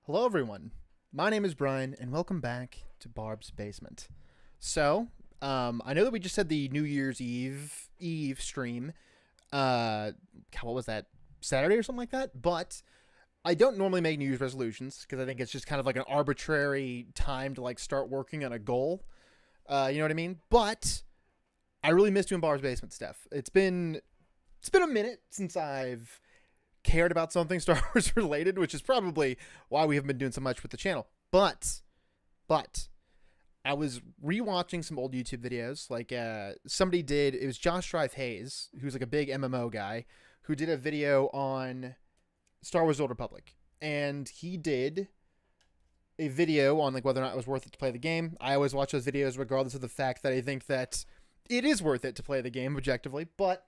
Hello, everyone. My name is Brian, and welcome back to Barb's Basement. I know that we just had the New Year's Eve stream. What was that? Saturday or something like that. But I don't normally make New Year's resolutions because I think it's just kind of like an arbitrary time to like start working on a goal. You know what I mean? But I really miss doing Barb's Basement stuff. It's been a minute since I've cared about something Star Wars related, which is probably why we haven't been doing so much with the channel. But I was rewatching some old YouTube videos. Like somebody did, it was Josh Drive Hayes, who's like a big MMO guy, who did a video on Star Wars: The Old Republic, and he did a video on like whether or not it was worth it to play the game. I always watch those videos regardless of the fact that I think that it is worth it to play the game objectively, but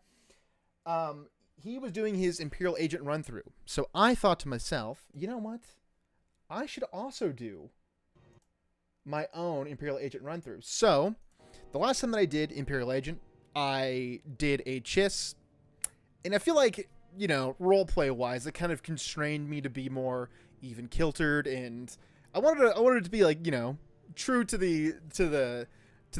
he was doing his Imperial Agent run through. So I thought to myself, you know what? I should also do my own Imperial Agent run through. So the last time that I did Imperial Agent, I did a Chiss, and I feel like, you know, roleplay wise, it kind of constrained me to be more even kiltered, and I wanted it to be like, you know, true to the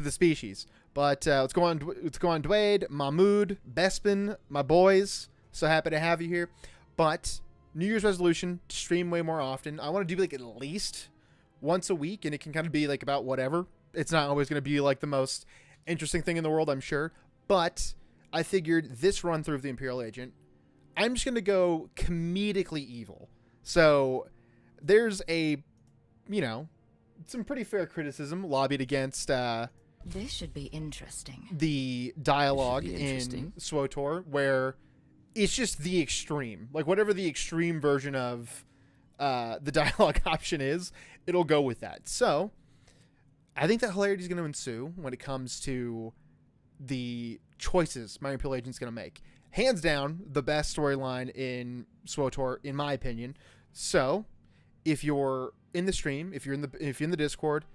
species. But let's go on, Dwayne, Mahmood, Bespin, my boys. So happy to have you here. But New Year's resolution, stream way more often. I want to do like at least once a week, and it can kind of be like about whatever. It's not always going to be like the most interesting thing in the world, I'm sure. But I figured this run through of the Imperial Agent, I'm just going to go comedically evil. So there's a, you know, some pretty fair criticism lobbied against This should be interesting. the dialogue in SWOTOR, where it's just the extreme. Like, whatever the extreme version of the dialogue option is, it'll go with that. So, I think that hilarity is going to ensue when it comes to the choices my Imperial Agent's going to make. Hands down, the best storyline in SWOTOR, in my opinion. So, if you're in the stream, if you're in the Discord,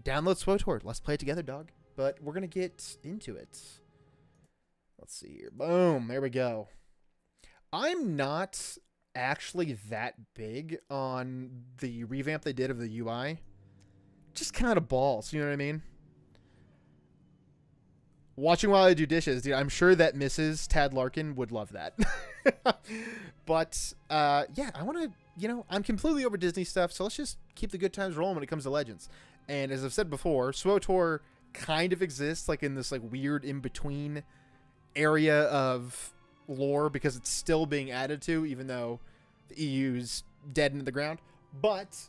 download SWOTOR. Let's play it together, dog. But we're going to get into it. Let's see here. Boom. There we go. I'm not actually that big on the revamp they did of the UI. Just kind of balls, you know what I mean? Watching while I do dishes, dude, I'm sure that Mrs. Tad Larkin would love that. But, yeah, I want to, you know, I'm completely over Disney stuff, so let's just keep the good times rolling when it comes to Legends. And as I've said before, SWOTOR kind of exists like in this like weird in-between area of lore because it's still being added to, even though the EU's dead into the ground. But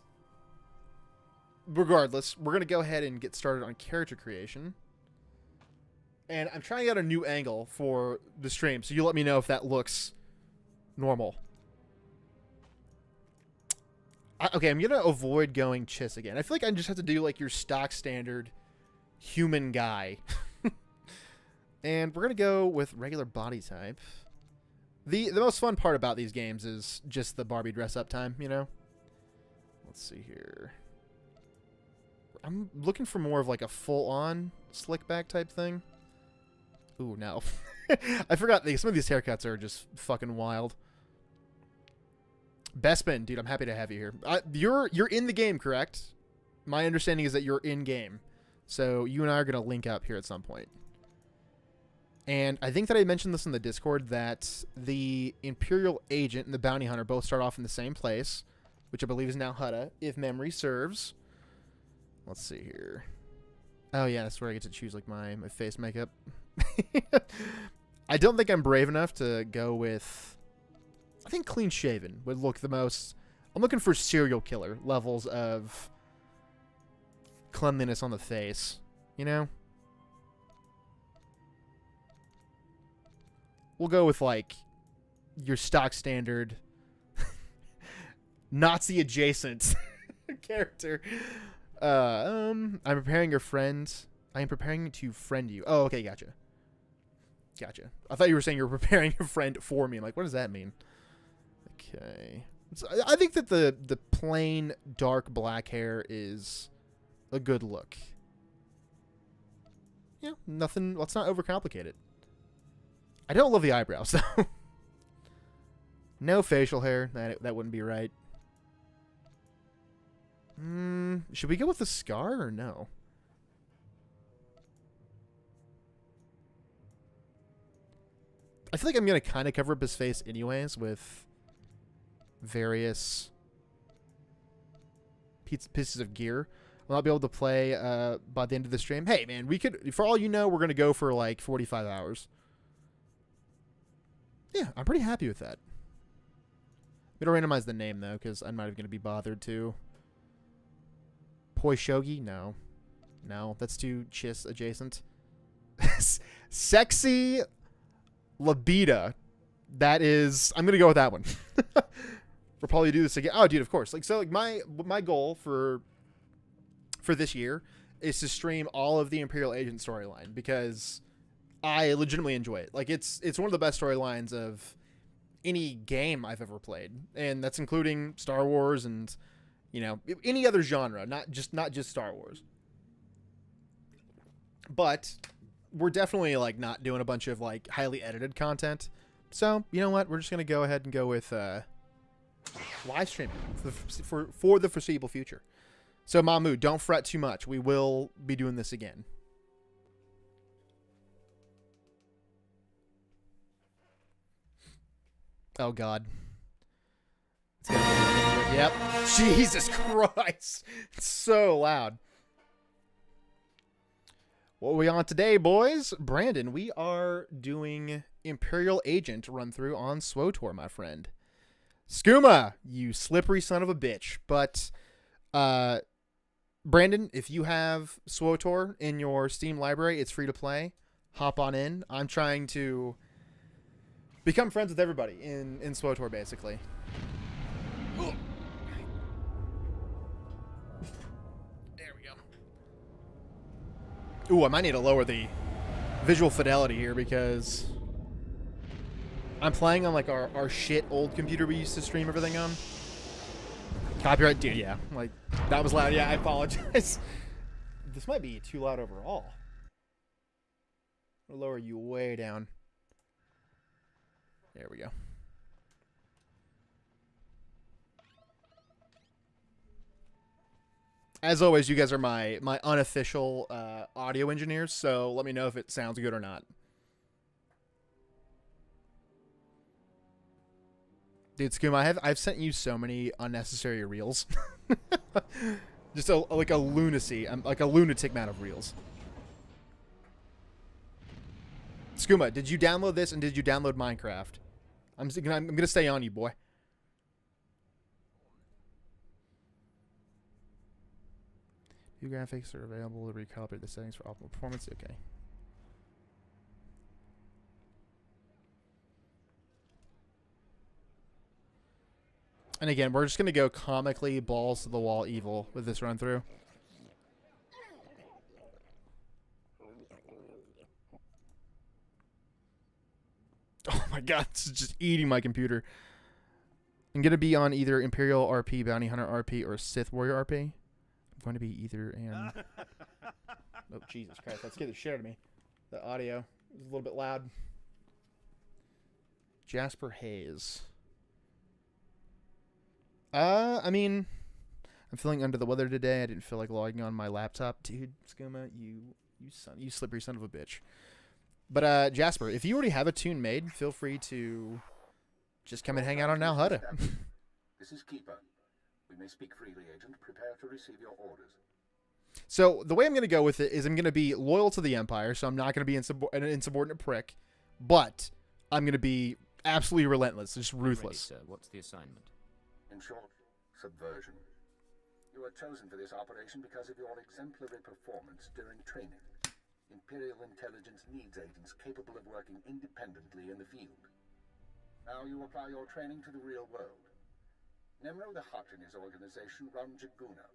regardless, we're going to go ahead and get started on character creation. And I'm trying out a new angle for the stream, so you let me know if that looks normal. Okay, I'm going to avoid going Chiss again. I feel like I just have to do like your stock standard human guy. And we're going to go with regular body type. The most fun part about these games is just the Barbie dress up time, you know? Let's see here. I'm looking for more of like a full-on slick back type thing. Ooh, no. I forgot some of these haircuts are just fucking wild. Bespin, dude, I'm happy to have you here. You're in the game, correct? My understanding is that you're in game. So you and I are going to link up here at some point. And I think that I mentioned this in the Discord, that the Imperial Agent and the Bounty Hunter both start off in the same place, which I believe is now Hutta, if memory serves. Let's see here. Oh, yeah, that's where I get to choose like my face makeup. I don't think I'm brave enough to go with... I think clean shaven would look the most... I'm looking for serial killer levels of cleanliness on the face, you know? We'll go with, like, your stock standard Nazi-adjacent character. I'm preparing your friend. I am preparing to friend you. Oh, okay, gotcha. Gotcha. I thought you were saying you were preparing your friend for me. I'm like, what does that mean? Okay. So I think that the plain dark black hair is a good look. Yeah, nothing. Let's not overcomplicate it. I don't love the eyebrows, though. No facial hair. That wouldn't be right. Should we go with the scar or no? I feel like I'm going to kind of cover up his face anyways with various pieces of gear. I'll not be able to play by the end of the stream. Hey, man, we could, for all you know, we're going to go for like 45 hours. Yeah, I'm pretty happy with that. I'm going to randomize the name, though, because I'm not even going to be bothered to. Poi Shogi? No. No, that's too Chiss adjacent. Sexy Labida. That is... I'm going to go with that one. We'll probably do this again. Oh, dude, of course. Like, so, like, my goal for this year is to stream all of the Imperial Agent storyline, because I legitimately enjoy it. Like, it's one of the best storylines of any game I've ever played, and that's including Star Wars and, you know, any other genre, not just Star Wars. But we're definitely like not doing a bunch of like highly edited content, so you know what? We're just gonna go ahead and go with live streaming for the foreseeable future. So Mahmood, don't fret too much. We will be doing this again. Oh God. Yep. Jesus Christ. It's so loud. What are we on today, boys? Brandon, we are doing Imperial Agent run through on SWTOR, my friend. Skooma, you slippery son of a bitch. But Brandon, if you have SWTOR in your Steam library, it's free to play. Hop on in. I'm trying to become friends with everybody in SWTOR, basically. Ugh. There we go. Ooh, I might need to lower the visual fidelity here because I'm playing on like our shit old computer we used to stream everything on. Copyright, dude, yeah. Like, that was loud. Yeah, I apologize. This might be too loud overall. I'll lower you way down. There we go. As always, you guys are my unofficial audio engineers, so let me know if it sounds good or not. Dude, Skooma, I've sent you so many unnecessary reels. Just like a lunacy. I'm like a lunatic amount of reels. Skooma, did you download this and did you download Minecraft? I'm gonna stay on you, boy. New graphics are available to recalibrate the settings for optimal performance. Okay. And again, we're just going to go comically balls to the wall evil with this run through. Oh my god, this is just eating my computer. I'm going to be on either Imperial RP, Bounty Hunter RP, or Sith Warrior RP. I'm going to be either and... Oh, Jesus Christ, that scared the shit out of me. The audio is a little bit loud. Jasper Hayes. I mean, I'm feeling under the weather today. I didn't feel like logging on my laptop. Dude, Skooma, you slippery son of a bitch. But, Jasper, if you already have a tune made, feel free to just come and hang out on Nalhutta. This is Keeper. We may speak freely, Agent. Prepare to receive your orders. So, the way I'm going to go with it is I'm going to be loyal to the Empire, so I'm not going to be an insubordinate prick, but I'm going to be absolutely relentless, just ruthless. Ready, sir. What's the assignment? In short, subversion. You were chosen for this operation because of your exemplary performance during training. Imperial intelligence needs agents capable of working independently in the field. Now you apply your training to the real world. Nemro the Hutt and his organization run Jaguna.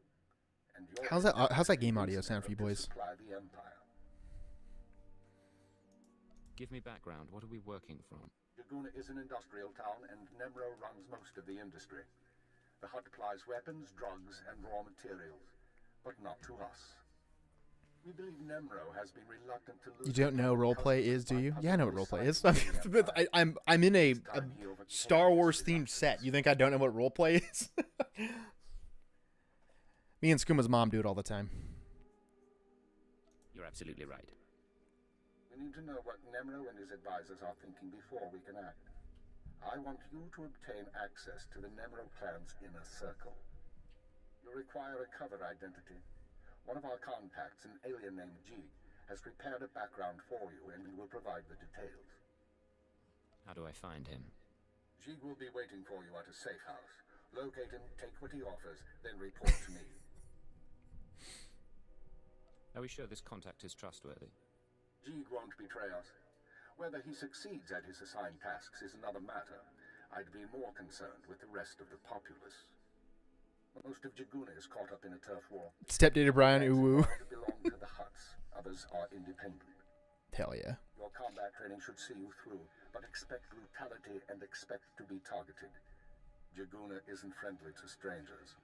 And How's that game audio sound for you boys? The Empire. Give me background. What are we working from? Jaguna is an industrial town, and Nemro runs most of the industry. The Hutt supplies weapons, drugs, and raw materials, but not to us. We believe Nemro has been reluctant to lose. You don't know roleplay is, do you? Yeah, I know what roleplay is. I'm in a Star Wars themed set. You think I don't know what roleplay is? I Me and Skuma's mom do it all the time. You're absolutely right. We need to know what Nemro and his advisors are thinking before we can act. I want you to obtain access to the Nemro clan's inner circle. You require a cover identity. One of our contacts, an alien named G, has prepared a background for you and will provide the details. How do I find him? G will be waiting for you at a safe house. Locate him, take what he offers, then report to me. Are we sure this contact is trustworthy? G won't betray us. Whether he succeeds at his assigned tasks is another matter. I'd be more concerned with the rest of the populace. Most of Jaguna is caught up in a turf war. Stepdaddy Brian, ooh. Belong to the huts. Others are independent. Hell yeah. Your combat training should see you through, but expect brutality and expect to be targeted. Jaguna isn't friendly to strangers.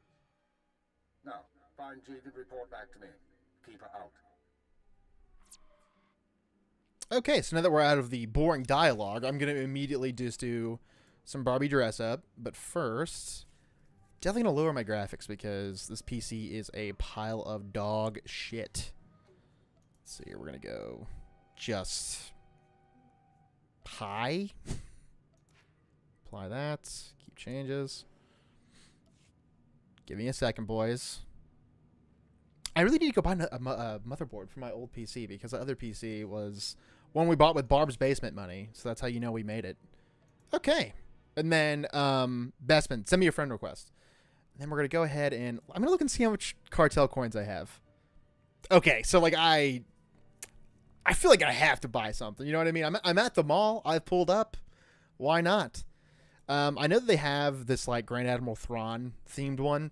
Now, find Jig and report back to me. Keep her out. Okay, so now that we're out of the boring dialogue, I'm going to immediately just do some Barbie dress up. But first, definitely going to lower my graphics because this PC is a pile of dog shit. Let's see here, we're going to go just high. Apply that. Keep changes. Give me a second, boys. I really need to go buy a motherboard for my old PC because the other PC was one we bought with Barb's basement money. So that's how you know we made it. Okay. And then, Bestman, send me a friend request. And then we're going to go ahead and I'm going to look and see how much cartel coins I have. Okay. So like I feel like I have to buy something. You know what I mean? I'm at the mall. I've pulled up. Why not? I know that they have this like Grand Admiral Thrawn themed one.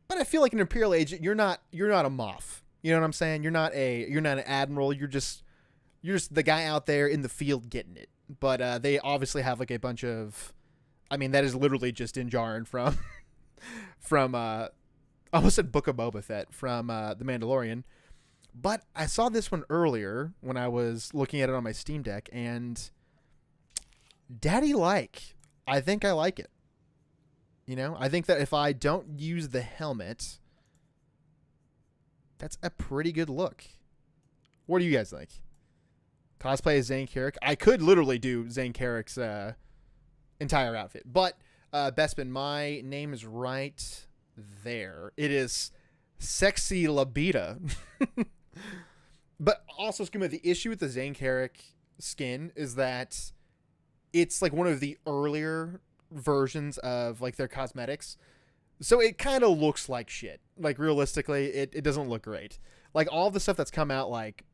But I feel like an Imperial agent, you're not a Moff. You know what I'm saying? You're not an admiral. You're just the guy out there in the field getting it. But they obviously have like a bunch of, I mean, that is literally just Din Djarin from I almost said Book of Boba Fett from The Mandalorian. But I saw this one earlier when I was looking at it on my Steam Deck, and I think I like it. You know, I think that if I don't use the helmet, that's a pretty good look. What do you guys think? Cosplay as Zane Carrick? I could literally do Zane Carrick's entire outfit. But, Bespin, my name is right there. It is Sexy Labita. But also, Skuma, the issue with the Zane Carrick skin is that it's like one of the earlier versions of like their cosmetics, so it kind of looks like shit. Like realistically, it doesn't look great. Like all the stuff that's come out like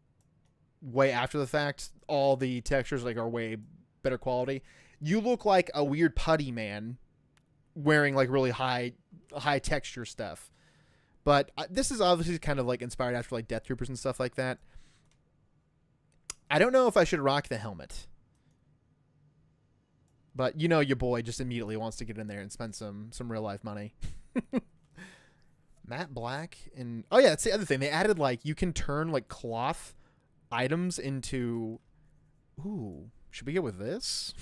way after the fact, all the textures like are way better quality. You look like a weird putty man wearing like really high texture stuff. But this is obviously kind of like inspired after like Death Troopers and stuff like that. I don't know if I should rock the helmet. But you know your boy just immediately wants to get in there and spend some real life money. Matte black and oh yeah, that's the other thing. They added like you can turn like cloth items into. Ooh, should we go with this?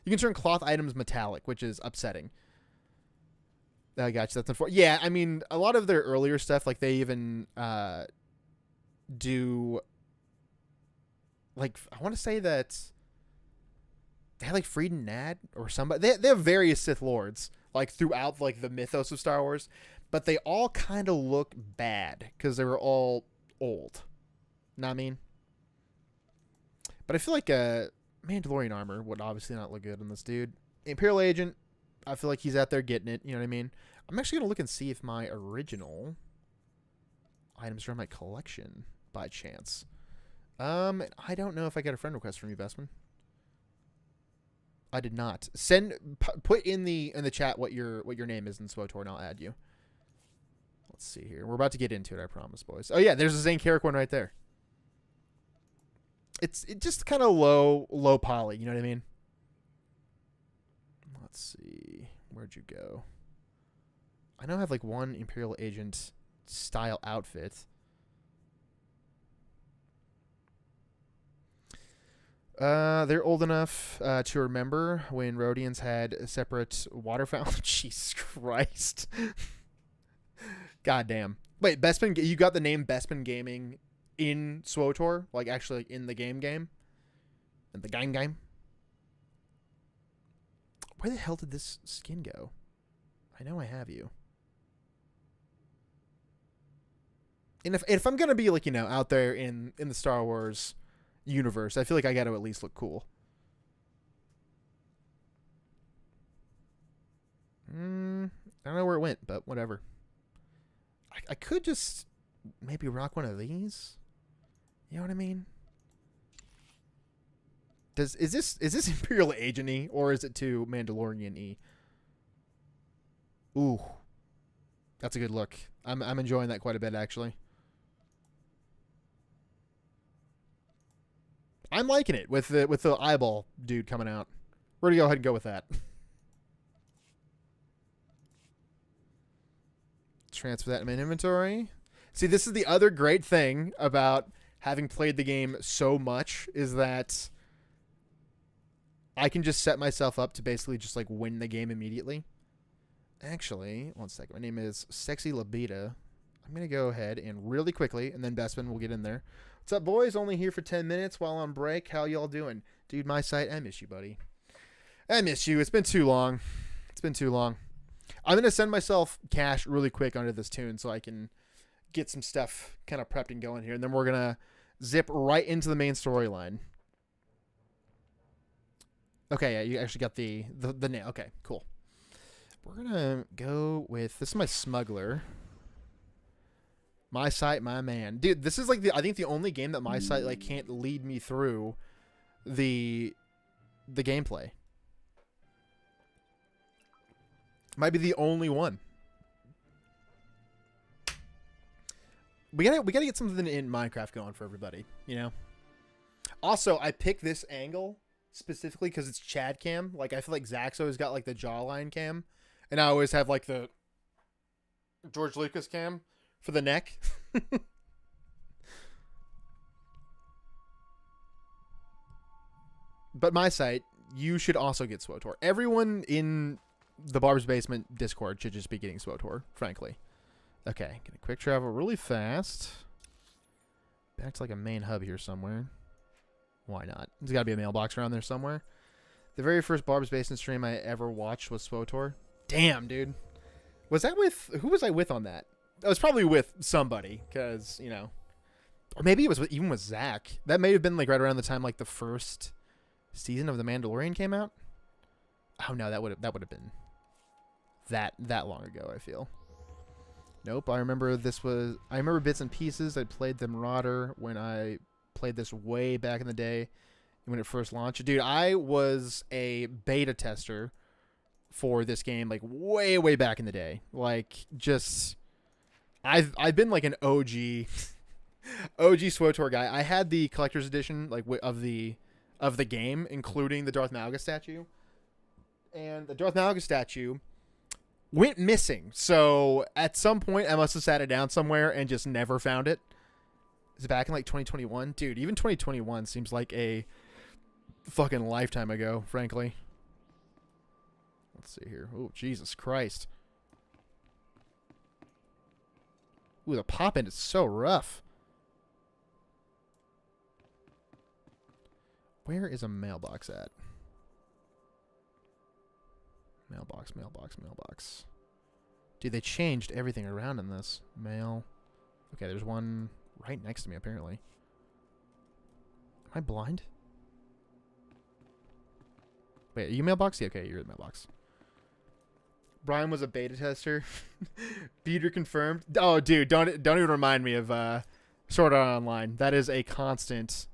You can turn cloth items metallic, which is upsetting. I got you. That's unfortunate. Yeah, I mean a lot of their earlier stuff, like they even do. Like I want to say that. They had like Frieden Nad or somebody. They have various Sith Lords like throughout like the mythos of Star Wars, but they all kind of look bad because they were all old. Know what I mean? But I feel like Mandalorian armor would obviously not look good on this dude. Imperial agent, I feel like he's out there getting it. You know what I mean? I'm actually gonna look and see if my original items are in my collection by chance. I don't know if I got a friend request from you, Bestman. I did not. Put in the chat what your name is in SWOTOR and I'll add you. Let's see here. We're about to get into it, I promise, boys. Oh yeah, there's a Zane Carrick one right there. It's just kind of low poly, you know what I mean? Let's see. Where'd you go? I know I have like one Imperial agent style outfit. They're old enough to remember when Rhodians had a separate water fountain. Jesus Christ. God damn. Wait, Bespin, you got the name Bespin Gaming in SWOTOR? Like, actually, like, in the game? In the game? Where the hell did this skin go? I know I have you. And if I'm going to be, like, out there in the Star Wars universe, I feel like I got to at least look cool. I don't know where it went, but whatever. I could just maybe rock one of these. You know what I mean? Is this Imperial Agent-y or is it too Mandalorian-y? Ooh, that's a good look. I'm enjoying that quite a bit, actually. I'm liking it with the eyeball dude coming out. We're gonna go ahead and go with that. Transfer that in my inventory. See, this is the other great thing about having played the game so much is that I can just set myself up to basically just like win the game immediately. Actually, one second. My name is Sexy Labita. I'm going to go ahead and really quickly, and then Bespin will get in there. What's up, boys? Only here for 10 minutes while on break. How y'all doing? Dude, my site, I miss you, buddy. I miss you. It's been too long. I'm going to send myself cash really quick onto this tune so I can get some stuff kind of prepped and going here. And then we're going to zip right into the main storyline. Okay, yeah, you actually got the name. Okay, cool. We're going to go with, this is my smuggler. My site, my man. Dude, this is like I think the only game that my site like can't lead me through the gameplay. Might be the only one. We gotta get something in Minecraft going for everybody, Also, I picked this angle specifically because it's Chad cam. Like, I feel like Zach's always got like the jawline cam, and I always have like the George Lucas cam for the neck. But my site, you should also get SWOTOR. Everyone in the Barb's Basement Discord should just be getting SWOTOR, frankly. Okay, gonna quick travel really fast. Back to like a main hub here somewhere. Why not? There's gotta be a mailbox around there somewhere. The very first Barb's Basement stream I ever watched was SWOTOR. Damn, dude. Was that with... Who was I with on that? I was probably with somebody, because, Or maybe it was even with Zach. That may have been like right around the time like the first season of The Mandalorian came out. Oh no, that would have been that long ago, I feel. Nope, I remember bits and pieces. I played the Marauder when I played this way back in the day when it first launched. Dude, I was a beta tester for this game like way back in the day. Like, just I've been like an OG SWOTOR guy. I had the collector's edition like of the game, including the Darth Malgus statue. And the Darth Malgus statue went missing. So at some point, I must have sat it down somewhere and just never found it. Is it back in like 2021? Dude, even 2021 seems like a fucking lifetime ago, frankly. Let's see here. Oh, Jesus Christ. Ooh, the pop in is so rough. Where is a mailbox at? Mailbox. Dude, they changed everything around in this. Mail. Okay, there's one right next to me, apparently. Am I blind? Wait, are you mailbox? Yeah, okay, you're the mailbox. Brian was a beta tester. Peter confirmed. Oh, dude, don't even remind me of Sword Art Online. That is a constant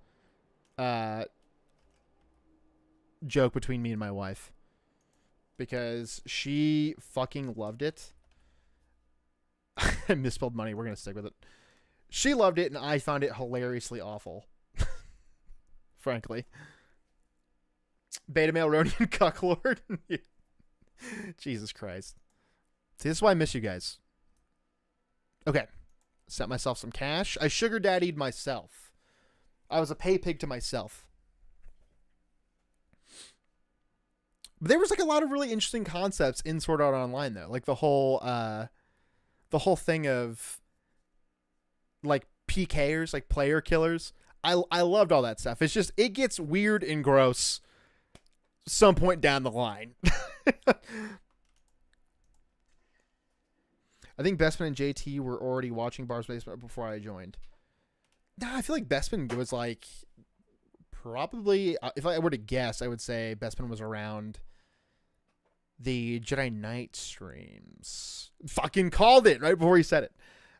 joke between me and my wife. Because she fucking loved it. I misspelled money. We're going to stick with it. She loved it, and I found it hilariously awful. Frankly. Beta male Ronian Cucklord. Jesus Christ. See, this is why I miss you guys. Okay. Sent myself some cash. I sugar daddied myself. I was a pay pig to myself. But there was like a lot of really interesting concepts in Sword Art Online, though. Like the whole the whole thing of like PKers, like player killers. I loved all that stuff. It's just, it gets weird and gross some point down the line. I think Bespin and JT were already watching Barb's Basement before I joined. Nah, I feel like Bespin was like probably, if I were to guess, I would say Bespin was around the Jedi Knight streams. Fucking called it right before he said it.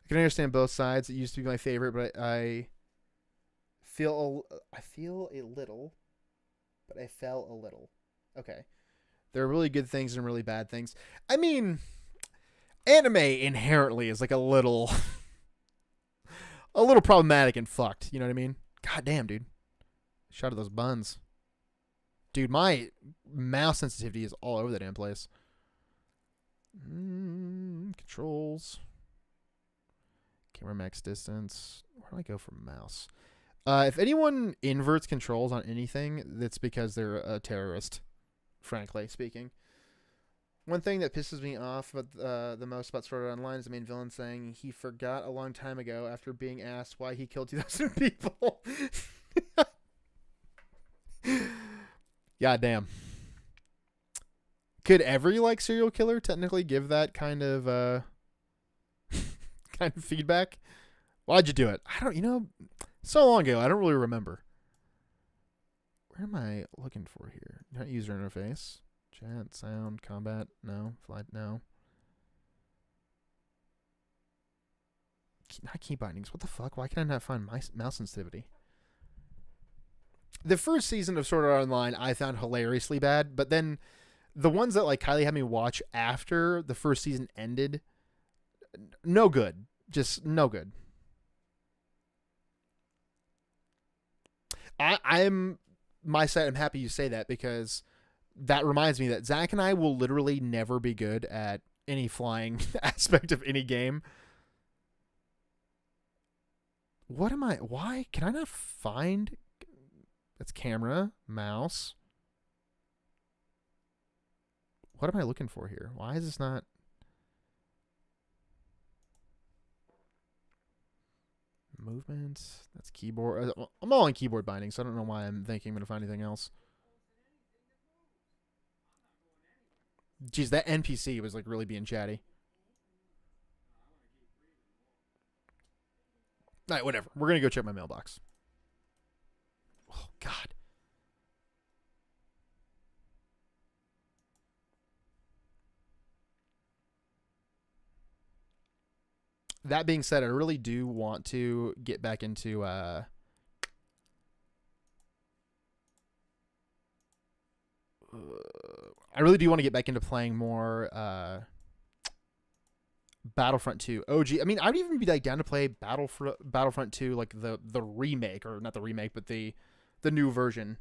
I can understand both sides. It used to be my favorite, but I feel a little, but I fell a little. Okay. There are really good things and really bad things. I mean, anime inherently is like a little problematic and fucked. You know what I mean? God damn, dude. Shout out those buns. Dude, my mouse sensitivity is all over the damn place. Controls. Camera max distance. Where do I go for mouse? If anyone inverts controls on anything, that's because they're a terrorist, frankly speaking. One thing that pisses me off about, the most about Sword Art Online is the main villain saying he forgot a long time ago after being asked why he killed 2,000 people. God damn. Could every like serial killer technically give that kind of feedback? Why'd you do it? I don't, so long ago, I don't really remember. Where am I looking for here? Not user interface. Chat, sound, combat, no. Flight, no. Not key bindings. What the fuck? Why can I not find my mouse sensitivity? The first season of Sword Art Online I found hilariously bad, but then the ones that like Kylie had me watch after the first season ended, no good. Just no good. I'm happy you say that, because that reminds me that Zach and I will literally never be good at any flying aspect of any game. Why can I not find? That's camera, mouse. What am I looking for here? Why is this not? Movements. That's keyboard. I'm all on keyboard binding, so I don't know why I'm thinking I'm going to find anything else. Jeez, that NPC was like really being chatty. All right, whatever. We're going to go check my mailbox. Oh, God. That being said, I really do want to get back into I really do want to get back into playing more Battlefront 2 OG. I mean, I'd even be like down to play Battlefront 2, like the remake, or not the remake, but the new version,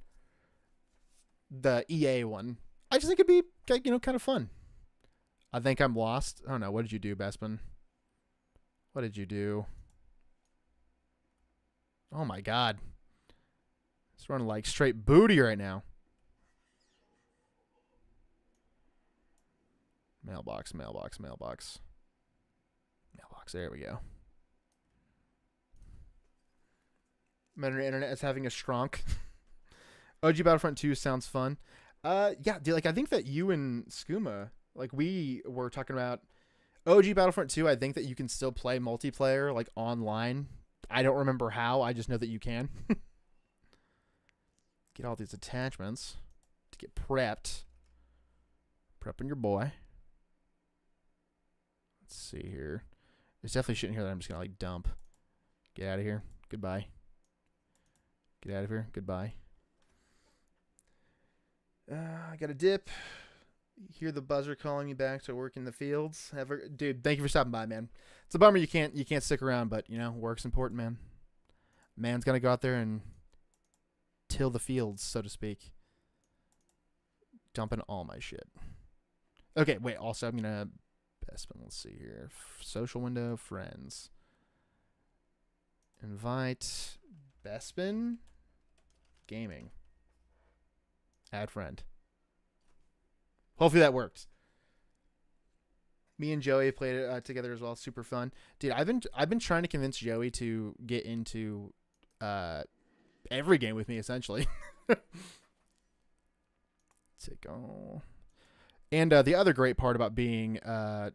the EA one. I just think it'd be kind of fun. I think I'm lost. Oh no, what did you do, Bespin? What did you do? Oh my God. It's running like straight booty right now. Mailbox. There we go. Internet is having a strong. OG Battlefront 2 sounds fun. Yeah, dude, like I think that you and Skooma, like we were talking about OG Battlefront 2. I think that you can still play multiplayer like online. I don't remember how. I just know that you can. Get all these attachments to get prepped. Prepping your boy. Let's see here. There's definitely shit in here that I'm just gonna like dump. Get out of here. Goodbye. Get out of here. Goodbye. I got a dip. Hear the buzzer calling me back to work in the fields. Dude, thank you for stopping by, man. It's a bummer you can't stick around, but work's important, man. Man's gonna go out there and till the fields, so to speak. Dumping all my shit. Okay, wait. Also, I'm gonna Bespin. Let's see here. Social window, friends. Invite Bespin Gaming. Add friend. Hopefully that works. Me and Joey played it together as well. Super fun, dude. I've been trying to convince Joey to get into every game with me, essentially. Take all. And the other great part about being a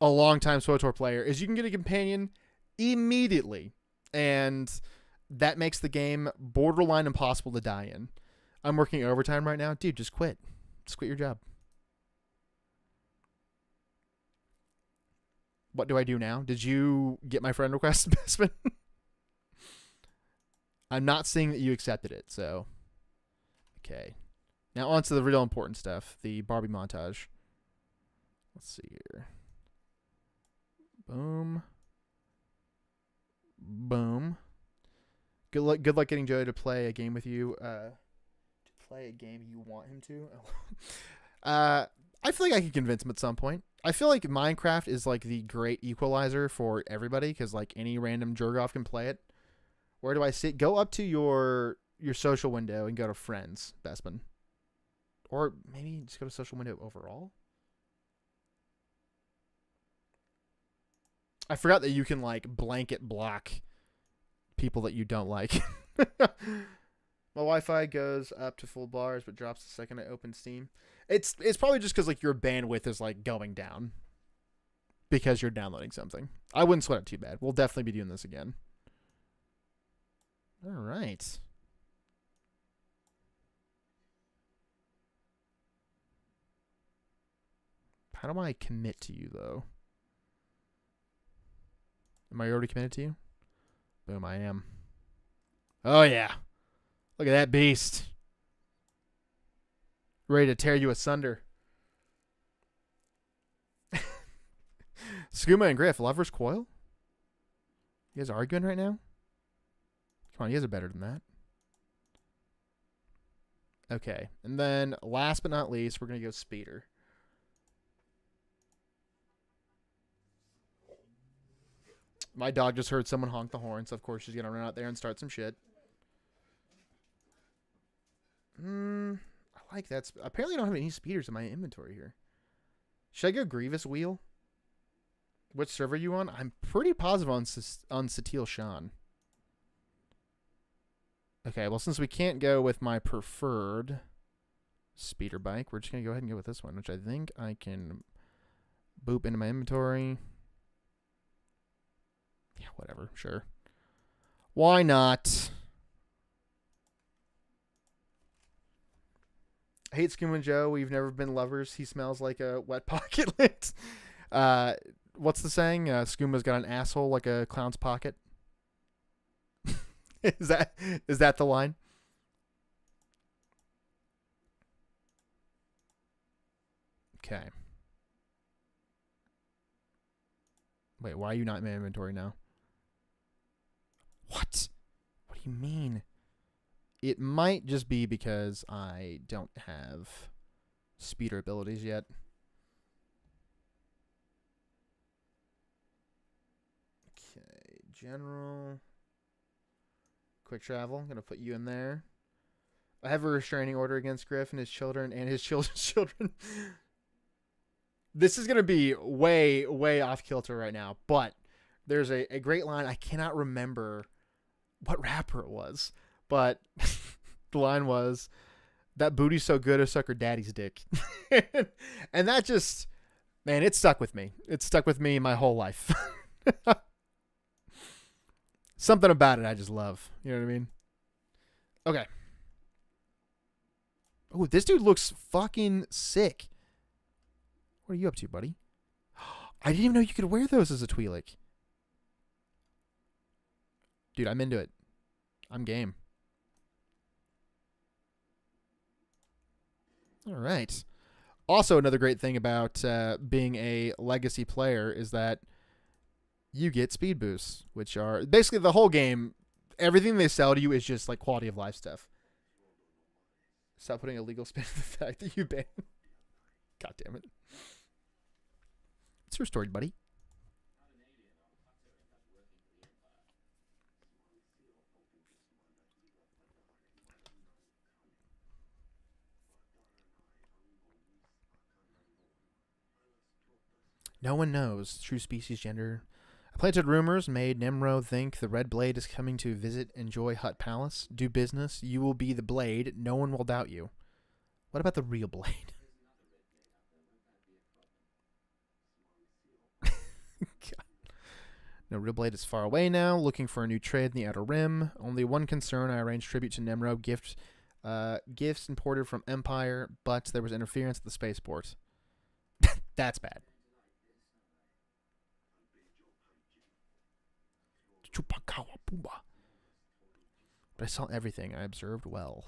longtime SWTOR player is you can get a companion immediately, and that makes the game borderline impossible to die in. I'm working overtime right now, dude. Just quit. Just quit your job. What do I do now? Did you get my friend request, Bestman? I'm not seeing that you accepted it, so. Okay. Now on to the real important stuff, the Barbie montage. Let's see here. Boom. Boom. Good luck getting Joey to play a game with you. To play a game you want him to. I feel like I could convince him at some point. I feel like Minecraft is like the great equalizer for everybody because like any random jerk-off can play it. Where do I see it? Go up to your social window and go to friends, Bestman. Or maybe just go to social window overall. I forgot that you can like blanket block people that you don't like. My Wi-Fi goes up to full bars but drops the second I open Steam. It's probably just because like your bandwidth is like going down because you're downloading something. I wouldn't sweat it too bad. We'll definitely be doing this again. All right. How do I commit to you though? Am I already committed to you? Boom, I am. Oh yeah. Look at that beast. Ready to tear you asunder. Skooma and Griff, Lover's Coil? You guys arguing right now? Come on, you guys are better than that. Okay, and then last but not least, we're going to go Speeder. My dog just heard someone honk the horn, so of course she's going to run out there and start some shit. I like that. Apparently I don't have any speeders in my inventory here. Should I go Grievous Wheel? Which server are you on? I'm pretty positive on Satil Shan. Okay, well, since we can't go with my preferred speeder bike, we're just going to go ahead and go with this one, which I think I can boop into my inventory. Yeah, whatever. Sure. Why not? I hate Skooma and Joe. We've never been lovers. He smells like a wet pocket lint. What's the saying? Skooma's got an asshole like a clown's pocket. Is that the line? Okay. Wait, why are you not in my inventory now? What? What do you mean? It might just be because I don't have speeder abilities yet. Okay, general. Quick travel. I'm going to put you in there. I have a restraining order against Griff and his children and his children's children. This is going to be way, way off kilter right now, but there's a great line. I cannot remember what rapper it was, but the line was, "That booty's so good, I suck her daddy's dick." And that just, man, it stuck with me. It stuck with me my whole life. Something about it I just love. You know what I mean? Okay. Oh, this dude looks fucking sick. What are you up to, buddy? I didn't even know you could wear those as a Twi'lek. Dude, I'm into it. I'm game. All right. Also, another great thing about being a legacy player is that you get speed boosts, which are basically the whole game. Everything they sell to you is just like quality of life stuff. Stop putting a legal spin on the fact that you ban. God damn it. What's your story, buddy? No one knows true species gender. Planted rumors made Nemro think the Red Blade is coming to visit Enjoy Hut Palace. Do business. You will be the Blade. No one will doubt you. What about the real Blade? God. No, real Blade is far away now, looking for a new trade in the Outer Rim. Only one concern: I arranged tribute to Nemro, gifts imported from Empire, but there was interference at the spaceport. That's bad. Chupacabra Pumba. But I saw everything. I observed well.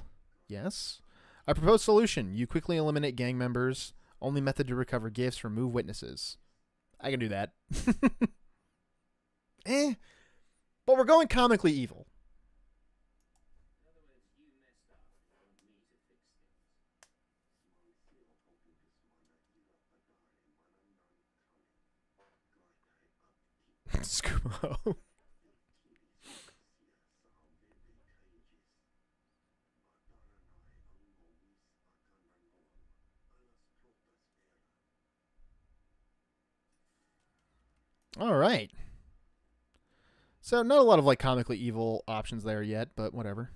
Yes? I propose solution. You quickly eliminate gang members. Only method to recover gifts, remove witnesses. I can do that. But we're going comically evil. Scumo. All right. So not a lot of like comically evil options there yet, but whatever.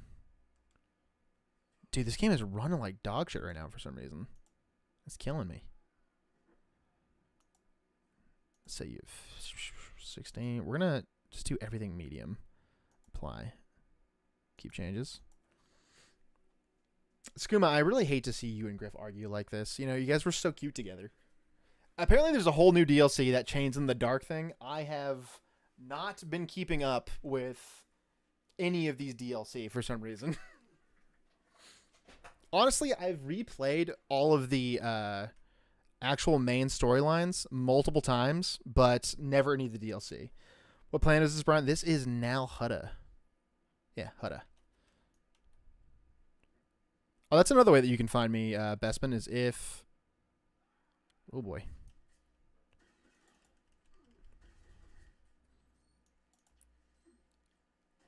Dude, this game is running like dog shit right now for some reason. It's killing me. Let's say you have 16. We're going to just do everything medium. Apply. Keep changes. Skooma, I really hate to see you and Griff argue like this. You know, you guys were so cute together. Apparently there's a whole new DLC, that Chains in the Dark thing. I have not been keeping up with any of these DLC for some reason. Honestly, I've replayed all of the actual main storylines multiple times, but never any of the DLC. What planet is this, Brian? This is Nal Hutta. Yeah, Hutta. Oh, that's another way that you can find me, Bespin, is if... Oh, boy.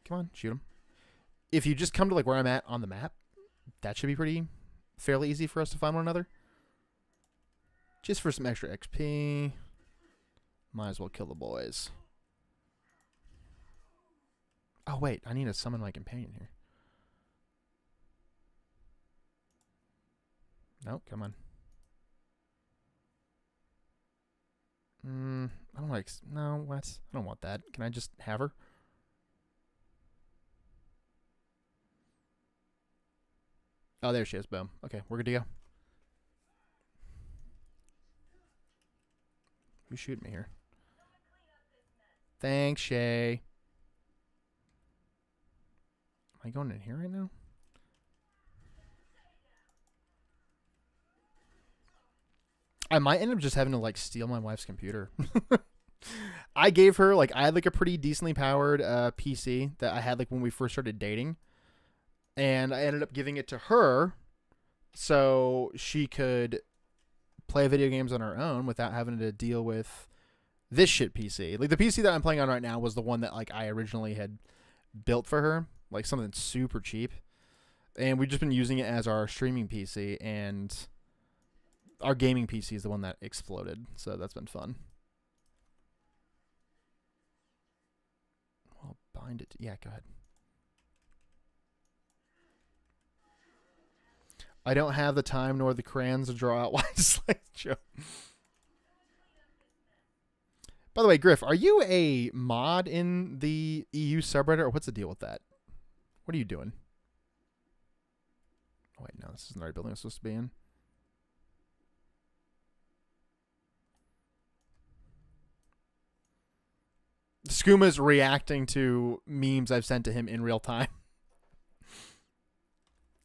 Come on, shoot him. If you just come to like where I'm at on the map, that should be pretty fairly easy for us to find one another. Just for some extra XP. Might as well kill the boys. Oh, wait. I need to summon my companion here. No, come on. I don't like... No, what? I don't want that. Can I just have her? Oh, there she is. Boom. Okay, we're good to go. Who's shooting me here? Thanks, Shay. Am I going in here right now? I might end up just having to like steal my wife's computer. I gave her like, I had like a pretty decently powered PC that I had like when we first started dating. And I ended up giving it to her so she could play video games on her own without having to deal with this shit PC. Like the PC that I'm playing on right now was the one that like I originally had built for her, like something super cheap. And we've just been using it as our streaming PC, and our gaming PC is the one that exploded. So that's been fun. I'll bind it. Yeah, go ahead. I don't have the time nor the crayons to draw out wide slideshow. By the way, Griff, are you a mod in the EU subreddit, or what's the deal with that? What are you doing? Oh, wait, no, this isn't the right building I'm supposed to be in. Skuma's reacting to memes I've sent to him in real time.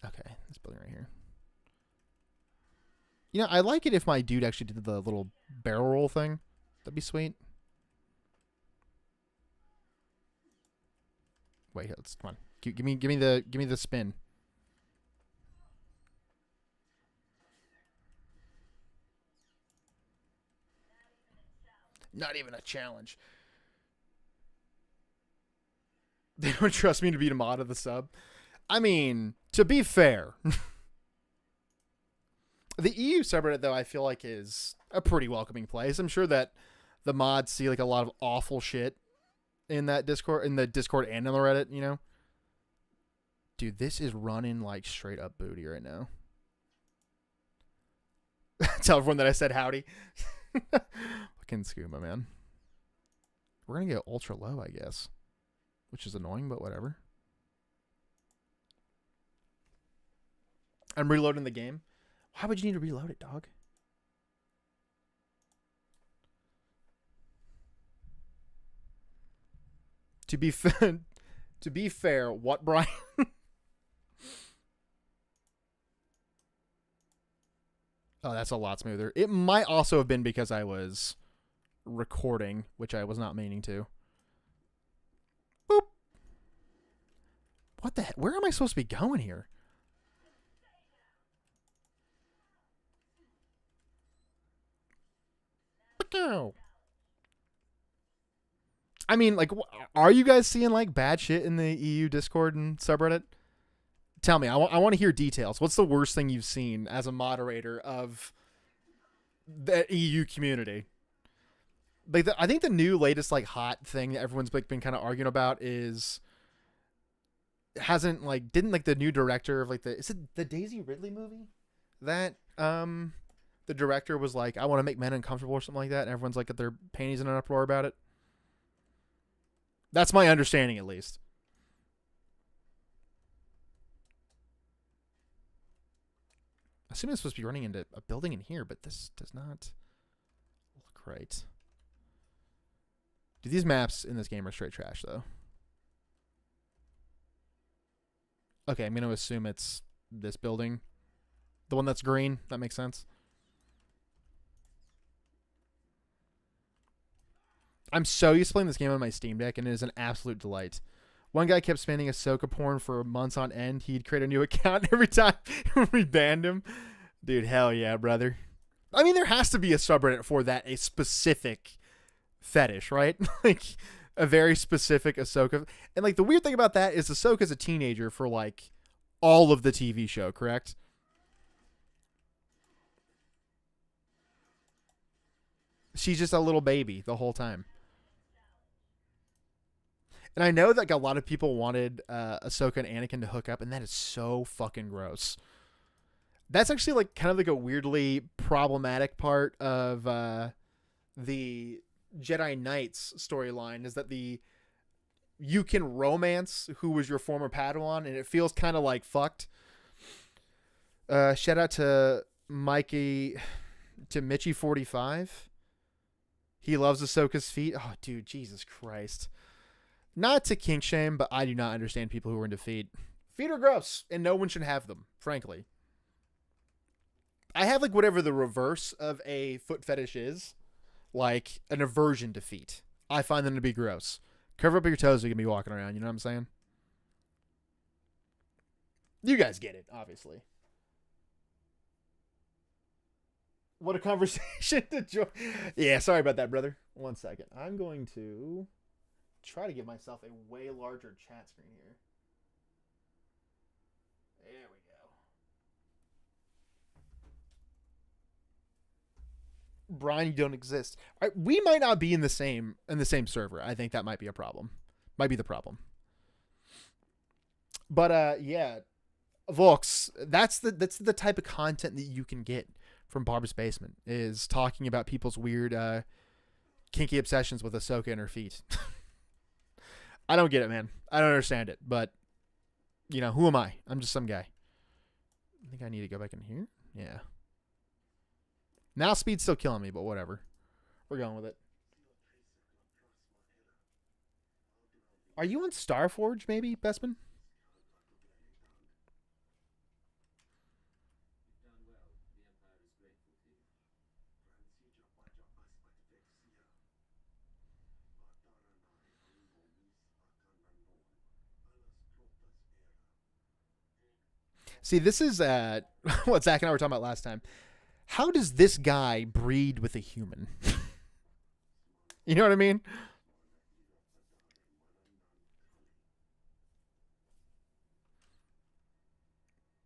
Okay, this building right here. You know, I like it if my dude actually did the little barrel roll thing. That'd be sweet. Wait, let's come on. Give me the spin. Not even a challenge. They don't trust me to be a mod of the sub. I mean, to be fair, the EU subreddit, though, I feel like is a pretty welcoming place. I'm sure that the mods see like a lot of awful shit in that Discord, and the Reddit, you know. Dude, this is running like straight up booty right now. Tell everyone that I said howdy. Fucking scuba, man. We're gonna get ultra low, I guess, which is annoying, but whatever. I'm reloading the game. Why would you need to reload it, dog? To be fair, what, Brian? Oh, that's a lot smoother. It might also have been because I was recording, which I was not meaning to. Boop. What the heck? Where am I supposed to be going here? I mean, like, are you guys seeing like bad shit in the EU Discord and subreddit? Tell me. I want to hear details. What's the worst thing you've seen as a moderator of the EU community? Like, I think the new latest like hot thing that everyone's like been kind of arguing about is didn't the new director of like is it the Daisy Ridley movie that the director was like, I want to make men uncomfortable or something like that, and everyone's like got their panties in an uproar about it. That's my understanding, at least. I assume it's supposed to be running into a building in here, but this does not look right. Dude, these maps in this game are straight trash, though. Okay, I'm going to assume it's this building. The one that's green. That makes sense. I'm so used to playing this game on my Steam Deck, and it is an absolute delight. One guy kept spamming Ahsoka porn for months on end. He'd create a new account every time we banned him. Dude, hell yeah, brother. I mean, there has to be a subreddit for that, a specific fetish, right? Like, a very specific Ahsoka. And, like, the weird thing about that is Ahsoka's a teenager for, like, all of the TV show, correct? She's just a little baby the whole time. And I know that like, a lot of people wanted Ahsoka and Anakin to hook up, and that is so fucking gross. That's actually like kind of like a weirdly problematic part of the Jedi Knights storyline, is that you can romance who was your former Padawan, and it feels kind of like fucked. Shout out to Mitchie45. He loves Ahsoka's feet. Oh, dude, Jesus Christ. Not to kink shame, but I do not understand people who are into feet. Feet are gross, and no one should have them, frankly. I have, like, whatever the reverse of a foot fetish is. Like, an aversion to feet. I find them to be gross. Cover up your toes so you can be walking around, you know what I'm saying? You guys get it, obviously. What a conversation to join. Yeah, sorry about that, brother. 1 second. I'm going to try to give myself a way larger chat screen here. There we go. Brian, you don't exist. All right, we might not be in the same server. I think that might be a problem. Might be the problem. But yeah, Vox, that's the type of content that you can get from Barb's Basement, is talking about people's weird kinky obsessions with Ahsoka and her feet. I don't get it, man. I don't understand it, but you know, who am I? I'm just some guy. I think I need to go back in here. Yeah. Now speed's still killing me, but whatever. We're going with it. Are you on Starforge, maybe, Bestman? See, this is what Zach and I were talking about last time. How does this guy breed with a human? You know what I mean?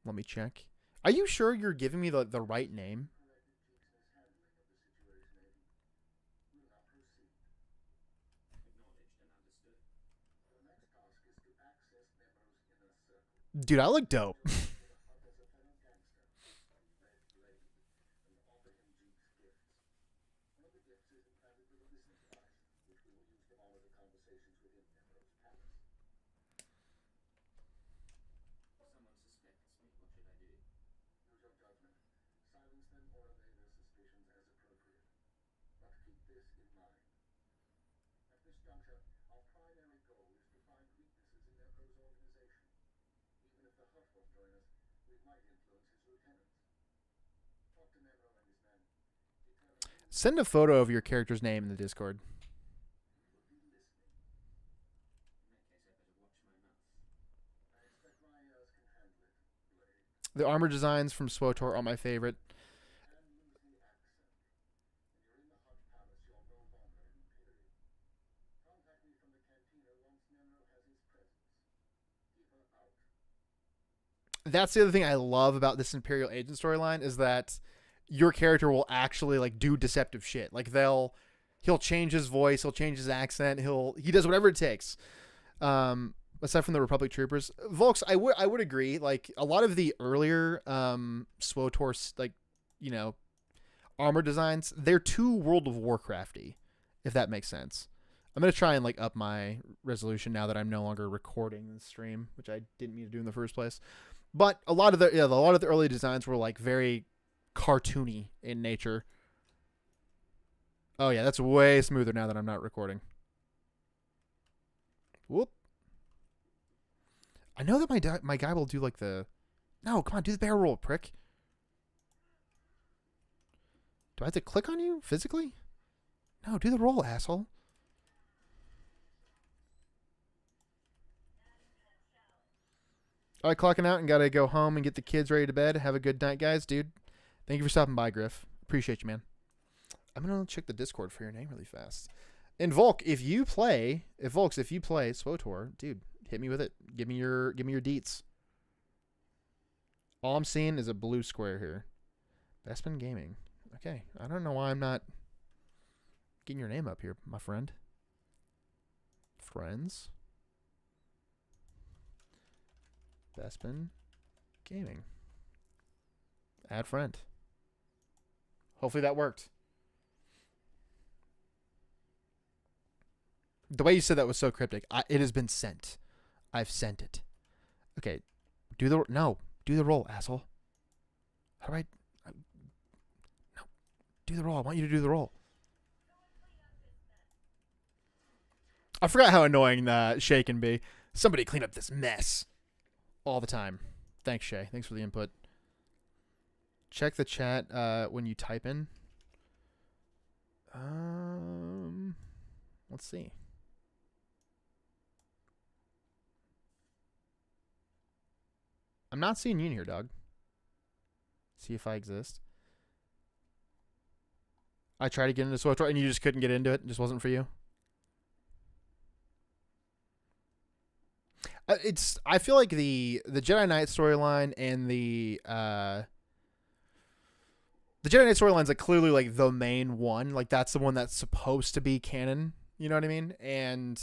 Let me check. Are you sure you're giving me the right name? Dude, I look dope. Send a photo of your character's name in the Discord. The armor designs from SWTOR are my favorite. That's the other thing I love about this Imperial Agent storyline is that your character will actually like do deceptive shit. Like he'll change his voice, he'll change his accent, he does whatever it takes. Aside from the Republic troopers, Volks, I would agree. Like a lot of the earlier SWTOR like armor designs, they're too World of Warcrafty, if that makes sense. I'm gonna try and like up my resolution now that I'm no longer recording the stream, which I didn't mean to do in the first place. But a lot of the early designs were like very cartoony in nature. Oh yeah, that's way smoother now that I'm not recording. Whoop. I know that my guy will do like the... No, come on, do the barrel roll, prick. Do I have to click on you physically? No, do the roll, asshole. All right, clocking out and got to go home and get the kids ready to bed. Have a good night, guys. Dude, thank you for stopping by, Griff. Appreciate you, man. I'm going to check the Discord for your name really fast. And Volk, if you play SWTOR, dude, hit me with it. Give me your deets. All I'm seeing is a blue square here. Bespin Gaming. Okay, I don't know why I'm not getting your name up here, my friend. Friends. Bespin Gaming. Add friend. Hopefully that worked. The way you said that was so cryptic. It has been sent. I've sent it. Okay. Do the roll, asshole. All right. No. Do the roll. I want you to do the roll. I forgot how annoying Shay can be. Somebody clean up this mess. All the time. Thanks, Shay. Thanks for the input. Check the chat when you type in. Let's see. I'm not seeing you in here, dog. See if I exist. I tried to get into SWTOR and you just couldn't get into it. It just wasn't for you. I feel like the Jedi Knight storyline and the Jedi Knight storyline's like clearly like the main one. Like that's the one that's supposed to be canon. You know what I mean? And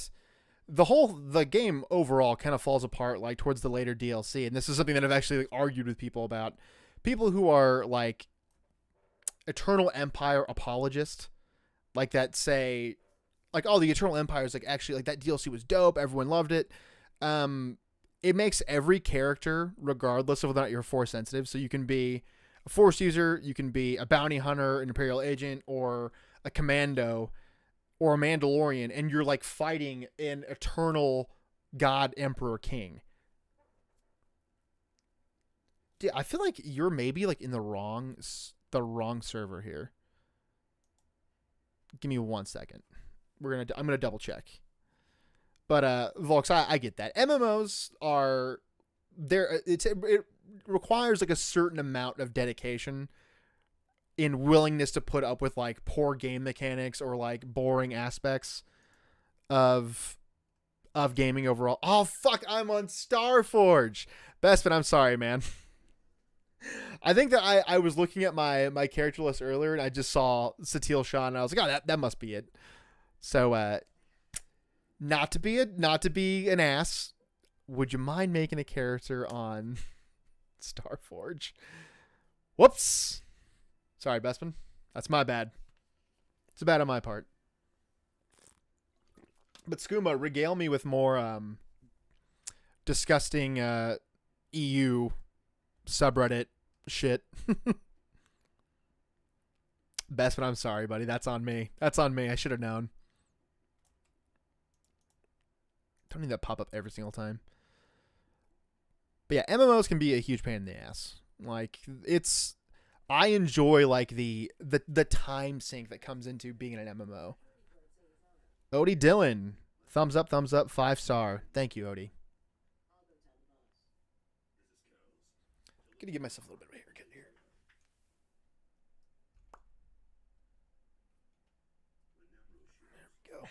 the game overall kind of falls apart like towards the later DLC. And this is something that I've actually like argued with people about. People who are like Eternal Empire apologists, like that say like, oh, the Eternal Empire is like actually like that DLC was dope. Everyone loved it. It makes every character, regardless of whether or not you're Force sensitive. So you can be a Force user, you can be a bounty hunter, an Imperial agent, or a commando, or a Mandalorian, and you're like fighting an eternal God, Emperor, King. Dude, I feel like you're maybe like in the wrong server here. Give me 1 second. I'm gonna double check. But Volks, I get that. MMOs are there. It requires like a certain amount of dedication in willingness to put up with like poor game mechanics or like boring aspects of gaming overall. Oh fuck, I'm on Starforge. Bespin, I'm sorry, man. I think that I was looking at my character list earlier and I just saw Satil Shah and I was like, oh, that must be it. So not to be an ass, would you mind making a character on Starforge? Whoops. Sorry, Bestman. That's my bad. It's bad on my part. But Skooma, regale me with more disgusting EU subreddit shit. Bestman, I'm sorry, buddy. That's on me. That's on me. I should have known. Don't need that pop up every single time. But yeah, MMOs can be a huge pain in the ass. Like, it's... I enjoy, like, the time sink that comes into being in an MMO. Odie Dylan. Thumbs up, 5-star. Thank you, Odie. Gonna give myself a little bit of a haircut here. There we go.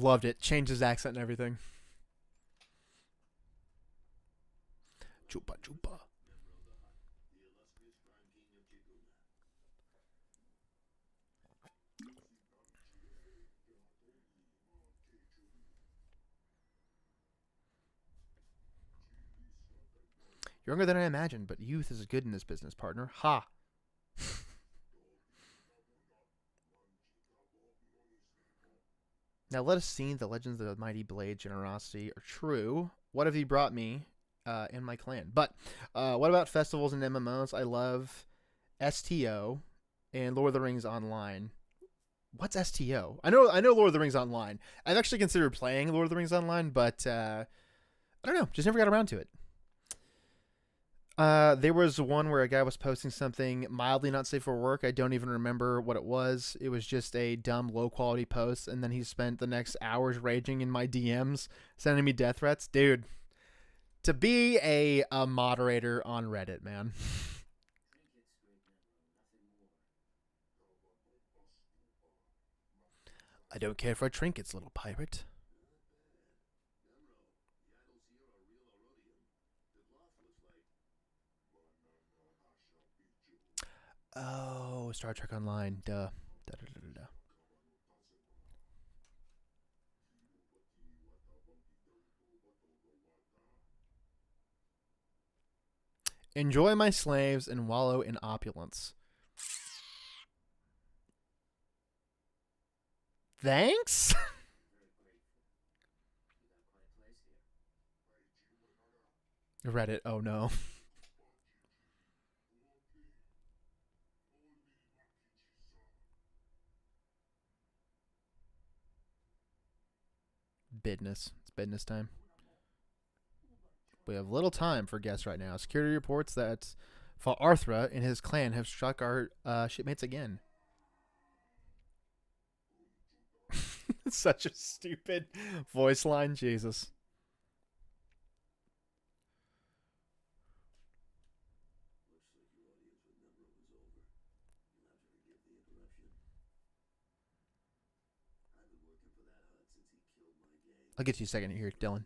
Loved it. Changed his accent and everything. Chupa chupa. Younger than I imagined, but youth is good in this business, partner. Ha! Now let us see the legends of the mighty blade generosity are true. What have you brought me in my clan? But what about festivals and MMOs? I love STO and Lord of the Rings Online. What's STO? I know Lord of the Rings Online. I've actually considered playing Lord of the Rings Online, but I don't know. Just never got around to it. There was one where a guy was posting something mildly not safe for work. I don't even remember what it was. It was just a dumb, low-quality post, and then he spent the next hours raging in my DMs, sending me death threats. Dude, to be a moderator on Reddit, man. I don't care for trinkets, little pirate. Oh, Star Trek Online. Duh. Enjoy my slaves and wallow in opulence. Thanks? Reddit. Oh, no. Business. It's business time. We have little time for guests right now. Security reports that Arthra and his clan have struck our shipmates again. Such a stupid voice line. Jesus. I'll get to you a second here, Dylan.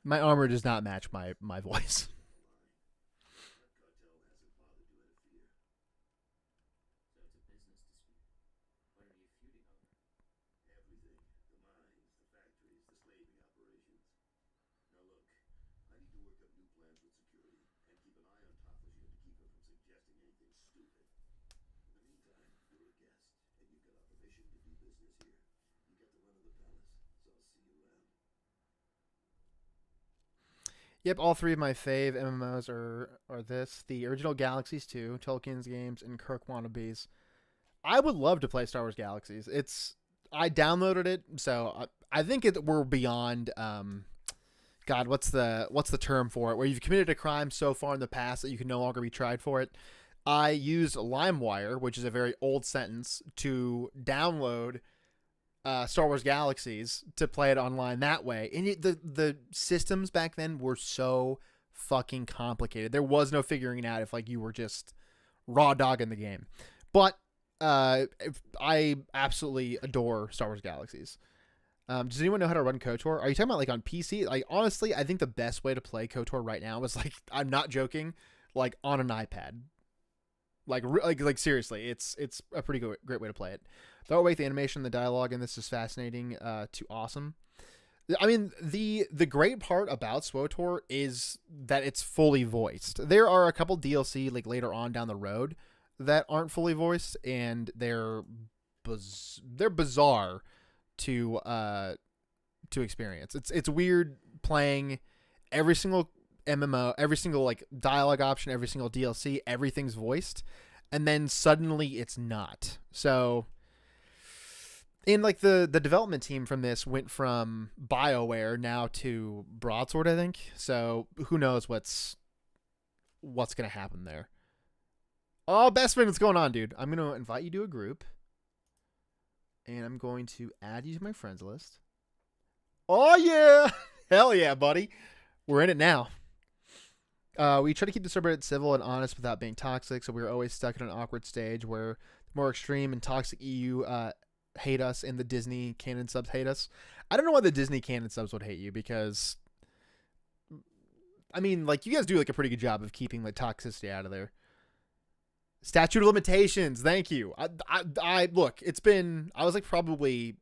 My armor does not match my voice. Yep, all three of my fave MMOs are this. The original Galaxies 2, Tolkien's games, and Kirk Wannabes. I would love to play Star Wars Galaxies. I downloaded it, so I think we're beyond God, what's the term for it? Where you've committed a crime so far in the past that you can no longer be tried for it. I used LimeWire, which is a very old sentence, to download Star Wars Galaxies to play it online that way. And the systems back then were so fucking complicated. There was no figuring it out if like you were just raw dogging the game. But I absolutely adore Star Wars Galaxies. Does anyone know how to run KOTOR? Are you talking about like on PC? Like honestly, I think the best way to play KOTOR right now is like I'm not joking, like on an iPad. Like seriously, it's a pretty great way to play it. The artwork, the animation, the dialogue, and this is fascinating to awesome. I mean, the great part about SWOTOR is that it's fully voiced. There are a couple DLC like later on down the road that aren't fully voiced, and they're bizarre to experience. It's weird playing every single MMO, every single like dialogue option, every single DLC, everything's voiced, and then suddenly it's not. So in like the development team from this went from BioWare now to Broadsword, I think. So who knows what's gonna happen there. Oh, best friend, what's going on, dude? I'm gonna invite you to a group, and I'm going to add you to my friends list. Oh yeah, hell yeah, buddy, we're in it now. We try to keep the subreddit civil and honest without being toxic, so we were always stuck in an awkward stage where the more extreme and toxic EU hate us and the Disney canon subs hate us. I don't know why the Disney canon subs would hate you, because I mean, like, you guys do like a pretty good job of keeping the toxicity out of there. Statute of limitations, thank you. I look, I was like probably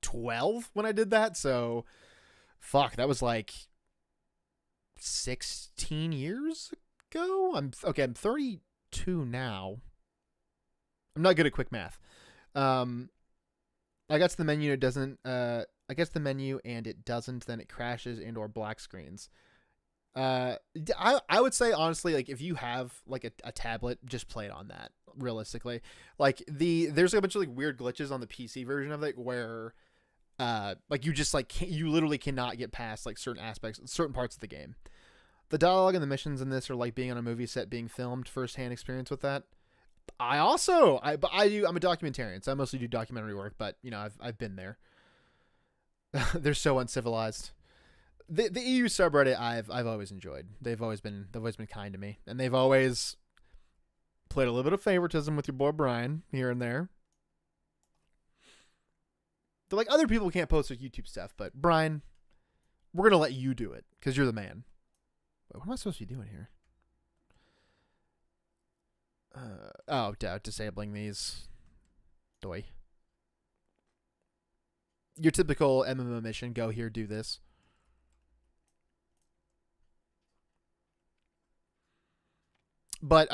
12 when I did that, so fuck, that was like 16 years ago. I'm 32 now. I'm not good at quick math. I got to the menu and it doesn't I guess the menu and it doesn't, then it crashes and or black screens. I would say honestly, like, if you have like a tablet, just play it on that. Realistically, like there's a bunch of like weird glitches on the PC version of it where like you just like you literally cannot get past like certain parts of the game. The dialogue and the missions in this are like being on a movie set being filmed. Firsthand experience with that. I'm a documentarian, so I mostly do documentary work, but you know, I've been there. They're so uncivilized. The EU subreddit I've always enjoyed. They've always been kind to me, and they've always played a little bit of favoritism with your boy Brian here and there. They're like, other people can't post their YouTube stuff, but Brian, we're gonna let you do it because you're the man. Wait, what am I supposed to be doing here? Disabling these. Doy. Your typical MMO mission: go here, do this. But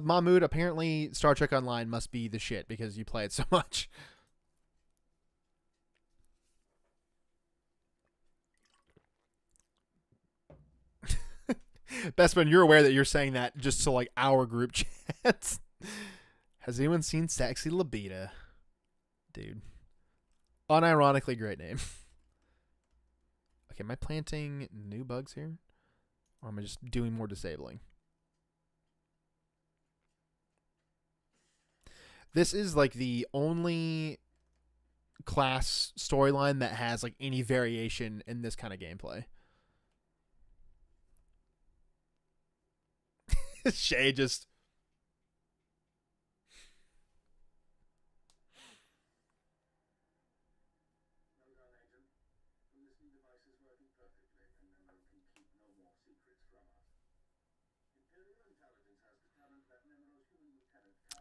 Mahmood, apparently Star Trek Online must be the shit because you play it so much. Bestman, you're aware that you're saying that just to like our group chats. Has anyone seen Sexy Libido? Dude. Unironically great name. Okay, am I planting new bugs here? Or am I just doing more disabling? This is like the only class storyline that has like any variation in this kind of gameplay. Shay just...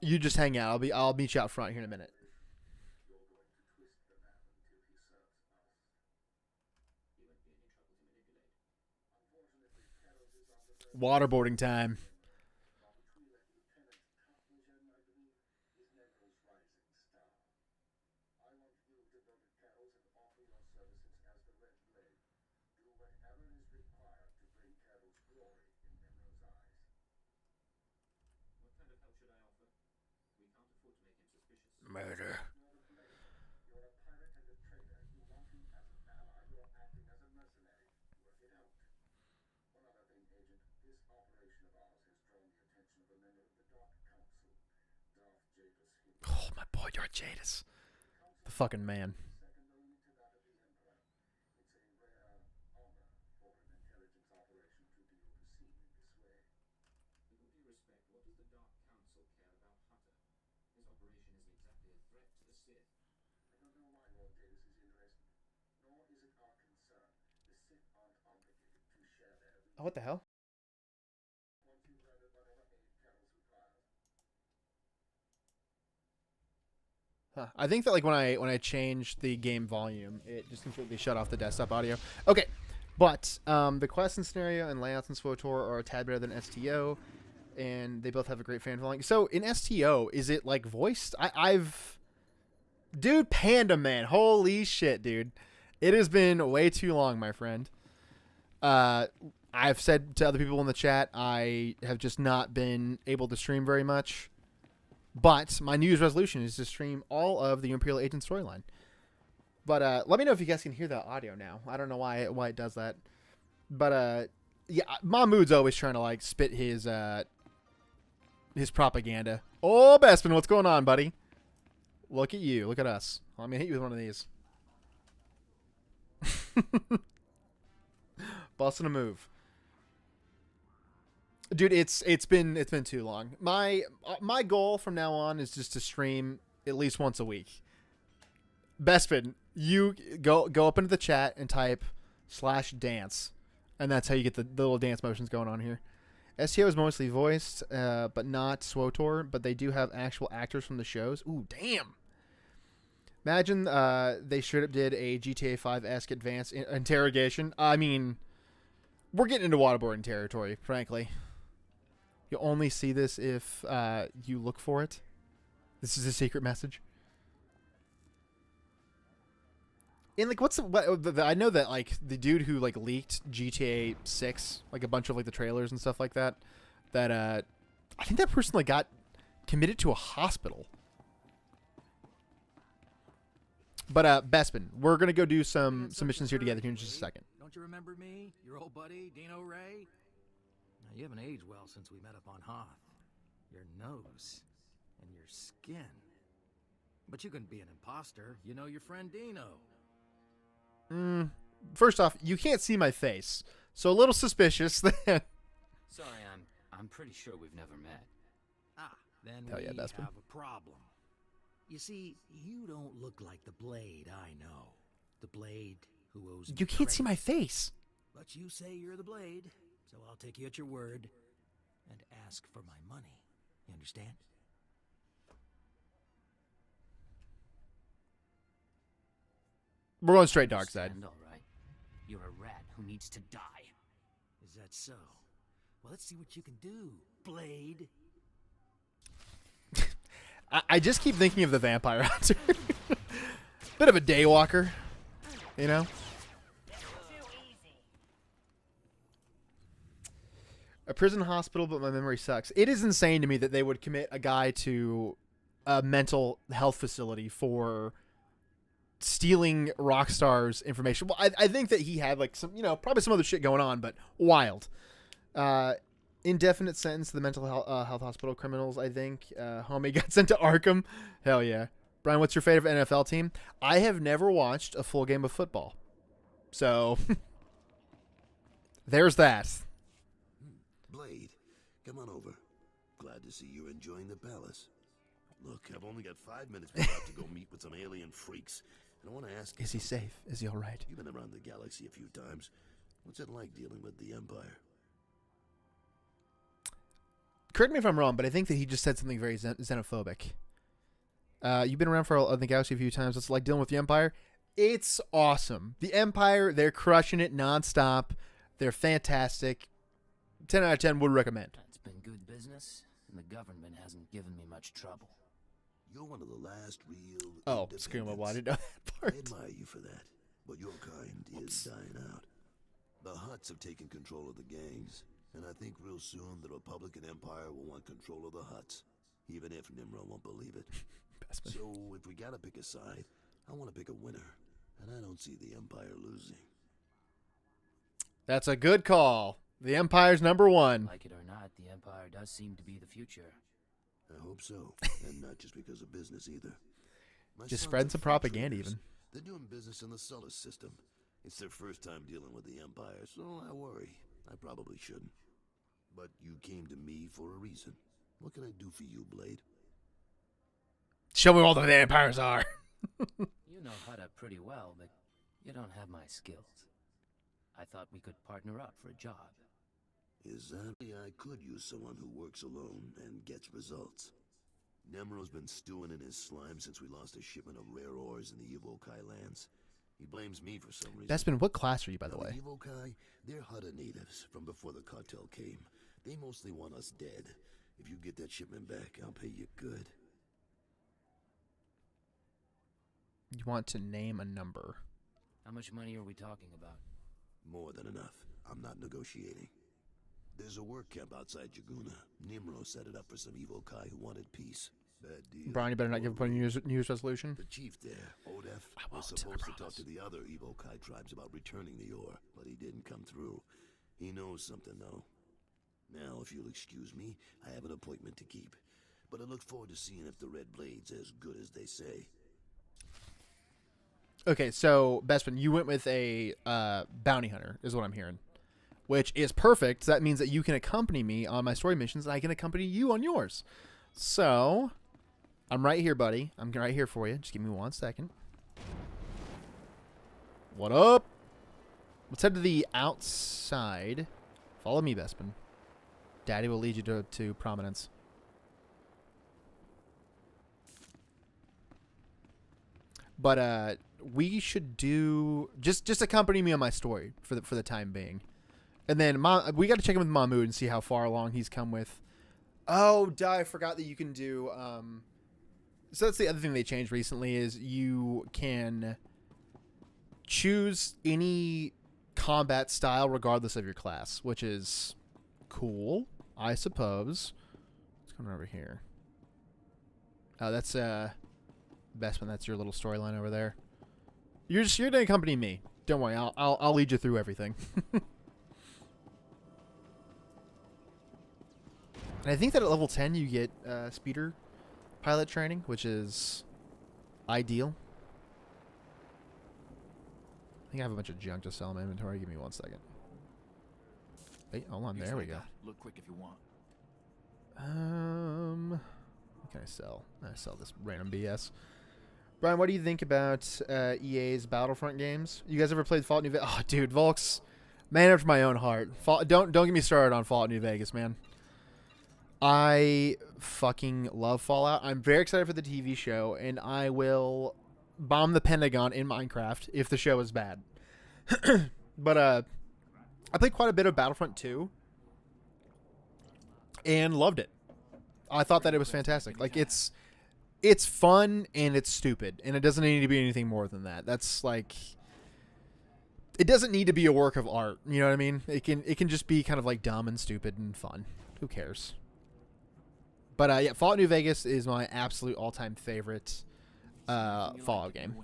You just hang out. I'll meet you out front here in a minute. Waterboarding time. Murder. Oh, my boy, Darth Jadis. The fucking man. Oh, what the hell? Huh. I think that like when I changed the game volume, it just completely shut off the desktop audio. Okay, but the quest and scenario and layouts in SWTOR are a tad better than STO, and they both have a great fan following. So in STO, is it like voiced? Dude, Panda Man, holy shit, dude, it has been way too long, my friend. I've said to other people in the chat, I have just not been able to stream very much. But my New Year's resolution is to stream all of the Imperial Agent storyline. But let me know if you guys can hear the audio now. I don't know why it does that. But yeah, Mahmood's always trying to like spit his propaganda. Oh, Bespin, what's going on, buddy? Look at you. Look at us. I'm gonna hit you with one of these. Busting a move. Dude, it's been too long. My goal from now on is just to stream at least once a week. Bespin, you go up into the chat and type /dance, and that's how you get the little dance motions going on here. STO is mostly voiced, but not SWTOR, but they do have actual actors from the shows. Ooh, damn. Imagine they straight up did a GTA 5-esque advanced interrogation. I mean, we're getting into waterboarding territory, frankly. You'll only see this if you look for it. This is a secret message. And like, I know that like the dude who like leaked GTA 6, like a bunch of like the trailers and stuff like that. That I think that person like got committed to a hospital. But Bespin, we're gonna go do some missions here together here in just a second. Don't you remember me? Your old buddy, Dino Ray? Now, you haven't aged well since we met up on Hoth. Your nose and your skin. But you couldn't be an imposter. You know your friend Dino. First off, you can't see my face, so a little suspicious that. Sorry, I'm pretty sure we've never met. Then Hell we yeah, Bespin. have a problem. You see, you don't look like the Blade I know. The Blade who owes me You can't see credit. my face. But you say you're the Blade, so I'll take you at your word and ask for my money. You understand? We're going straight dark side. Understand, all right. You're a rat who needs to die. Is that so? Well, let's see what you can do, Blade. I just keep thinking of the Vampire Hunter. Bit of a daywalker, you know? A prison hospital, but my memory sucks. It is insane to me that they would commit a guy to a mental health facility for stealing Rockstar's information. Well, I think that he had like some, probably some other shit going on, but wild. Indefinite sentence to the mental health hospital criminals, I think. Homie got sent to Arkham. Hell yeah. Brian, what's your favorite NFL team? I have never watched a full game of football. So, there's that. Blade, come on over. Glad to see you're enjoying the palace. Look, I've only got 5 minutes before I have to go meet with some alien freaks. And I want to ask you, Is he safe? Is he all right? you've been around the galaxy a few times. What's it like dealing with the Empire? Correct me if I'm wrong, but I think that he just said something very xenophobic. You've been around for the galaxy a few times. It's like dealing with the Empire. It's awesome. The Empire, they're crushing it nonstop. They're fantastic. 10 out of 10 would recommend. It's been good business, and the government hasn't given me much trouble. You're one of the last real Oh, screw my, why did I know that I part? admire you for that, but your kind is dying out. The Hutts have taken control of the gangs, and I think real soon the Republican Empire will want control of the Hutts, even if Nimrod won't believe it. So if we gotta pick a side, I want to pick a winner, and I don't see the Empire losing. That's a good call. The Empire's number one. Like it or not, the Empire does seem to be the future. I hope so, and not just because of business either. My Just sons spreading are some free propaganda traders. even. They're doing business in the solar system. It's their first time dealing with the Empire, so I worry. I probably shouldn't. But you came to me for a reason. What can I do for you, Blade? Show me what the vampires are. You know Hutta pretty well, but you don't have my skills. I thought we could partner up for a job. Is that I could use someone who works alone and gets results. Nemro's been stewing in his slime since we lost a shipment of rare ores in the Evokai lands. He blames me for some reason. Bespin, what class are you, by the Now, way? The Evokai, they're Hutta natives from before the cartel came. They mostly want us dead. If you get that shipment back, I'll pay you good. You want to name a number. How much money are we talking about? More than enough. I'm not negotiating. There's a work camp outside Jaguna. Nimro set it up for some Evokai who wanted peace. Bad deal. Brian, you better not give up on your New Year's resolution. The chief there, Odef, I was won't, I supposed to talk promise. to the other Evokai tribes about returning the ore, but he didn't come through. He knows something, though. Now, if you'll excuse me, I have an appointment to keep. But I look forward to seeing if the Red Blade's as good as they say. Okay, so Bespin, you went with a bounty hunter, is what I'm hearing, which is perfect. That means that you can accompany me on my story missions, and I can accompany you on yours. So, I'm right here, buddy. I'm right here for you. Just give me 1 second. What up? Let's head to the outside. Follow me, Bespin. Daddy will lead you to prominence. But we should do just accompany me on my story for the time being, and then we got to check in with Mahmoud and see how far along he's come with. Oh, duh, I forgot that you can do. So that's the other thing they changed recently is you can choose any combat style regardless of your class, which is cool, I suppose. What's going on over here? Oh, that's Bespin, that's your little storyline over there. You're gonna accompany me. Don't worry, I'll lead you through everything. And I think that at level 10 you get speeder pilot training, which is ideal. I think I have a bunch of junk to sell in my inventory. Give me 1 second. Wait, hold on. There we go. Look quick if you want. What can I sell? I sell this random BS. Brian, what do you think about EA's Battlefront games? You guys ever played Fallout New Vegas? Oh, dude, Volks, man after my own heart. Don't get me started on Fallout New Vegas, man. I fucking love Fallout. I'm very excited for the TV show, and I will bomb the Pentagon in Minecraft if the show is bad. But I played quite a bit of Battlefront 2 and loved it. I thought that it was fantastic. Like, it's fun and it's stupid, and it doesn't need to be anything more than that. That's like, it doesn't need to be a work of art. You know what I mean? It can just be kind of like dumb and stupid and fun. Who cares? But yeah, Fallout New Vegas is my absolute all-time favorite Fallout game.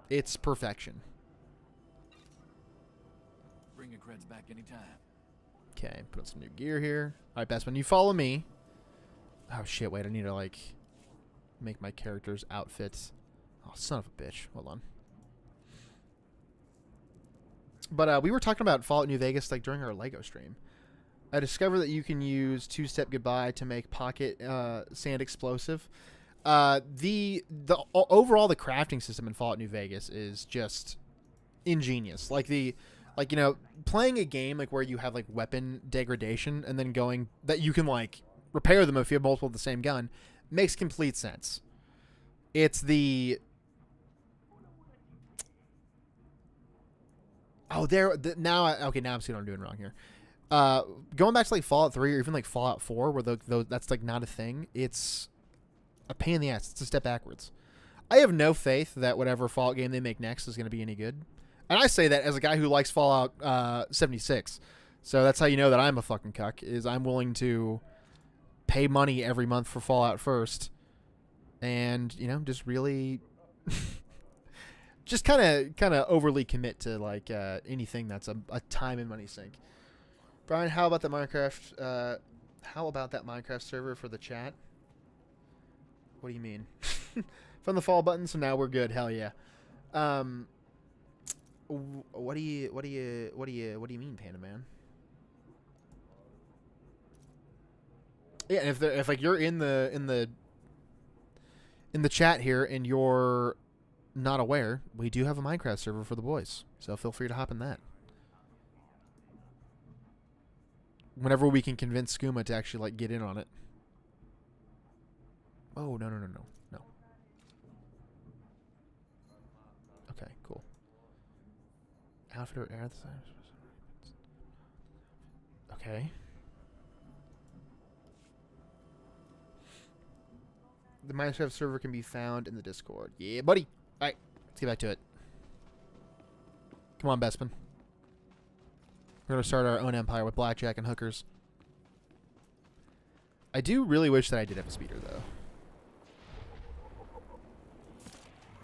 It's perfection. Bring your creds back anytime. Okay, put on some new gear here. All right, Bestman, you follow me. Oh shit! Wait, I need to like make my character's outfits. Oh, son of a bitch! Hold on. But we were talking about Fallout New Vegas like during our Lego stream. I discovered that you can use Two-Step Goodbye to make pocket sand explosive. The overall the crafting system in Fallout New Vegas is just ingenious. Like you know, playing a game like where you have like weapon degradation and then going that you can like repair them if you have multiple of the same gun makes complete sense. It's the now I'm seeing what I'm doing wrong here. Going back to like Fallout 3 or even like Fallout 4 where that's like not a thing, it's a pain in the ass. It's a step backwards. I have no faith that whatever Fallout game they make next is going to be any good. And I say that as a guy who likes Fallout 76. So that's how you know that I'm a fucking cuck, is I'm willing to pay money every month for Fallout first. And, you know, just really just kind of overly commit to like anything that's a time and money sink. Brian, how about the Minecraft server for the chat? What do you mean? From the follow button, so now we're good. Hell yeah. What do you mean, Panda Man? Yeah, and if like you're in the chat here and you're not aware, we do have a Minecraft server for the boys, so feel free to hop in that. Whenever we can convince Skooma to actually like get in on it. Oh, no. Okay, cool. Outfitter air. Okay. The Minecraft server can be found in the Discord. Yeah, buddy. All right, let's get back to it. Come on, Bespin. We're going to start our own empire with blackjack and hookers. I do really wish that I did have a speeder, though.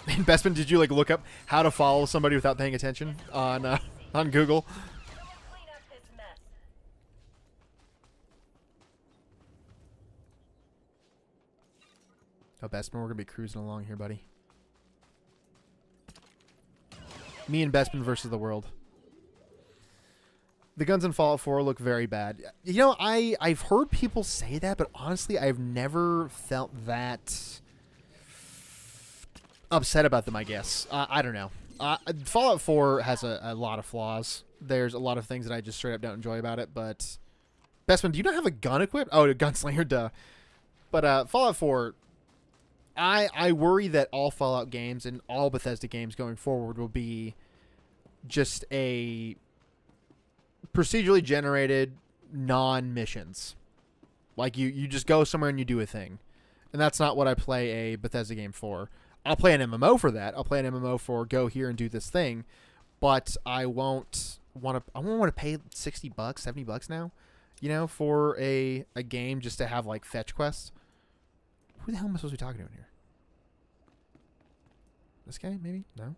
And Bespin, did you like look up how to follow somebody without paying attention on Google? Oh, Bespin, we're going to be cruising along here, buddy. Me and Bespin versus the world. The guns in Fallout 4 look very bad. You know, I've heard people say that, but honestly, I've never felt that upset about them, I guess. I don't know. Fallout 4 has a lot of flaws. There's a lot of things that I just straight up don't enjoy about it, but... Bespin, do you not have a gun equipped? Oh, a gunslinger, duh. But Fallout 4... I worry that all Fallout games and all Bethesda games going forward will be just a procedurally generated non-missions. Like you just go somewhere and you do a thing. And that's not what I play a Bethesda game for. I'll play an MMO for that. I'll play an MMO for go here and do this thing, but I won't want to pay $60, $70 now, you know, for a game just to have like fetch quests. Who the hell am I supposed to be talking to in here? This guy, maybe? No?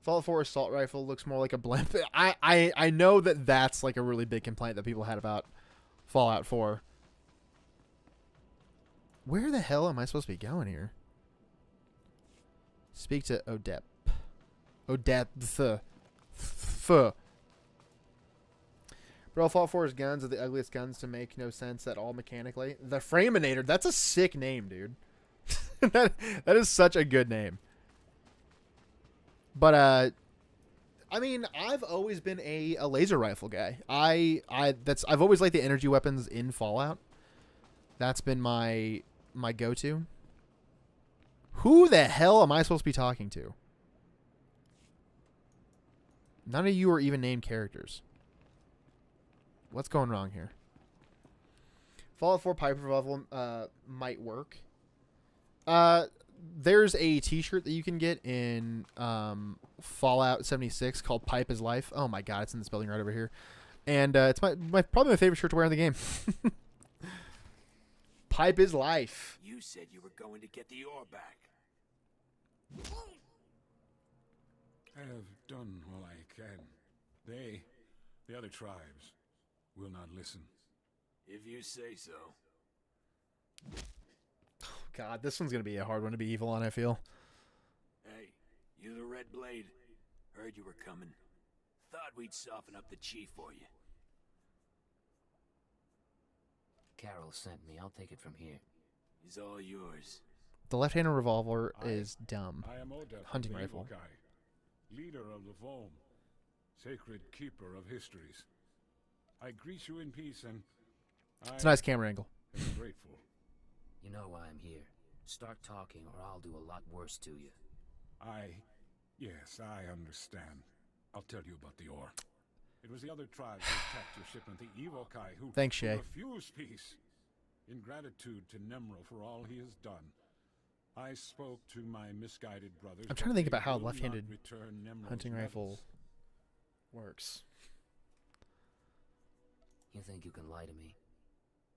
Fallout 4 assault rifle looks more like a blimp. I know that that's like a really big complaint that people had about Fallout 4. Where the hell am I supposed to be going here? Speak to Odep. Odep. Bro, Fallout 4's guns are the ugliest guns to make no sense at all mechanically. The Framinator, that's a sick name, dude. that is such a good name. But I mean, I've always been a laser rifle guy. I've always liked the energy weapons in Fallout. That's been my go-to. Who the hell am I supposed to be talking to? None of you are even named characters. What's going wrong here? Fallout 4 pipe revolver might work. There's a t-shirt that you can get in Fallout 76 called Pipe is Life. Oh my god, it's in this building right over here. And it's probably my favorite shirt to wear in the game. Pipe is life. You said you were going to get the ore back. I have done all I can. The other tribes, will not listen. If you say so. Oh god, this one's going to be a hard one to be evil on, I feel. Hey, you the Red Blade. Heard you were coming. Thought we'd soften up the chief for you. Carol sent me. I'll take it from here. He's all yours. The left-handed revolver is dumb. I am Odef, Hunting the rifle. evil guy, leader of the Vom, sacred keeper of histories. I greet you in peace, and It's a nice camera angle. am grateful. You know why I'm here. Start talking or I'll do a lot worse to you. Yes, I understand. I'll tell you about the ore. It was the other tribes who attacked your shipment, the Evokai, who Thanks, Shay. refused peace. In gratitude to Nemro for all he has done, I spoke to my misguided brothers. I'm trying to that think they about how will left-handed not return Nemro's hunting rifle metals. works. You think you can lie to me?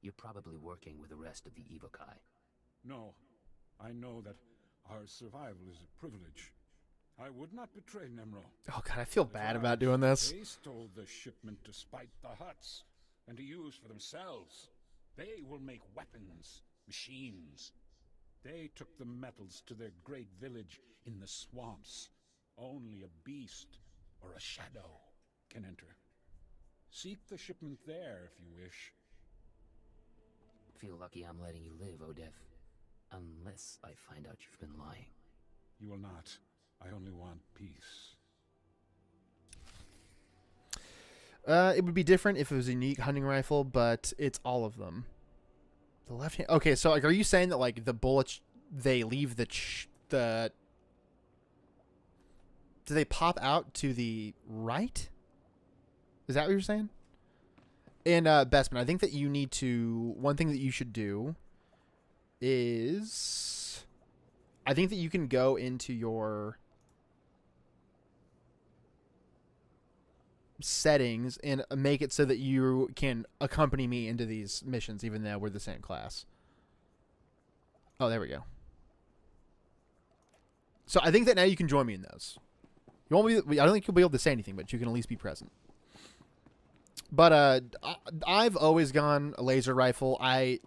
You're probably working with the rest of the Evokai. No, I know that our survival is a privilege. I would not betray Nemro. Oh god, I feel The bad about tribes, doing this. They stole the shipment to spite the Huts and to use for themselves. They will make weapons, machines. They took the metals to their great village in the swamps. Only a beast or a shadow can enter. Seek the shipment there if you wish. Feel lucky I'm letting you live, Odef. Unless I find out you've been lying. You will not. I only want peace. It would be different if it was a unique hunting rifle, but it's all of them. The left hand. Okay, so like, are you saying that like the bullets they leave the do they pop out to the right? Is that what you're saying? And Bestman, I think that you need to. One thing that you should do is, I think that you can go into your settings and make it so that you can accompany me into these missions even though we're the same class. Oh, there we go. So I think that now you can join me in those. You won't be, I don't think you'll be able to say anything, but you can at least be present. But I've always gone a laser rifle. I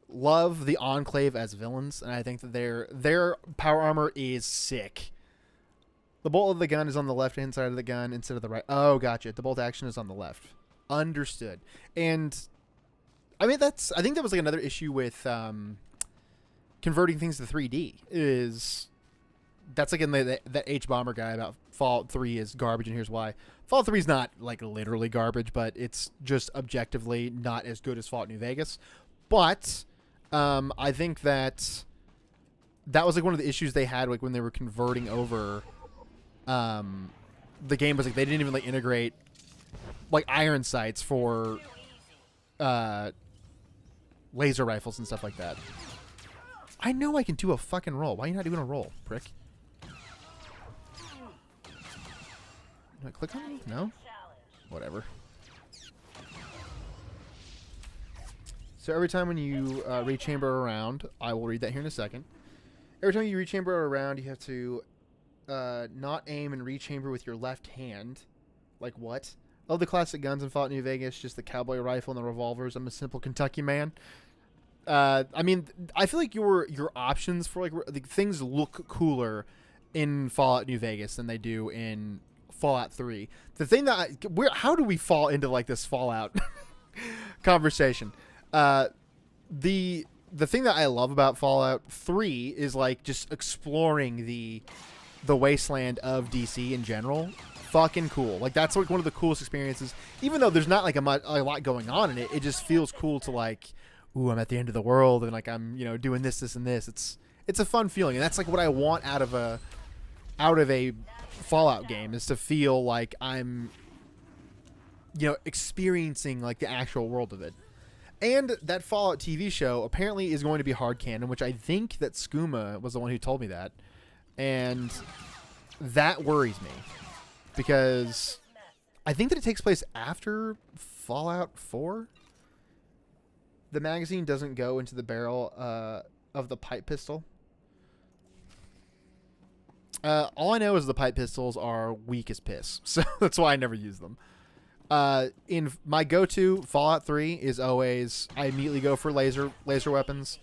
love the Enclave as villains, and I think that their power armor is sick. The bolt of the gun is on the left-hand side of the gun instead of the right. Oh, gotcha. The bolt action is on the left. Understood. And I mean, I think that was like another issue with converting things to 3D. That's like in that H-Bomber guy about Fallout 3 is garbage, and here's why. Fallout 3 is not like literally garbage, but it's just objectively not as good as Fallout New Vegas. But I think that was like one of the issues they had like when they were converting over. The game was like they didn't even like integrate like iron sights for laser rifles and stuff like that. I know I can do a fucking roll. Why are you not doing a roll, prick? Do I click on it? No? Whatever. So every time when you rechamber around, I will read that here in a second. Every time you rechamber around, you have to not aim and rechamber with your left hand. Like what? Love the classic guns in Fallout New Vegas, just the cowboy rifle and the revolvers. I'm a simple Kentucky man. I mean, I feel like your options for like things look cooler in Fallout New Vegas than they do in Fallout 3. The thing that how do we fall into like this Fallout conversation? The thing that I love about Fallout 3 is like just exploring the wasteland of DC in general. Fucking cool. Like that's like one of the coolest experiences. Even though there's not like a lot going on in it, it just feels cool to like, ooh, I'm at the end of the world and like I'm, doing this, and this. It's a fun feeling, and that's like what I want out of a Fallout game, is to feel like I'm experiencing like the actual world of it. And that Fallout TV show apparently is going to be hard canon, which I think that Skooma was the one who told me that. And that worries me, because I think that it takes place after Fallout 4. The magazine doesn't go into the barrel of the pipe pistol. All I know is the pipe pistols are weak as piss, so that's why I never use them. In my go-to Fallout 3 is always, I immediately go for laser weapons.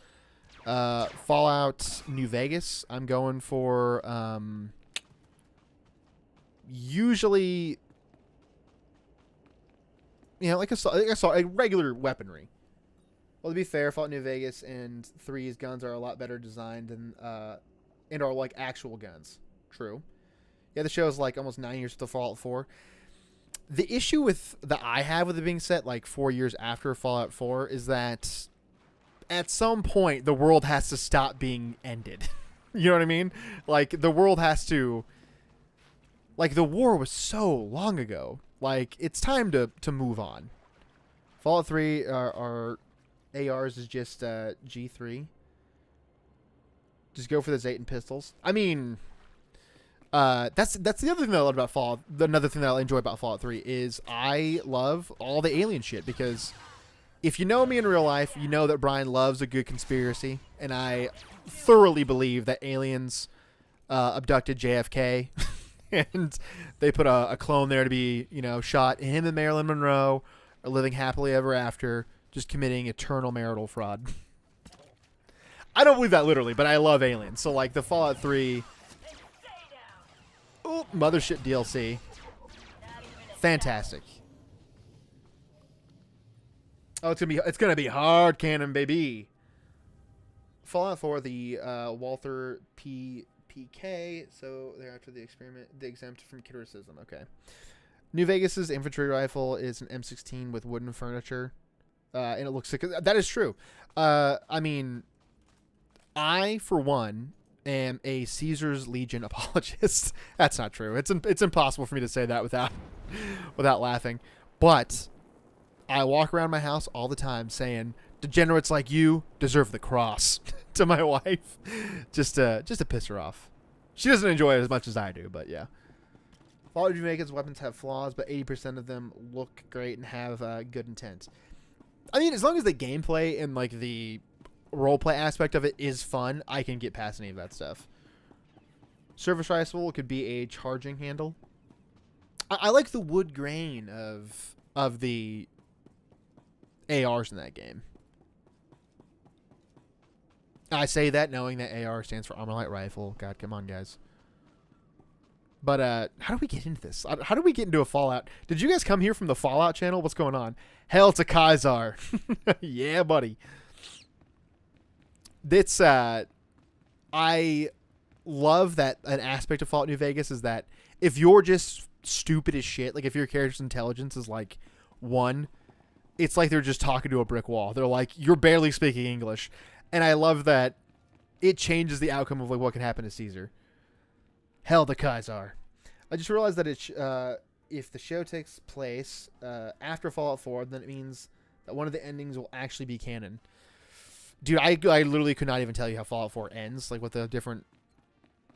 Fallout New Vegas, I'm going for usually like a regular weaponry. Well, to be fair, Fallout New Vegas and 3's guns are a lot better designed than and are like actual guns. True. Yeah, the show is like almost 9 years to Fallout 4. The issue that I have with it being set like 4 years after Fallout 4 is that at some point the world has to stop being ended. You know what I mean? Like the world has to, like the war was so long ago. Like it's time to move on. Fallout 3 our ARs is just G3. Just go for the Zayton pistols. I mean, that's the other thing that I love about Fallout. Another thing that I enjoy about Fallout 3 is I love all the alien shit, because if you know me in real life, you know that Brian loves a good conspiracy, and I thoroughly believe that aliens abducted JFK, and they put a clone there to be, shot. Him and Marilyn Monroe are living happily ever after, just committing eternal marital fraud. I don't believe that literally, but I love aliens. So like the Fallout 3 Mothership DLC. Fantastic. Oh, it's gonna be hard canon, baby. Fallout 4, the Walther PK, so they're after the experiment, the exempt from criticism. Okay. New Vegas's infantry rifle is an M16 with wooden furniture, and it looks sick. That is true. I mean, I, for one, am a Caesar's Legion apologist. That's not true. It's impossible for me to say that without laughing. But I walk around my house all the time saying, degenerates like you deserve the cross to my wife, just to piss her off. She doesn't enjoy it as much as I do, but yeah. Fallout New Vegas weapons have flaws, but 80% of them look great and have good intent. I mean, as long as the gameplay and like the roleplay aspect of it is fun, I can get past any of that stuff. Service rifle could be a charging handle. I like the wood grain of the ARs in that game. I say that knowing that AR stands for Armor Light Rifle. God, come on, guys. But how do we get into this? How do we get into a Fallout? Did you guys come here from the Fallout channel? What's going on? Hell to Kaiser. Yeah, buddy. It's I love that an aspect of Fallout New Vegas is that if you're just stupid as shit, like if your character's intelligence is like 1, it's like they're just talking to a brick wall. They're like, you're barely speaking English. And I love that it changes the outcome of like what can happen to Caesar. Hell to Kaiser. I just realized that if the show takes place after Fallout 4, then it means that one of the endings will actually be canon. Dude, I literally could not even tell you how Fallout 4 ends, like what the different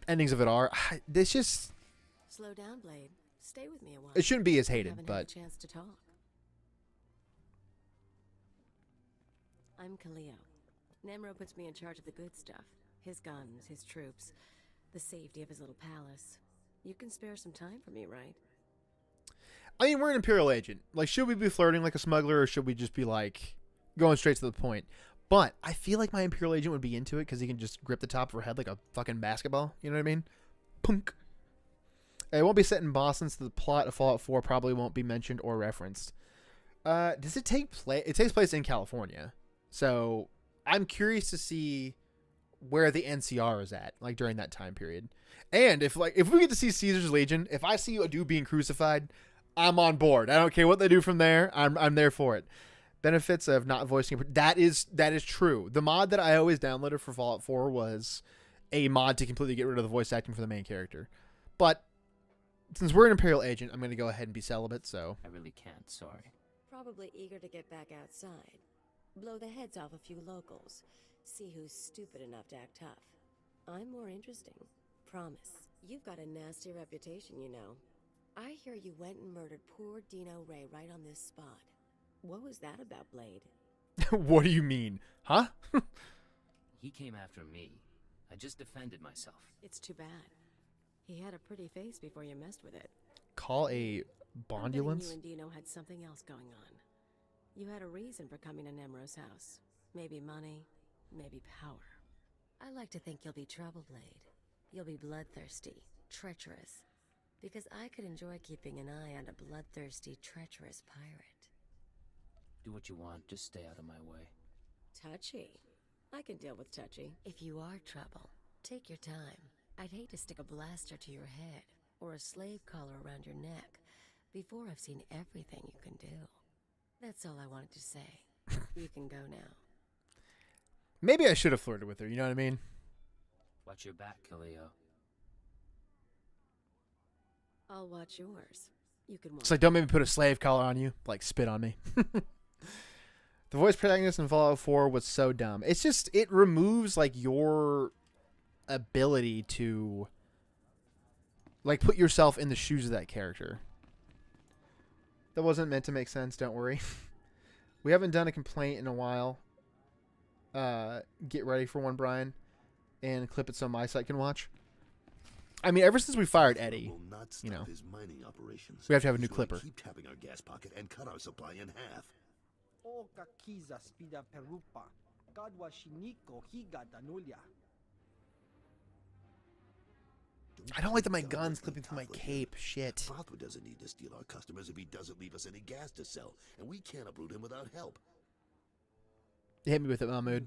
endings of it are. It's just... Slow down, Blade. Stay with me a while. It shouldn't be as We hated, haven't but... had a chance to talk. I'm Kaleo. Nemro puts me in charge of the good stuff. His guns, his troops, the safety of his little palace. You can spare some time for me, right? I mean, we're an Imperial agent. Like, should we be flirting like a smuggler, or should we just be, like, going straight to the point? But I feel like my Imperial agent would be into it because he can just grip the top of her head like a fucking basketball. You know what I mean? Punk. It won't be set in Boston, so the plot of Fallout 4 probably won't be mentioned or referenced. Does it take place? It takes place in California. So I'm curious to see where the NCR is at, like, during that time period. And if we get to see Caesar's Legion, if I see a dude being crucified, I'm on board. I don't care what they do from there. I'm there for it. Benefits of not voicing that is true. The mod that I always downloaded for Fallout 4 was a mod to completely get rid of the voice acting for the main character. But since we're an Imperial agent, I'm going to go ahead and be celibate, so... I really can't, sorry. Probably eager to get back outside. Blow the heads off a few locals. See who's stupid enough to act tough. I'm more interesting. Promise. You've got a nasty reputation, you know. I hear you went and murdered poor Dino Ray right on this spot. What was that about, Blade? What do you mean? Huh? He came after me. I just defended myself. It's too bad. He had a pretty face before you messed with it. Call a bondulance? You and Dino had something else going on. You had a reason for coming to Nemro's house. Maybe money, maybe power. I like to think you'll be trouble, Blade. You'll be bloodthirsty, treacherous. Because I could enjoy keeping an eye on a bloodthirsty, treacherous pirate. Do what you want, just stay out of my way. Touchy. I can deal with touchy. If you are trouble, take your time. I'd hate to stick a blaster to your head or a slave collar around your neck before I've seen everything you can do. That's all I wanted to say. You can go now. Maybe I should have flirted with her, you know what I mean? Watch your back, Kaleo. I'll watch yours. You can watch. It's like, don't make me put a slave collar on you. Like, spit on me. The voice protagonist in Fallout 4 was so dumb. It's just, it removes, like, your ability to, like, put yourself in the shoes of that character. That wasn't meant to make sense, don't worry. We haven't done a complaint in a while. Get ready for one, Brian, and clip it so my site can watch. I mean, ever since we fired Eddie, you know, we have to have a new clipper. Keep tapping our gas pocket and cut our supply in half. I don't like that my gun's clipping through my cape. Shit. Father doesn't need to steal our customers if he doesn't leave us any gas to sell, and we can't uproot him without help. You hit me with it, Mahmood.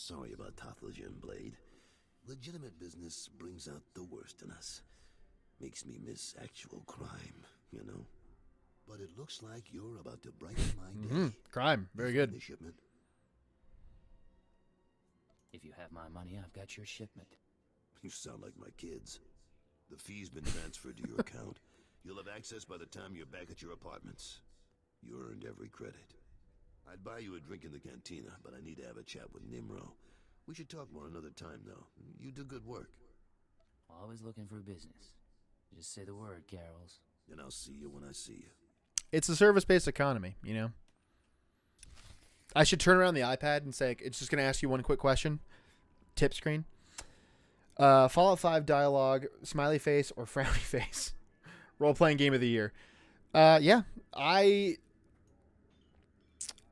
sorry about Tothlegian Blade. Legitimate business brings out the worst in us. Makes me miss actual crime, you know? But it looks like you're about to brighten my day. Crime. Very good. The shipment. If you have my money, I've got your shipment. You sound like my kids. The fee's been transferred to your account. You'll have access by the time you're back at your apartments. You earned every credit. I'd buy you a drink in the cantina, but I need to have a chat with Nimro. We should talk more another time, though. You do good work. Always looking for business. Just say the word, Carols. And I'll see you when I see you. It's a service-based economy, you know? I should turn around the iPad and say, it's just going to ask you one quick question. Tip screen. Fallout 5 dialogue, smiley face or frowny face? Role-playing game of the year. Yeah, I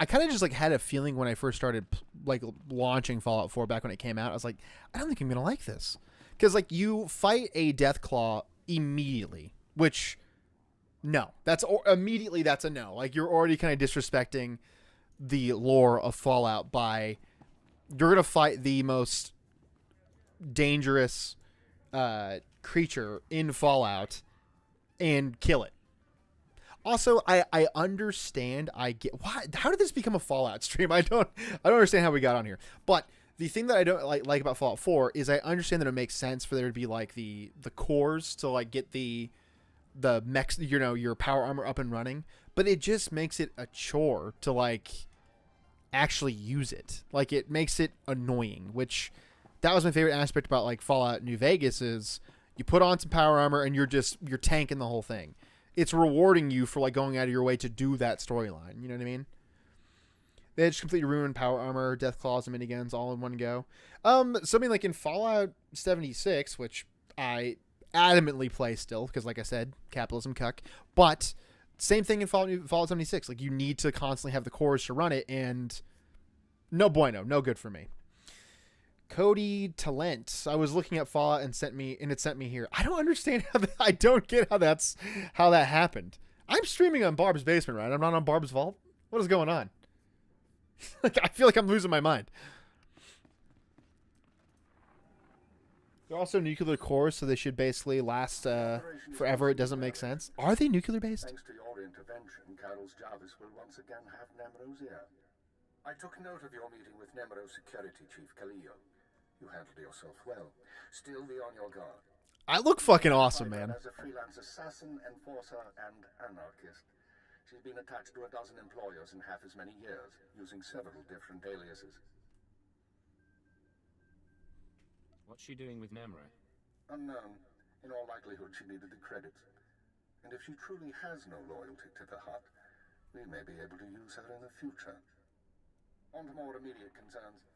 kind of just like had a feeling when I first started like launching Fallout 4 back when it came out. I was like, I don't think I'm going to like this. Because like you fight a Deathclaw immediately, which no, that's a no. Like you're already kind of disrespecting the lore of Fallout by you're going to fight the most dangerous creature in Fallout and kill it. Also, I understand. I get why. How did this become a Fallout stream? I don't understand how we got on here. But the thing that I don't like about Fallout 4 is I understand that it makes sense for there to be like the cores to like get the mechs, you know, your power armor up and running. But it just makes it a chore to like actually use it. Like it makes it annoying. Which that was my favorite aspect about like Fallout New Vegas is you put on some power armor and you're tanking the whole thing. It's rewarding you for like going out of your way to do that storyline. You know what I mean? They just completely ruined power armor, death claws, and miniguns all in one go. Something like in Fallout 76, which I adamantly play still because, like I said, capitalism cuck. But same thing in Fallout 76. Like you need to constantly have the cores to run it, and no bueno, no good for me. Cody Talent. I was looking at Fallout and it sent me here. I don't understand I don't get how that happened. I'm streaming on Barb's Basement, right? I'm not on Barb's Vault. What is going on? Like I feel like I'm losing my mind. They're also nuclear cores, so they should basically last forever. It doesn't make sense. Are they nuclear based? Thanks to your intervention, Carol's Jarvis will once again have Nemro's ear. I took note of your meeting with Nemro's security chief, Kaleo. You handled yourself well. Still be on your guard. I look fucking awesome, man. As a freelance assassin, enforcer, and anarchist. She's been attached to a dozen employers in half as many years, using several different aliases. What's she doing with Nemro? Unknown. In all likelihood, she needed the credits. And if she truly has no loyalty to the Hutt, we may be able to use her in the future. On to more immediate concerns.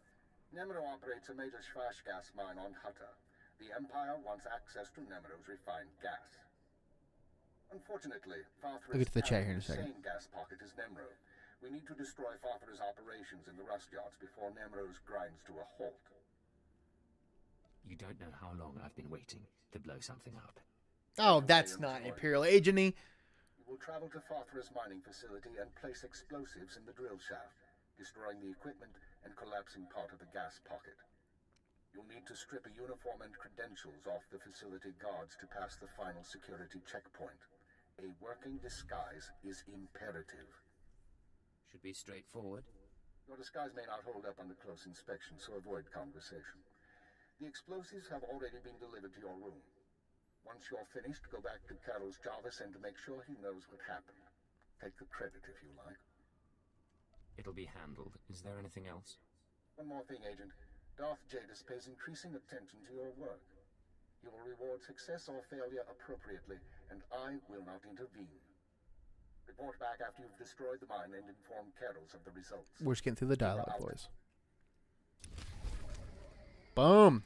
Nemro operates a major Schwash gas mine on Hutta. The Empire wants access to Nemro's refined gas. Unfortunately, We'll get to the chat here in a second. Same gas pocket as Nemro. We need to destroy Farther's operations in the rust yards before Nemro's grinds to a halt. You don't know how long I've been waiting to blow something up. Oh, that's not Imperial agent-y. We will travel to Farther's mining facility and place explosives in the drill shaft, destroying the equipment and collapsing part of the gas pocket. You'll need to strip a uniform and credentials off the facility guards to pass the final security checkpoint. A working disguise is imperative. Should be straightforward. Your disguise may not hold up under close inspection, so avoid conversation. The explosives have already been delivered to your room. Once you're finished, go back to Carol's Jarvis and make sure he knows what happened. Take the credit if you like. It'll be handled. Is there anything else? One more thing, Agent. Darth Jadis pays increasing attention to your work. He will reward success or failure appropriately, and I will not intervene. Report back after you've destroyed the mine and inform Carol's of the results. We're just getting through the dialogue, boys. Boom.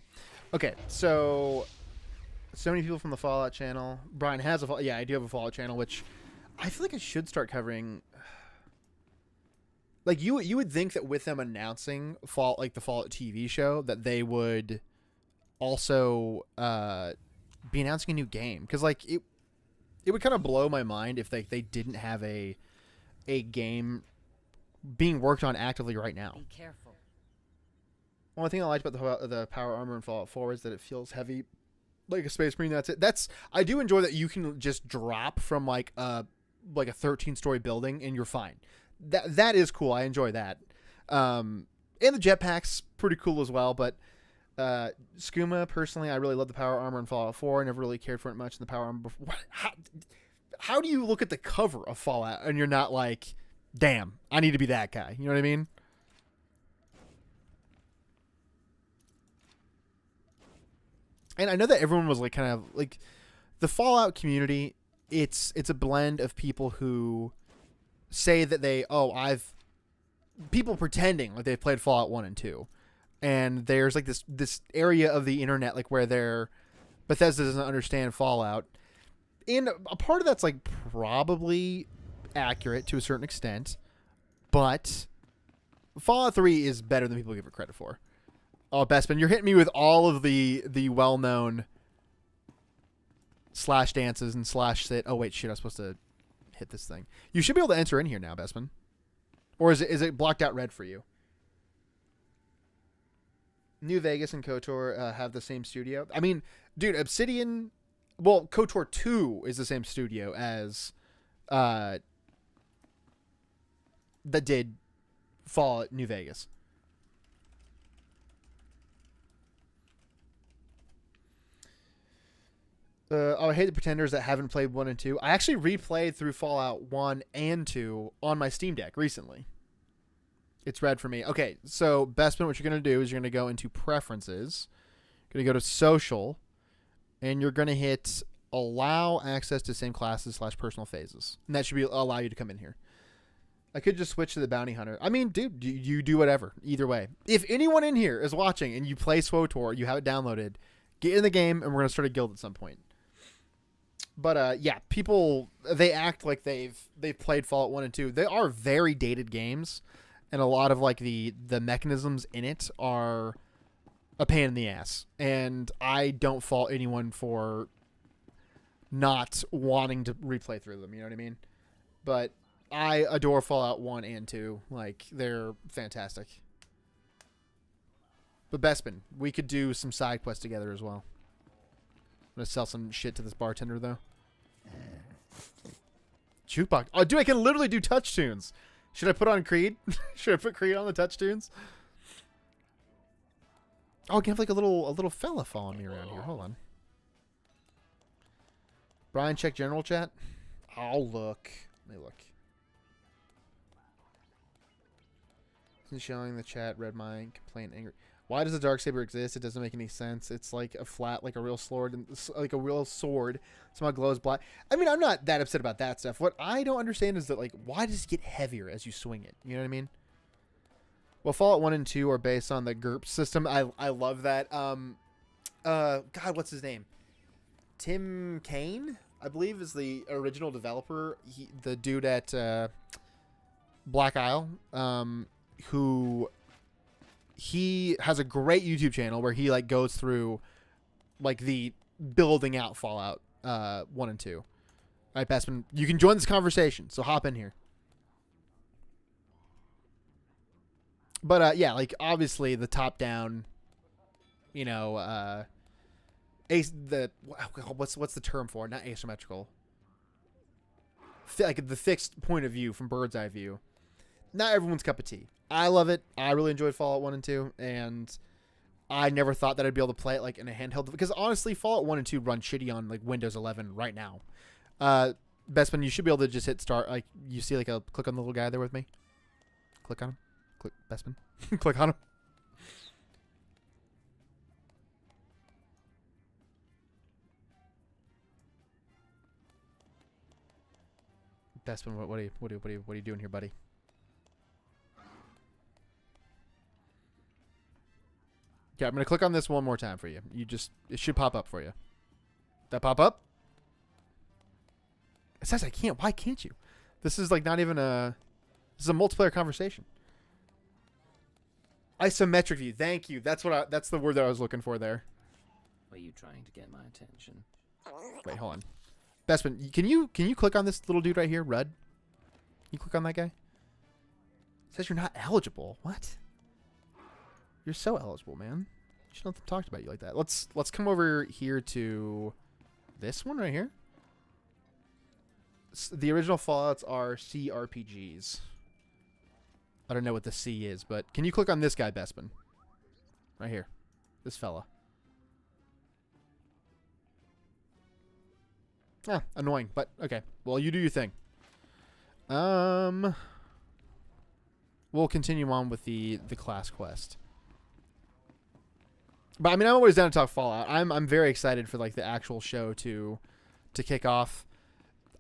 Okay, so many people from the Fallout channel. Brian has I do have a Fallout channel, which I feel like I should start covering. Like you would think that with them announcing the Fallout TV show, that they would also be announcing a new game, because like it would kind of blow my mind if they didn't have a game being worked on actively right now. Be careful. Only thing I liked about the power armor in Fallout 4 is that it feels heavy, like a Space Marine. That's it. I do enjoy that you can just drop from like a 13-story building and you're fine. That is cool. I enjoy that. And the jetpack's pretty cool as well. But Skooma, personally, I really love the power armor in Fallout 4. I never really cared for it much in the power armor before. How do you look at the cover of Fallout and you're not like, damn, I need to be that guy? You know what I mean? And I know that everyone was like kind of like the Fallout community. It's a blend of people who say that people pretending like they've played Fallout 1 and 2. And there's like this area of the internet like where Bethesda doesn't understand Fallout. And a part of that's like probably accurate to a certain extent, but Fallout 3 is better than people give it credit for. Oh, Bespin, you're hitting me with all of the well-known slash dances and slash sit. Oh wait, shit! I was supposed to hit this thing. You should be able to enter in here now, Bespin. Or is it blocked out red for you? New Vegas and KOTOR have the same studio. I mean, dude, Obsidian. Well, KOTOR 2 is the same studio as that did Fallout New Vegas. I hate the pretenders that haven't played 1 and 2. I actually replayed through Fallout 1 and 2 on my Steam Deck recently. It's red for me. Okay, so Bespin, what you're going to do is you're going to go into Preferences. You're going to go to Social. And you're going to hit Allow Access to Same Classes / Personal Phases. And that should allow you to come in here. I could just switch to the Bounty Hunter. I mean, dude, you do whatever. Either way. If anyone in here is watching and you play SWTOR, you have it downloaded, get in the game and we're going to start a guild at some point. But yeah, people, they act like they've played Fallout 1 and 2. They are very dated games, and a lot of like the mechanisms in it are a pain in the ass. And I don't fault anyone for not wanting to replay through them, you know what I mean? But I adore Fallout 1 and 2. Like, they're fantastic. But Bespin, we could do some side quests together as well. I'm going to sell some shit to this bartender, though. Jukebox. Oh, dude, I can literally do touch tunes. Should I put on Creed? Should I put Creed on the touch tunes? Oh, I can have like a little fella following me around here. Hold on. Brian, check general chat. I'll look. Let me look. Isn't showing the chat. Red mind, complaint, angry. Why does the Darksaber exist? It doesn't make any sense. It's like a flat, like a real sword, and like a real sword. Somehow glows black. I mean, I'm not that upset about that stuff. What I don't understand is that, like, why does it get heavier as you swing it? You know what I mean? Well, Fallout 1 and 2 are based on the GURPS system. I love that. God, what's his name? Tim Kaine, I believe, is the original developer. The dude at Black Isle, who... He has a great YouTube channel where he like goes through like the building out Fallout 1 and 2. All right, Bespin, you can join this conversation, so hop in here. But yeah, like obviously the top down, you know, what's the term for it? Not asymmetrical. Like the fixed point of view from bird's eye view. Not everyone's cup of tea. I love it. I really enjoyed Fallout 1 and 2, and I never thought that I'd be able to play it like in a handheld, because honestly, Fallout 1 and 2 run shitty on like Windows 11 right now. Bespin, you should be able to just hit start. Like you see, like a click on the little guy there with me. Click on him. Click Bespin. Click on him. Bespin, what are you doing here, buddy? Okay, I'm going to click on this one more time for you. It should pop up for you. That pop up? It says I can't. Why can't you? This is like not even this is a multiplayer conversation. Isometric view. Thank you. That's the word that I was looking for there. Are you trying to get my attention? Wait, hold on. Bespin, can you click on this little dude right here, Rudd? Can you click on that guy? It says you're not eligible. What? You're so eligible, man. You shouldn't have talked about you like that. Let's come over here to this one right here. The original Fallouts are CRPGs. I don't know what the C is, but can you click on this guy, Bespin? Right here. This fella. Ah, annoying, but okay. Well, you do your thing. We'll continue on with the class quest. But I mean, I'm always down to talk Fallout. I'm very excited for like the actual show to kick off.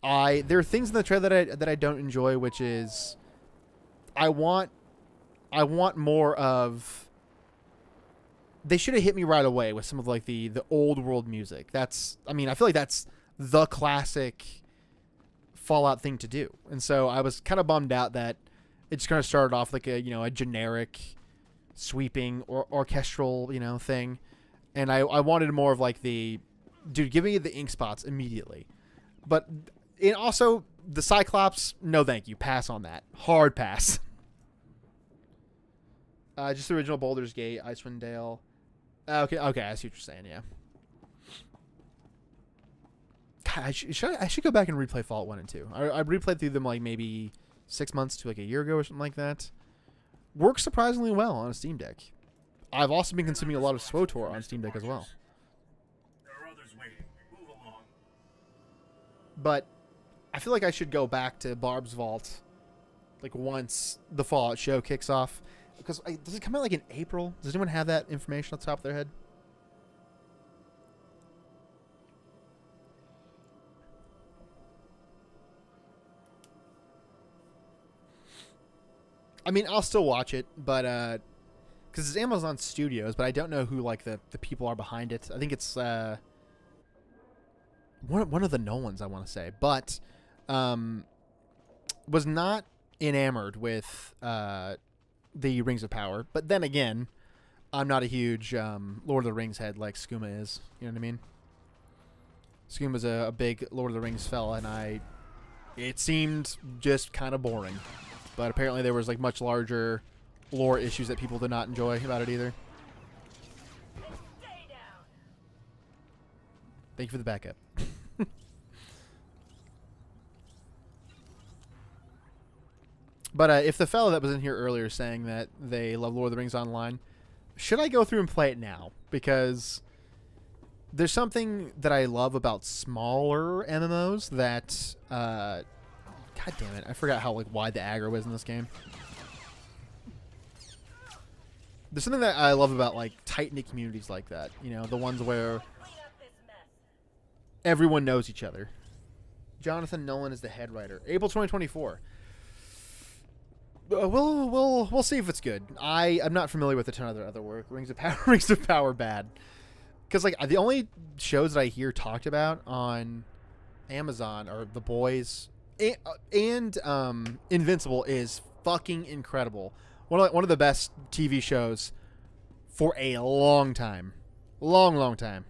There are things in the trailer that I don't enjoy, which is I want more of. They should have hit me right away with some of like the old world music. I feel like that's the classic Fallout thing to do. And so I was kind of bummed out that it's going to start off like a generic sweeping or orchestral, thing. And I wanted more of like dude, give me the ink spots immediately. But also the Cyclops, no thank you. Pass on that. Hard pass. Just the original Baldur's Gate, Icewind Dale. Okay, I see what you're saying, yeah. God, I should go back and replay Fallout 1 and 2. I replayed through them like maybe 6 months to like a year ago or something like that. Works surprisingly well on a Steam Deck. I've also been consuming a lot of SWTOR on Steam Deck as well. There are others waiting. Move along. But I feel like I should go back to Barb's Vault like once the Fallout show kicks off. Because does it come out like in April? Does anyone have that information on the top of their head? I mean, I'll still watch it, but because it's Amazon Studios, but I don't know who like the people are behind it. I think it's one of the Nolans, I want to say, but was not enamored with the Rings of Power. But then again, I'm not a huge Lord of the Rings head like Skooma is. You know what I mean? Skooma's a big Lord of the Rings fella, and it seemed just kind of boring. But apparently there was like much larger lore issues that people did not enjoy about it either. Thank you for the backup. But if the fellow that was in here earlier saying that they love Lord of the Rings Online, should I go through and play it now? Because there's something that I love about smaller MMOs that... God damn it. I forgot how wide the aggro is in this game. There's something that I love about tight-knit communities like that. The ones where everyone knows each other. Jonathan Nolan is the head writer. April 2024. We'll see if it's good. I'm not familiar with a ton of their other work. Rings of Power bad. Because the only shows that I hear talked about on Amazon are The Boys and Invincible is fucking incredible. One of the best TV shows for a long time. Long time.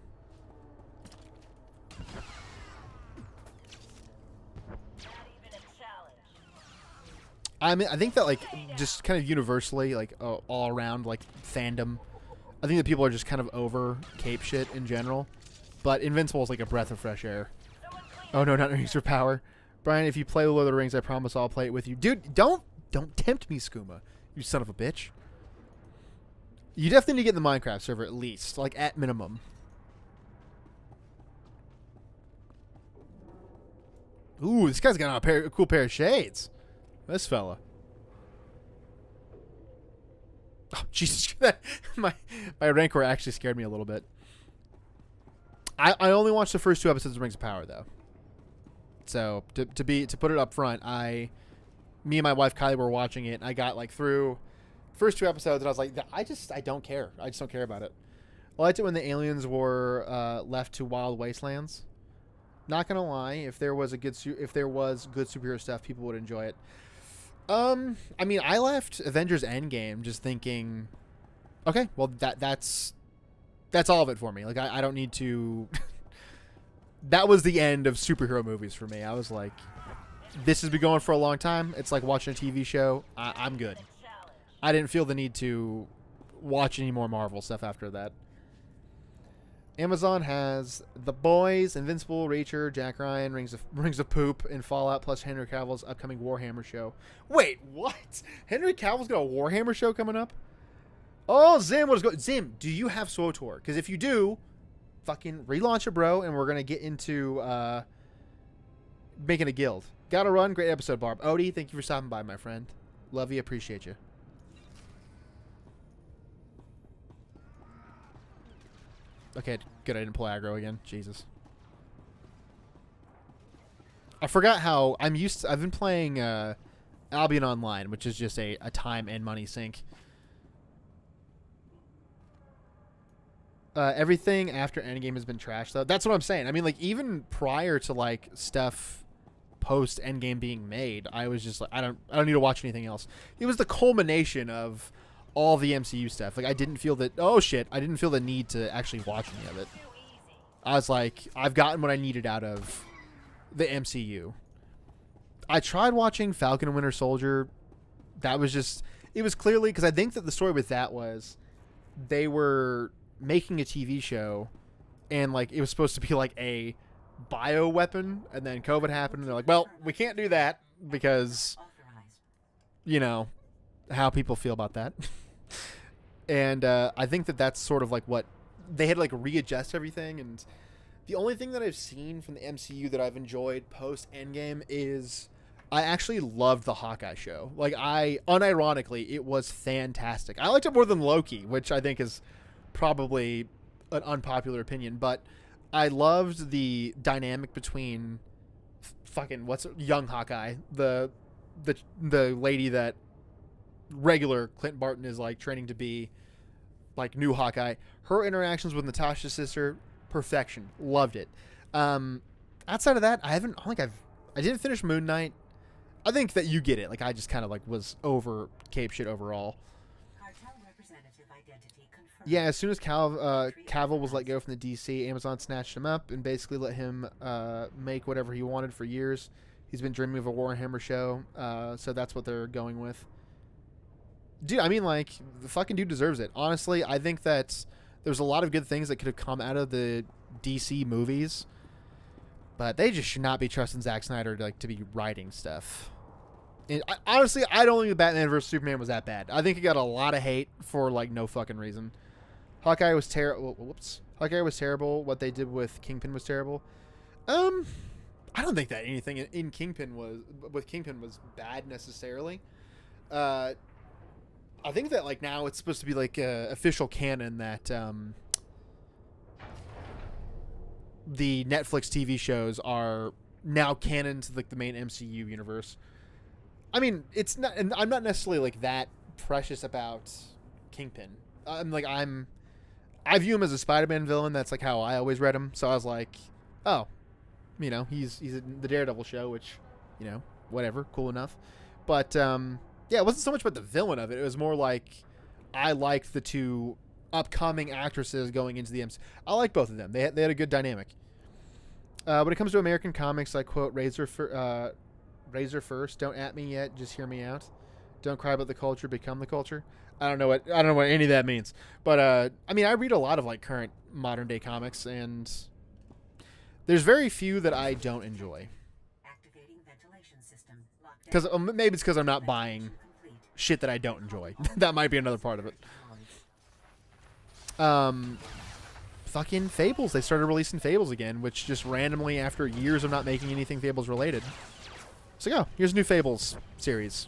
I mean, I think that just kind of universally, all around fandom, I think that people are just kind of over cape shit in general. But Invincible is like a breath of fresh air. Oh no, not Rings of Power. Brian, if you play Lord of the Rings, I promise I'll play it with you. Dude, don't tempt me, Skooma. You son of a bitch. You definitely need to get in the Minecraft server at least. At minimum. Ooh, this guy's got a cool pair of shades. This fella. Oh, Jesus. my Rancor actually scared me a little bit. I only watched the first 2 episodes of Rings of Power, though. So to put it up front, me and my wife Kylie were watching it, and I got through first 2 episodes, and I was like, I don't care. I just don't care about it. I liked it when the aliens were left to wild wastelands. Not gonna lie, if there was good superhero stuff, people would enjoy it. I mean, I left Avengers Endgame just thinking, okay, well that's all of it for me. I don't need to. That was the end of superhero movies for me. I was like, this has been going for a long time. It's like watching a TV show. I'm good. I didn't feel the need to watch any more Marvel stuff after that. Amazon has The Boys, Invincible, Reacher, Jack Ryan, Rings of Poop, and Fallout, plus Henry Cavill's upcoming Warhammer show. Wait, what? Henry Cavill's got a Warhammer show coming up? Oh, Zim, what is going? Zim, do you have SWTOR? Because if you do, fucking relaunch it, bro, and we're gonna get into making a guild. Gotta run. Great episode, Barb. Odie, thank you for stopping by, my friend. Love you. Appreciate you. Okay, good. I didn't play aggro again. Jesus. I forgot how I've been playing Albion Online, which is just a time and money sink. Everything after Endgame has been trashed, though. That's what I'm saying. I mean, like, even prior to like stuff post Endgame being made, I was just like, I don't need to watch anything else. It was the culmination of all the MCU stuff. Like, I didn't feel that. Oh shit! I didn't feel the need to actually watch any of it. I was like, I've gotten what I needed out of the MCU. I tried watching Falcon and Winter Soldier. That was just. It was clearly because I think that the story with that was they were making a TV show, and like it was supposed to be like a bio weapon, and then COVID happened, and they're like, well, we can't do that because you know how people feel about that. And I think that that's sort of like what they had to like readjust everything. And the only thing that I've seen from the MCU that I've enjoyed post Endgame is I actually loved the Hawkeye show. Like, unironically, it was fantastic. I liked it more than Loki, which I think is probably an unpopular opinion, but I loved the dynamic between young Hawkeye, the lady that regular Clint Barton is like training to be like new Hawkeye. Her interactions with Natasha's sister, perfection. Loved it. Outside of that, I didn't finish Moon Knight. I think that you get it. Like, I just kind of like was over Cape shit overall. Yeah, as soon as Cavill was let go from the DC, Amazon snatched him up and basically let him make whatever he wanted for years. He's been dreaming of a Warhammer show, so that's what they're going with. Dude, I mean, like, the fucking dude deserves it. Honestly, I think that there's a lot of good things that could have come out of the DC movies, but they just should not be trusting Zack Snyder to be writing stuff. And honestly, I don't think Batman vs Superman was that bad. I think it got a lot of hate for like no fucking reason. Hawkeye was terrible. Whoops. Hawkeye was terrible. What they did with Kingpin was terrible. I don't think that anything in Kingpin was bad necessarily. I think that like now it's supposed to be like official canon that the Netflix TV shows are now canon to like the main MCU universe. I mean, it's not, and I'm not necessarily like that precious about Kingpin. I view him as a Spider-Man villain. That's like how I always read him. So I was like, oh, you know, he's in the Daredevil show, which, you know, whatever, cool enough. But yeah, it wasn't so much about the villain of it. It was more like I liked the two upcoming actresses going into the MCU. I like both of them. They had a good dynamic. When it comes to American comics, I quote Razor first. Don't at me yet. Just hear me out. Don't cry about the culture. Become the culture. I don't know what any of that means. But I mean, I read a lot of like current modern day comics, and there's very few that I don't enjoy. Because maybe it's because I'm not buying shit that I don't enjoy. That might be another part of it. Fucking Fables. They started releasing Fables again, which just randomly, after years of not making anything Fables related. So go. Here's a new Fables series.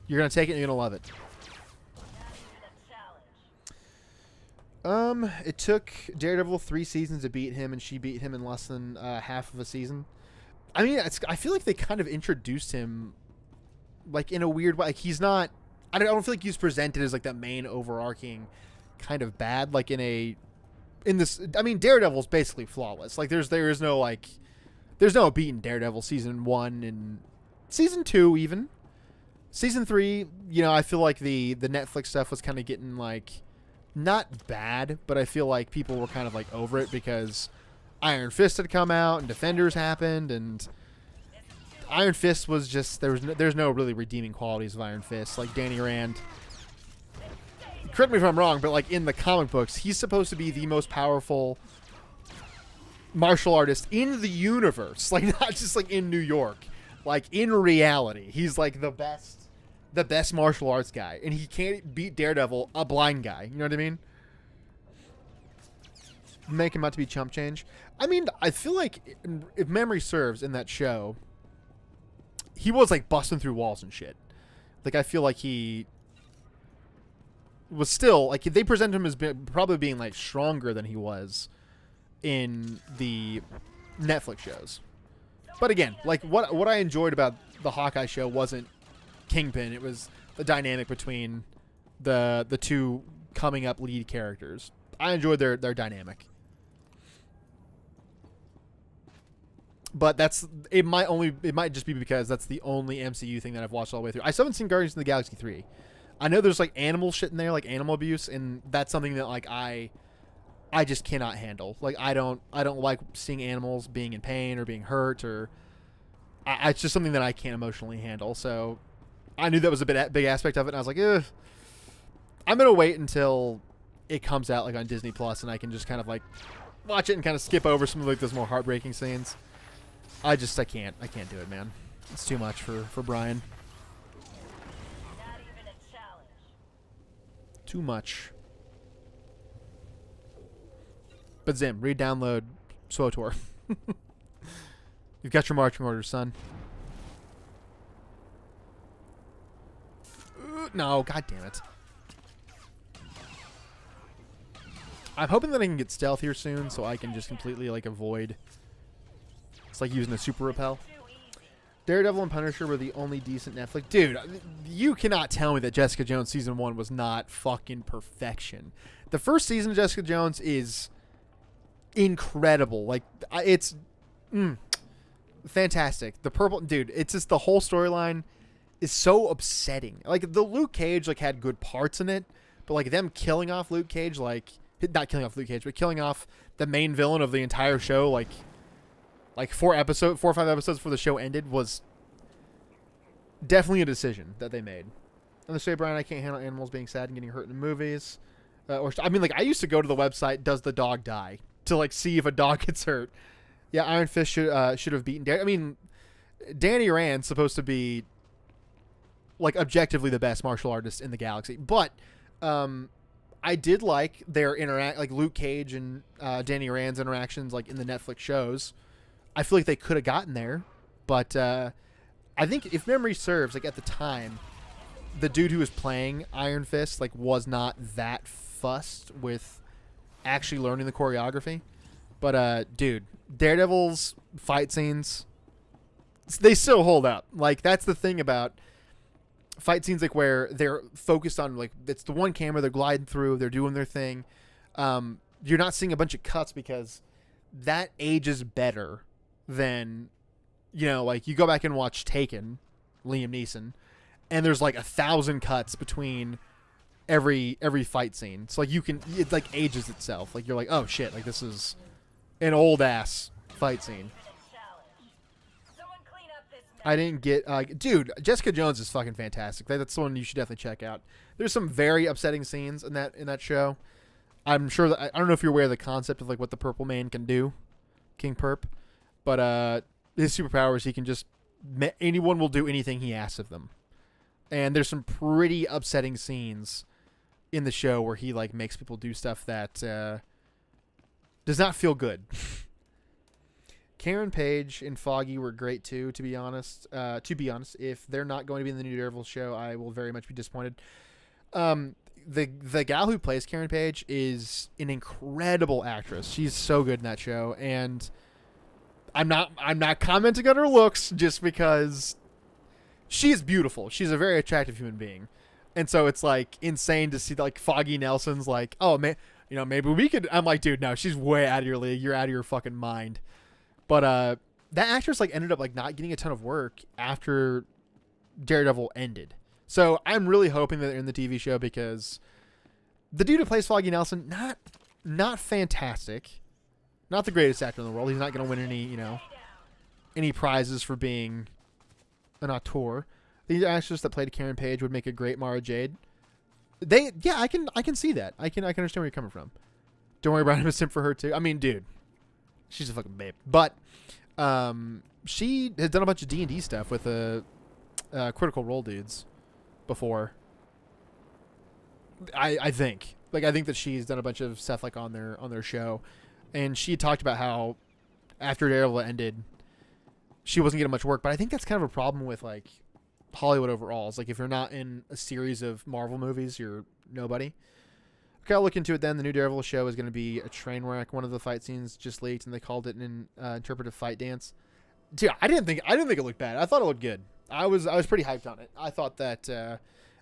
You're going to take it and you're going to love it. It took Daredevil 3 seasons to beat him, and she beat him in less than half of a season. I mean, I feel like they kind of introduced him, like, in a weird way. Like, he's not... I don't feel like he's presented as, like, that main overarching kind of bad. Like, in this... I mean, Daredevil's basically flawless. Like, there is no, like... There's no beating Daredevil Season 1 and... Season 2, even. Season 3, you know, I feel like the Netflix stuff was kind of getting, like... Not bad, but I feel like people were kind of, like, over it because... Iron Fist had come out and Defenders happened, and Iron Fist was just there's no really redeeming qualities of Iron Fist. Like Danny Rand correct me if I'm wrong, but like in the comic books, he's supposed to be the most powerful martial artist in the universe. Like not just like in New York, like in reality, he's like the best martial arts guy, and he can't beat Daredevil, a blind guy. You know what I mean? Make him out to be chump change. I mean, I feel like if memory serves, in that show, he was like busting through walls and shit. Like I feel like he was still like they present him as probably being like stronger than he was in the Netflix shows. But again, like what I enjoyed about the Hawkeye show wasn't Kingpin. It was the dynamic between the two coming up lead characters. I enjoyed their dynamic. But it might just be because that's the only MCU thing that I've watched all the way through. I still haven't seen Guardians of the Galaxy 3. I know there's like animal shit in there, like animal abuse, and that's something that like I just cannot handle. Like I don't like seeing animals being in pain or being hurt, or it's just something that I can't emotionally handle. So I knew that was a big aspect of it, and I was like, I'm gonna wait until it comes out like on Disney Plus, and I can just kind of like watch it and kind of skip over some of like those more heartbreaking scenes. I can't do it, man. It's too much for Brian. Not even a challenge. Too much. But Zim, re-download SWOTOR. You've got your marching orders, son. No, god damn it. I'm hoping that I can get stealth here soon so I can just completely like avoid. It's like using a super repel. Daredevil and Punisher were the only decent Netflix. Dude, you cannot tell me that Jessica Jones season 1 was not fucking perfection. The first season of Jessica Jones is incredible. Like, it's fantastic. The purple, dude, it's just the whole storyline is so upsetting. Like, the Luke Cage, like, had good parts in it, but, like, them killing off Luke Cage, like, not killing off Luke Cage, but killing off the main villain of the entire show, like 4 or 5 episodes before the show ended was definitely a decision that they made. And they say, Brian, I can't handle animals being sad and getting hurt in movies. I mean, like, I used to go to the website, Does the Dog Die? To, like, see if a dog gets hurt. Yeah, Iron Fist should have beaten I mean, Danny Rand's supposed to be, like, objectively the best martial artist in the galaxy. But, I did like their like, Luke Cage and Danny Rand's interactions, like, in the Netflix shows. I feel like they could have gotten there, but I think if memory serves, like at the time, the dude who was playing Iron Fist like was not that fussed with actually learning the choreography. But dude, Daredevil's fight scenes, they still hold up. Like that's the thing about fight scenes, like where they're focused on like it's the one camera, they're gliding through, they're doing their thing. You're not seeing a bunch of cuts because that ages better than, you know, like you go back and watch Taken, Liam Neeson, and there's like 1,000 cuts between every fight scene. So like it like ages itself. Like you're like, oh shit, like this is an old ass fight scene. I didn't get, dude, Jessica Jones is fucking fantastic. That's the one you should definitely check out. There's some very upsetting scenes in that show. I'm sure that I don't know if you're aware of the concept of like what the Purple Man can do, King Perp. But his superpower is he can just anyone will do anything he asks of them. And there's some pretty upsetting scenes in the show where he like makes people do stuff that does not feel good. Karen Page and Foggy were great too, to be honest. If they're not going to be in the new Daredevil show, I will very much be disappointed. The gal who plays Karen Page is an incredible actress. She's so good in that show, and I'm not commenting on her looks just because she is beautiful. She's a very attractive human being, and so it's like insane to see like Foggy Nelson's like, oh man, you know, maybe we could. I'm like, dude, no, she's way out of your league. You're out of your fucking mind. But that actress like ended up like not getting a ton of work after Daredevil ended. So I'm really hoping that they're in the TV show because the dude who plays Foggy Nelson, not fantastic. Not the greatest actor in the world. He's not going to win any prizes for being an auteur. The actress that played Karen Page would make a great Mara Jade. Yeah, I can see that. I can understand where you're coming from. Don't worry about him, a simp for her too. I mean, dude, she's a fucking babe. But she has done a bunch of D&D stuff with Critical Role dudes before. I think that she's done a bunch of stuff like on their show, and she talked about how after Daredevil ended, she wasn't getting much work. But I think that's kind of a problem with like Hollywood overall. It's like if you're not in a series of Marvel movies, you're nobody. Okay, I'll look into it then. The new Daredevil show is going to be a train wreck. One of the fight scenes just leaked, and they called it an interpretive fight dance. Dude, I didn't think it looked bad. I thought it looked good. I was pretty hyped on it. I thought that.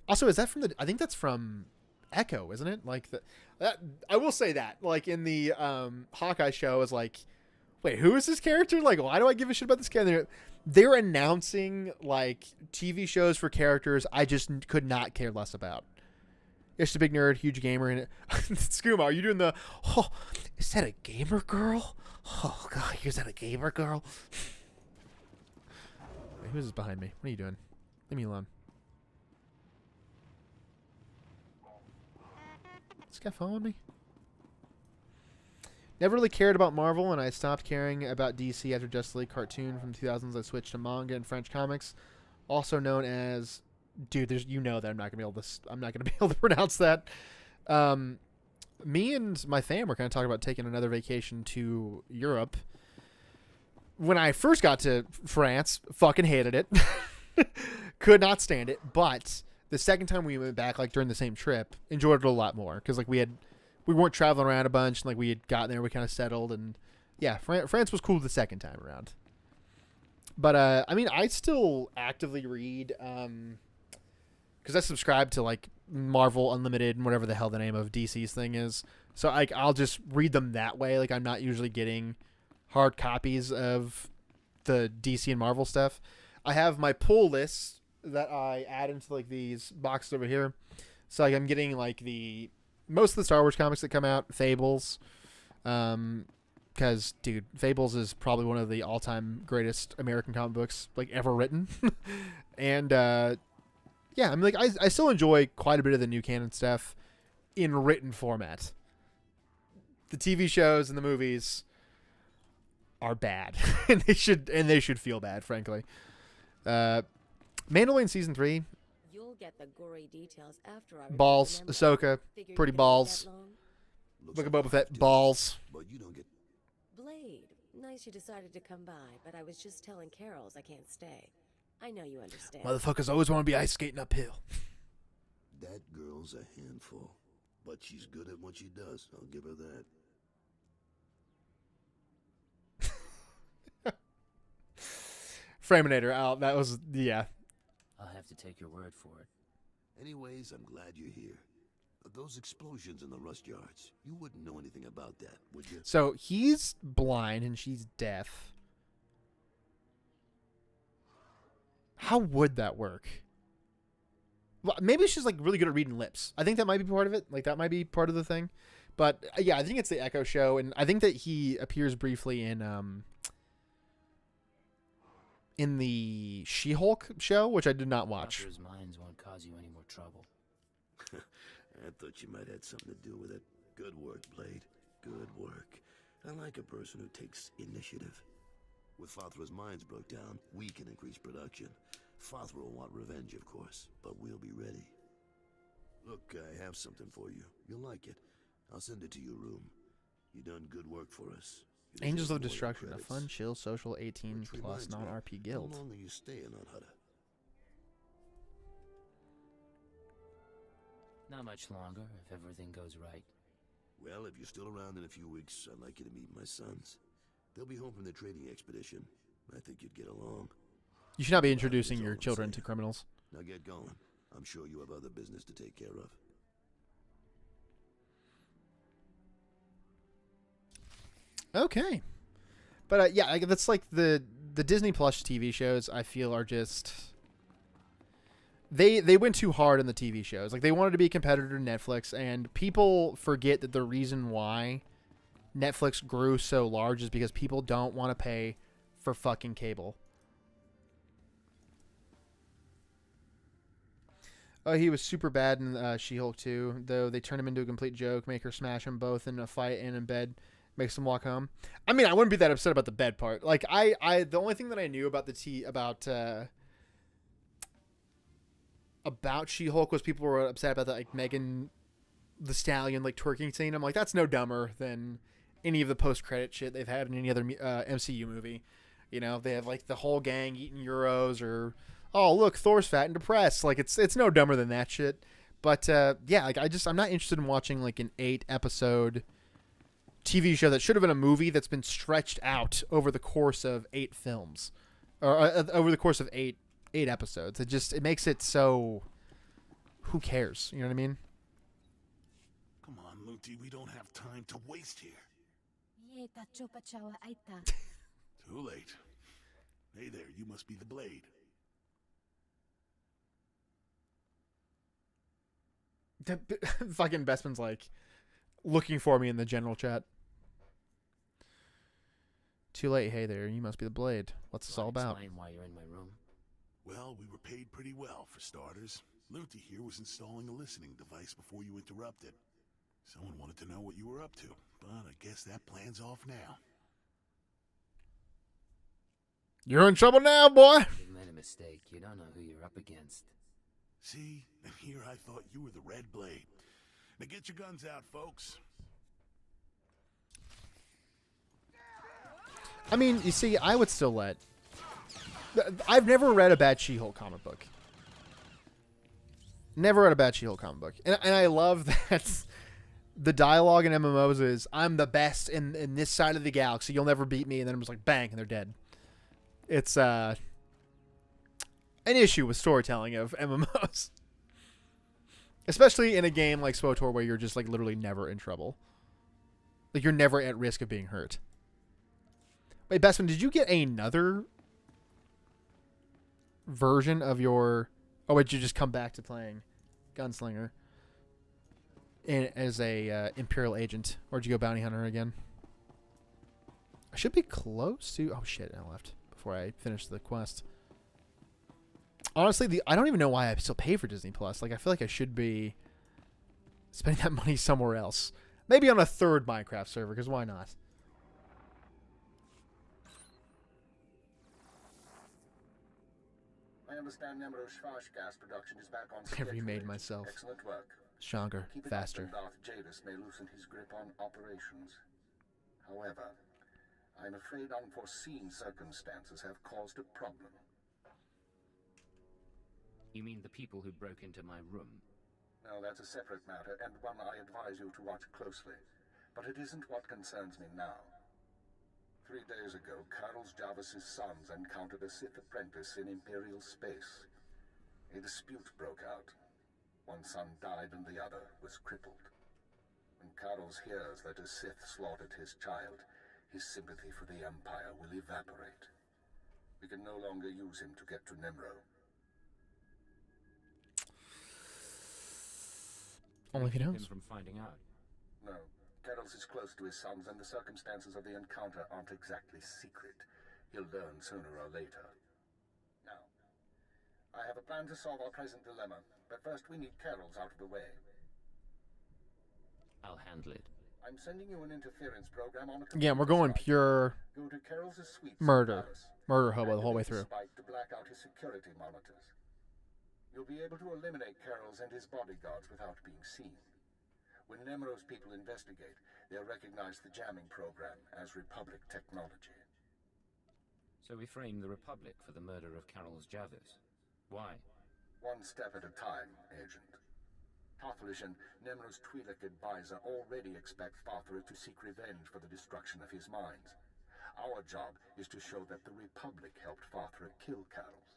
Also, is that from I think that's from Echo, isn't it? Like that. I will say that. Like in the Hawkeye show, is like, wait, who is this character? Like, why do I give a shit about this character? They're announcing like TV shows for characters I just could not care less about. Just a big nerd, huge gamer in it. Skooma, are you doing the? Oh, is that a gamer girl? Oh god, is that a gamer girl? Wait, who is this behind me? What are you doing? Leave me alone. This guy following me? Never really cared about Marvel, and I stopped caring about DC after Justice League cartoon from the 2000s. I switched to manga and French comics, also known as. Dude, that I'm not gonna be able to pronounce that. Me and my fam were kind of talking about taking another vacation to Europe. When I first got to France, fucking hated it, could not stand it. But the second time we went back, like during the same trip, enjoyed it a lot more because like we weren't traveling around a bunch, and like we had gotten there, we kind of settled, and yeah, France was cool the second time around. But I mean, I still actively read. Because I subscribe to like Marvel Unlimited and whatever the hell the name of DC's thing is. So I'll just read them that way. Like I'm not usually getting hard copies of the DC and Marvel stuff. I have my pull list that I add into like these boxes over here. So like I'm getting like most of the Star Wars comics that come out, Fables. Because dude, Fables is probably one of the all-time greatest American comic books like ever written. And yeah, I mean, like I still enjoy quite a bit of the new canon stuff in written format. The TV shows and the movies are bad, and they should feel bad, frankly. Mandalorian season 3. You'll get the gory details after I Balls, Ahsoka, pretty balls. Look at Boba Fett, balls. But you don't get. Blade, nice you decided to come by, but I was just telling Carols I can't stay. I know you understand. Motherfuckers always want to be ice skating uphill. That girl's a handful, but she's good at what she does. I'll give her that. Framinator out. That was, yeah. I'll have to take your word for it. Anyways, I'm glad you're here. But those explosions in the rust yards, you wouldn't know anything about that, would you? So he's blind and she's deaf. How would that work? Well, maybe she's like really good at reading lips. I think that might be part of it. Like that might be part of the thing. But yeah, I think it's the Echo show, and I think that he appears briefly in the She-Hulk show, which I did not watch. Doctor's minds won't cause you any more trouble. I thought you might have something to do with it. Good work, Blade. Good work. I like a person who takes initiative. With Fathra's mines broke down, we can increase production. Fathra will want revenge, of course, but we'll be ready. Look, I have something for you. You'll like it. I'll send it to your room. You done good work for us. Angels of Destruction, a fun, chill, social 18 plus non-RP guild. How long are you staying on Hutta? Not much longer, if everything goes right. Well, if you're still around in a few weeks, I'd like you to meet my sons. They'll be home from their trading expedition. I think you'd get along. You should not be introducing your children to criminals. Now get going. I'm sure you have other business to take care of. Okay. But yeah, that's like the Disney Plus TV shows I feel are just... They went too hard on the TV shows. Like they wanted to be a competitor to Netflix, and people forget that the reason why Netflix grew so large is because people don't want to pay for fucking cable. Oh, he was super bad in She-Hulk 2, though they turn him into a complete joke, make her smash them both in a fight and in bed, makes them walk home. I mean, I wouldn't be that upset about the bed part. Like, the only thing that I knew about about She-Hulk was people were upset about the, like, Megan the Stallion, like, twerking scene. I'm like, that's no dumber than any of the post-credit shit they've had in any other MCU movie. You know, they have, like, the whole gang eating Euros or... oh, look, Thor's fat and depressed. Like, it's no dumber than that shit. But, yeah, like, I'm not interested in watching, like, an 8-episode TV show that should have been a movie that's been stretched out over the course of 8 films. Or over the course of 8 episodes. It makes it so... who cares? You know what I mean? Come on, Lunti, we don't have time to waste here. Too late. Hey there, you must be the Blade. Fucking Bestman's like looking for me in the general chat. Too late. Hey there, you must be the Blade. What's this all about? Explain why you're in my room. Well, we were paid pretty well, for starters. Lunti here was installing a listening device before you interrupted. Someone wanted to know what you were up to, but I guess that plan's off now. You're in trouble now, boy! You've made a mistake. You don't know who you're up against. See, and here I thought you were the Red Blade. Now get your guns out, folks. I mean, you see, I would still let... I've never read a bad She-Hulk comic book. Never read a bad She-Hulk comic book. And I love that the dialogue in MMOs is, I'm the best in this side of the galaxy, you'll never beat me, and then it was like, bang, and they're dead. It's an issue with storytelling of MMOs. Especially in a game like SWTOR where you're just like literally never in trouble. Like you're never at risk of being hurt. Wait, Bestman, did you get another version of your... oh, wait, you just come back to playing Gunslinger as a Imperial agent? Or did you go Bounty Hunter again? I should be close to... oh, shit, I left before I finished the quest. Honestly, I don't even know why I still pay for Disney Plus. Like, I feel like I should be spending that money somewhere else. Maybe on a third Minecraft server, because why not? I understand Nemro's Schwarz gas production is back on I schedule. remade myself. Excellent work. Stronger, Keep it faster. up, and Darth Jadis may loosen his grip on operations. However, I'm afraid unforeseen circumstances have caused a problem. You mean the people who broke into my room? No, that's a separate matter, and one I advise you to watch closely. But it isn't what concerns me now. 3 days ago, Carlos Jarvis's sons encountered a Sith apprentice in Imperial space. A dispute broke out. One son died and the other was crippled. When Carlos hears that a Sith slaughtered his child, his sympathy for the Empire will evaporate. We can no longer use him to get to Nemro. Only if he knows. Him from finding out. No. Carlos is close to his sons, and the circumstances of the encounter aren't exactly secret. He'll learn sooner or later. Now, I have a plan to solve our present dilemma, but first we need Carol's out of the way. I'll handle it. I'm sending you an interference program on a Yeah, we're going pure Go to Carol's suite. murder. Murder hobo the whole way through. Spike to black out his security monitors. You'll be able to eliminate Carol's and his bodyguards without being seen. When Nemro's people investigate, they'll recognize the jamming program as Republic technology. So we frame the Republic for the murder of Carol's Jarvis. Why? One step at a time, Agent. Tothlishan, Nemro's Twi'lek advisor, already expects Farthra to seek revenge for the destruction of his mines. Our job is to show that the Republic helped Farthra kill Carol's.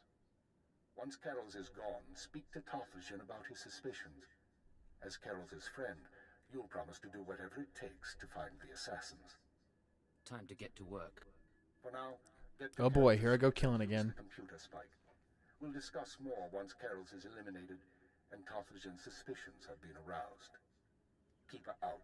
Once Carol's is gone, speak to Tothlishan about his suspicions. As Carol's friend, you'll promise to do whatever it takes to find the assassins. Time to get to work. For now, get to Oh boy, Carol's here I go and killing use again. the computer spike. We'll discuss more once Carol's is eliminated and Tothlishan's suspicions have been aroused. Keep her out.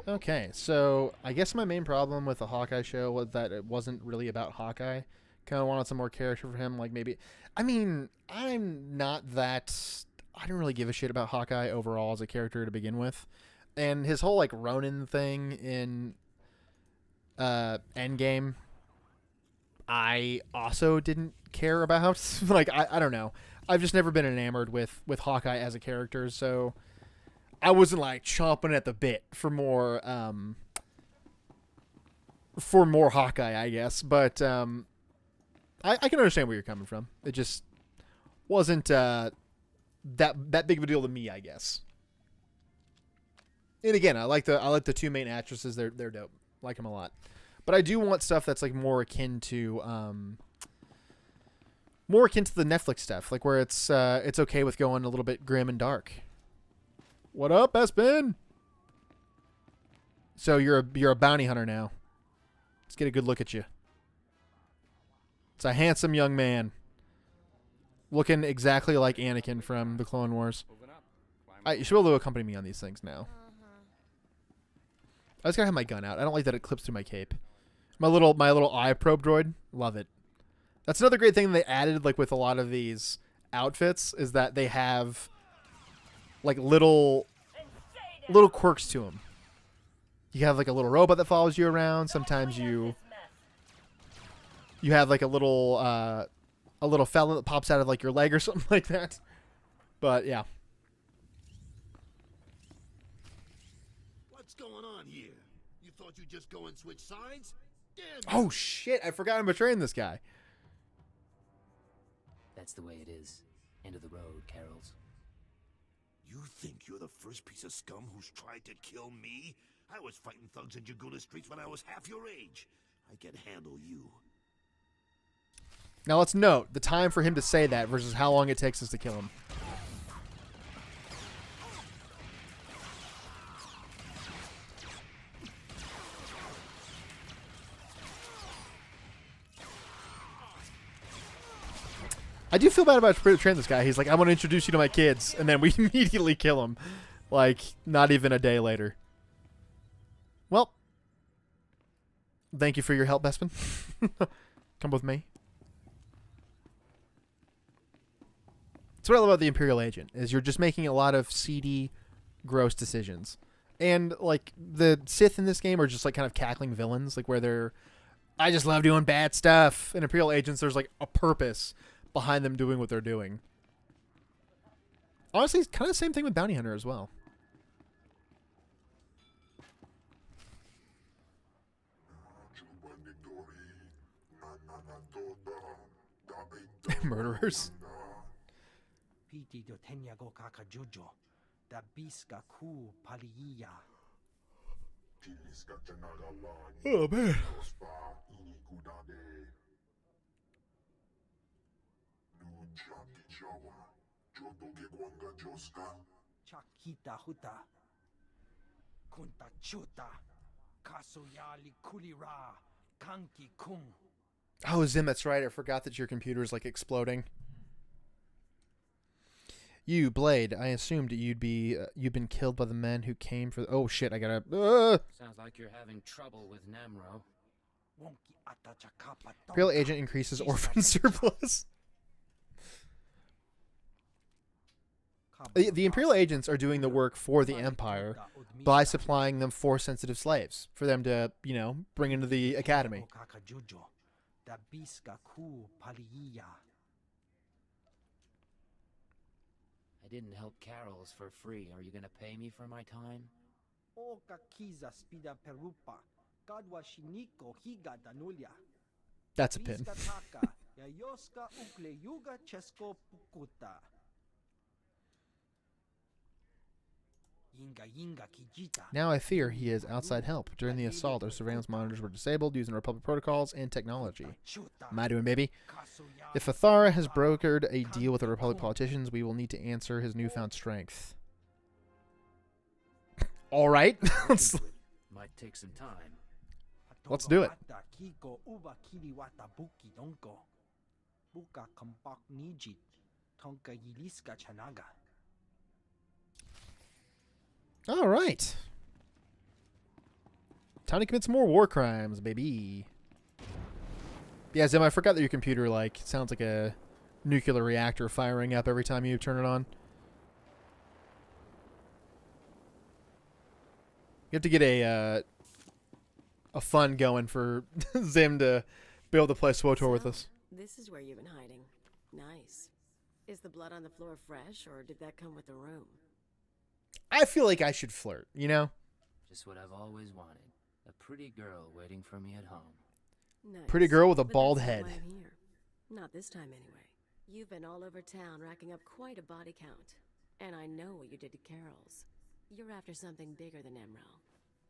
Okay, so I guess my main problem with the Hawkeye show was that it wasn't really about Hawkeye, Kind of wanted some more character for him. Like maybe, I mean, I'm not that. I don't really give a shit about Hawkeye overall as a character to begin with, and his whole like Ronin thing in Endgame, I also didn't care about. Like I don't know. I've just never been enamored with Hawkeye as a character, so I wasn't like chomping at the bit for more Hawkeye, I guess. But I can understand where you're coming from. It just wasn't that big of a deal to me, I guess. And again, I like the two main actresses. They're dope. Like them a lot. But I do want stuff that's like more akin to the Netflix stuff, like where it's okay with going a little bit grim and dark. What up, Bespin? So you're a bounty hunter now. Let's get a good look at you. It's a handsome young man, looking exactly like Anakin from the Clone Wars. You should be able to accompany me on these things now. I just gotta have my gun out. I don't like that it clips through my cape. My little eye probe droid, love it. That's another great thing they added, like with a lot of these outfits, is that they have like little quirks to them. You have like a little robot that follows you around. Sometimes you have like a little fella that pops out of like your leg or something like that. But yeah. What's going on here? You thought you'd just go and switch sides? Damn. Oh shit! I forgot I'm betraying this guy. That's the way it is. End of the road, Carols. You think you're the first piece of scum who's tried to kill me? I was fighting thugs in Jaguna streets when I was half your age. I can handle you. Now let's note the time for him to say that versus how long it takes us to kill him. I do feel bad about betraying this guy. He's like, I want to introduce you to my kids. And then we immediately kill him. Like, not even a day later. Well. Thank you for your help, Bespin. Come with me. That's what I love about the Imperial Agent, is you're just making a lot of seedy, gross decisions. And, like, the Sith in this game are just, like, kind of cackling villains. Like, where they're, I just love doing bad stuff. In Imperial Agents, there's, like, a purpose behind them doing what they're doing. Honestly, it's kind of the same thing with Bounty Hunter as well. Murderers. Oh man. Oh, Zim, that's right. I forgot that your computer's like exploding. You, Blade, I assumed you'd been killed by the men who came for... Oh, shit, I gotta... Sounds like you're having trouble with Namro. Imperial Agent increases orphan surplus. The Imperial Agents are doing the work for the Empire by supplying them Force-sensitive slaves for them to, you know, bring into the Academy. I didn't help Carols for free. Are you gonna pay me for my time? That's a pin. Now I fear he is outside help. During the assault, our surveillance monitors were disabled using Republic protocols and technology. Am I doing, baby? If Athara has brokered a deal with the Republic politicians, we will need to answer his newfound strength. All right. Might take some time. Let's do it. All right. Time to commit some more war crimes, baby. Yeah, Zim, I forgot that your computer, like, sounds like a nuclear reactor firing up every time you turn it on. You have to get a fund going for Zim to be able to play SWTOR with us. This is where you've been hiding. Nice. Is the blood on the floor fresh, or did that come with the room? I feel like I should flirt, you know? Just what I've always wanted. A pretty girl waiting for me at home. Nice. Pretty girl with a But bald that's not head. why I'm here. Not this time, anyway. You've been all over town racking up quite a body count. And I know what you did to Carol's. You're after something bigger than Emerald.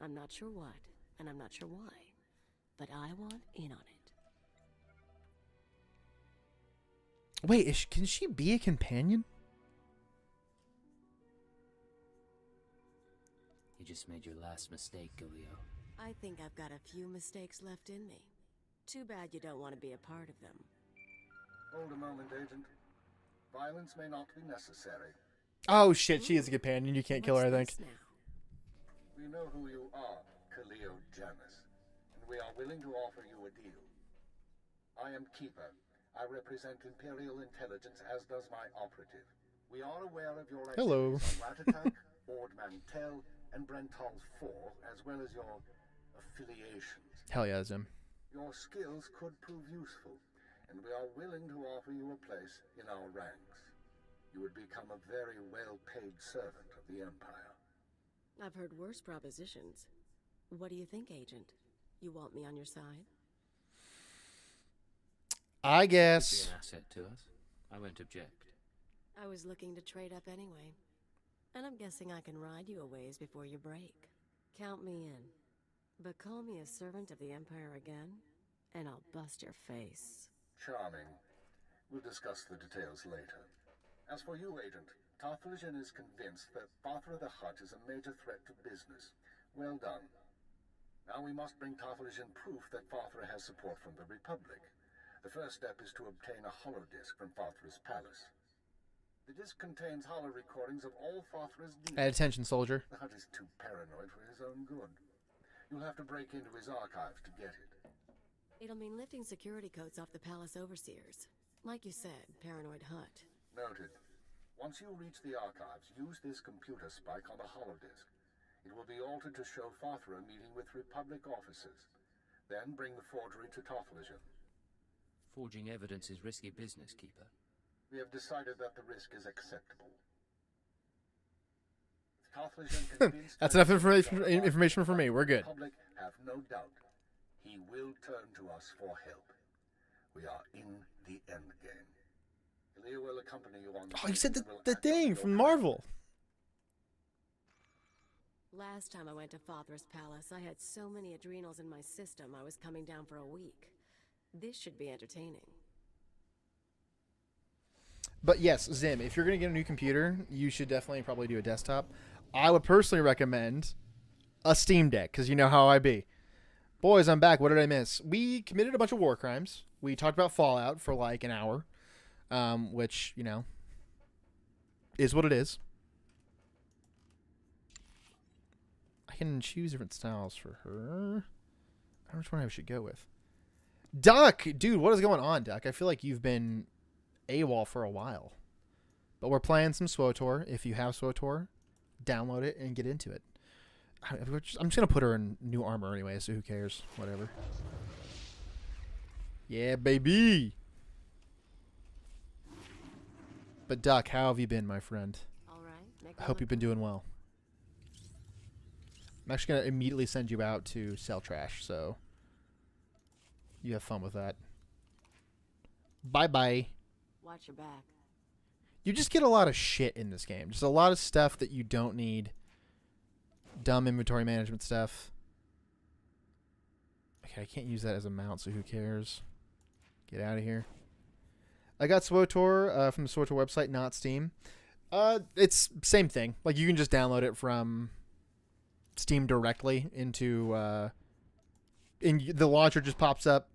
I'm not sure what, and I'm not sure why. But I want in on it. Wait, can she be a companion? You just made your last mistake, Galileo. I think I've got a few mistakes left in me. Too bad you don't want to be a part of them. Hold a moment, Agent. Violence may not be necessary. Oh, shit, she is a companion. You can't kill her, I think. What's this now? We know who you are, Kaleo Janus, and we are willing to offer you a deal. I am Keeper. I represent Imperial intelligence, as does my operative. We are aware of your Hello. activities on Ratatak, Ord Mantell, and Brental 4, as well as your affiliations. Hell yeah, Zim. Your skills could prove useful, and we are willing to offer you a place in our ranks. You would become a very well-paid servant of the Empire. I've heard worse propositions. What do you think, Agent? You want me on your side? I Could be guess. an asset to us. I won't object. I was looking to trade up anyway. And I'm guessing I can ride you a ways before you break. Count me in. But call me a servant of the Empire again, and I'll bust your face. Charming. We'll discuss the details later. As for you, Agent, Tarthalion is convinced that Fathra the Hutt is a major threat to business. Well done. Now we must bring Tarthalion proof that Fathra has support from the Republic. The first step is to obtain a holodisc from Fathra's palace. The disc contains holo recordings of all Fathra's deeds. At attention, soldier. The Hutt is too paranoid for his own good. You'll have to break into his archives to get it. It'll mean lifting security codes off the palace overseers. Like you said, paranoid Hutt. Noted. Once you reach the archives, use this computer spike on the holodisc. It will be altered to show Fathra meeting with Republic officers. Then bring the forgery to Tarthalion. Forging evidence is risky business, Keeper. We have decided that the risk is acceptable. If Tarthalion convinced That's her enough to information for me. We're good. Republic, have no doubt. He will turn to us for help. We are in the endgame. Leo will accompany you on. Oh, you said and will the act on thing your from command. Marvel. Last time I went to Fathra's palace, I had so many adrenals in my system I was coming down for a week. This should be entertaining. But yes, Zim, if you're going to get a new computer, you should definitely probably do a desktop. I would personally recommend a Steam Deck, because you know how I be. Boys, I'm back. What did I miss? We committed a bunch of war crimes. We talked about Fallout for like an hour, which, you know, is what it is. I can choose different styles for her. I don't know which one I should go with. Duck! Dude, what is going on, Duck? I feel like you've been AWOL for a while. But we're playing some SWTOR. If you have SWTOR, download it and get into it. I'm just going to put her in new armor anyway, so who cares? Whatever. Yeah, baby! But Duck, how have you been, my friend? All right. I hope you've been doing well. I'm actually going to immediately send you out to sell trash, so you have fun with that. Bye-bye. Watch your back. You just get a lot of shit in this game. Just a lot of stuff that you don't need. Dumb inventory management stuff. Okay, I can't use that as a mount, so who cares? Get out of here. I got SWTOR from the SWTOR website, not Steam. It's same thing. Like, you can just download it from Steam directly into... the launcher just pops up,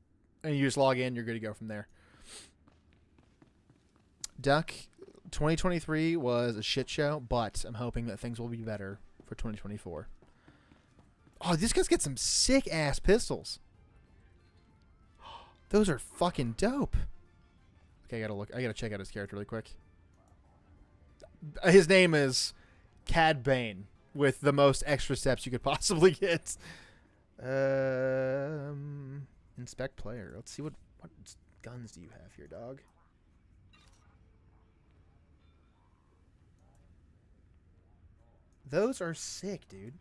and you just log in. You're good to go from there. Duck, 2023 was a shit show, but I'm hoping that things will be better for 2024. Oh, these guys get some sick-ass pistols. Those are fucking dope. Okay, I gotta check out his character really quick. His name is Cad Bane, with the most extra steps you could possibly get. Inspect player. Let's see what guns do you have here, dog? Those are sick, dude.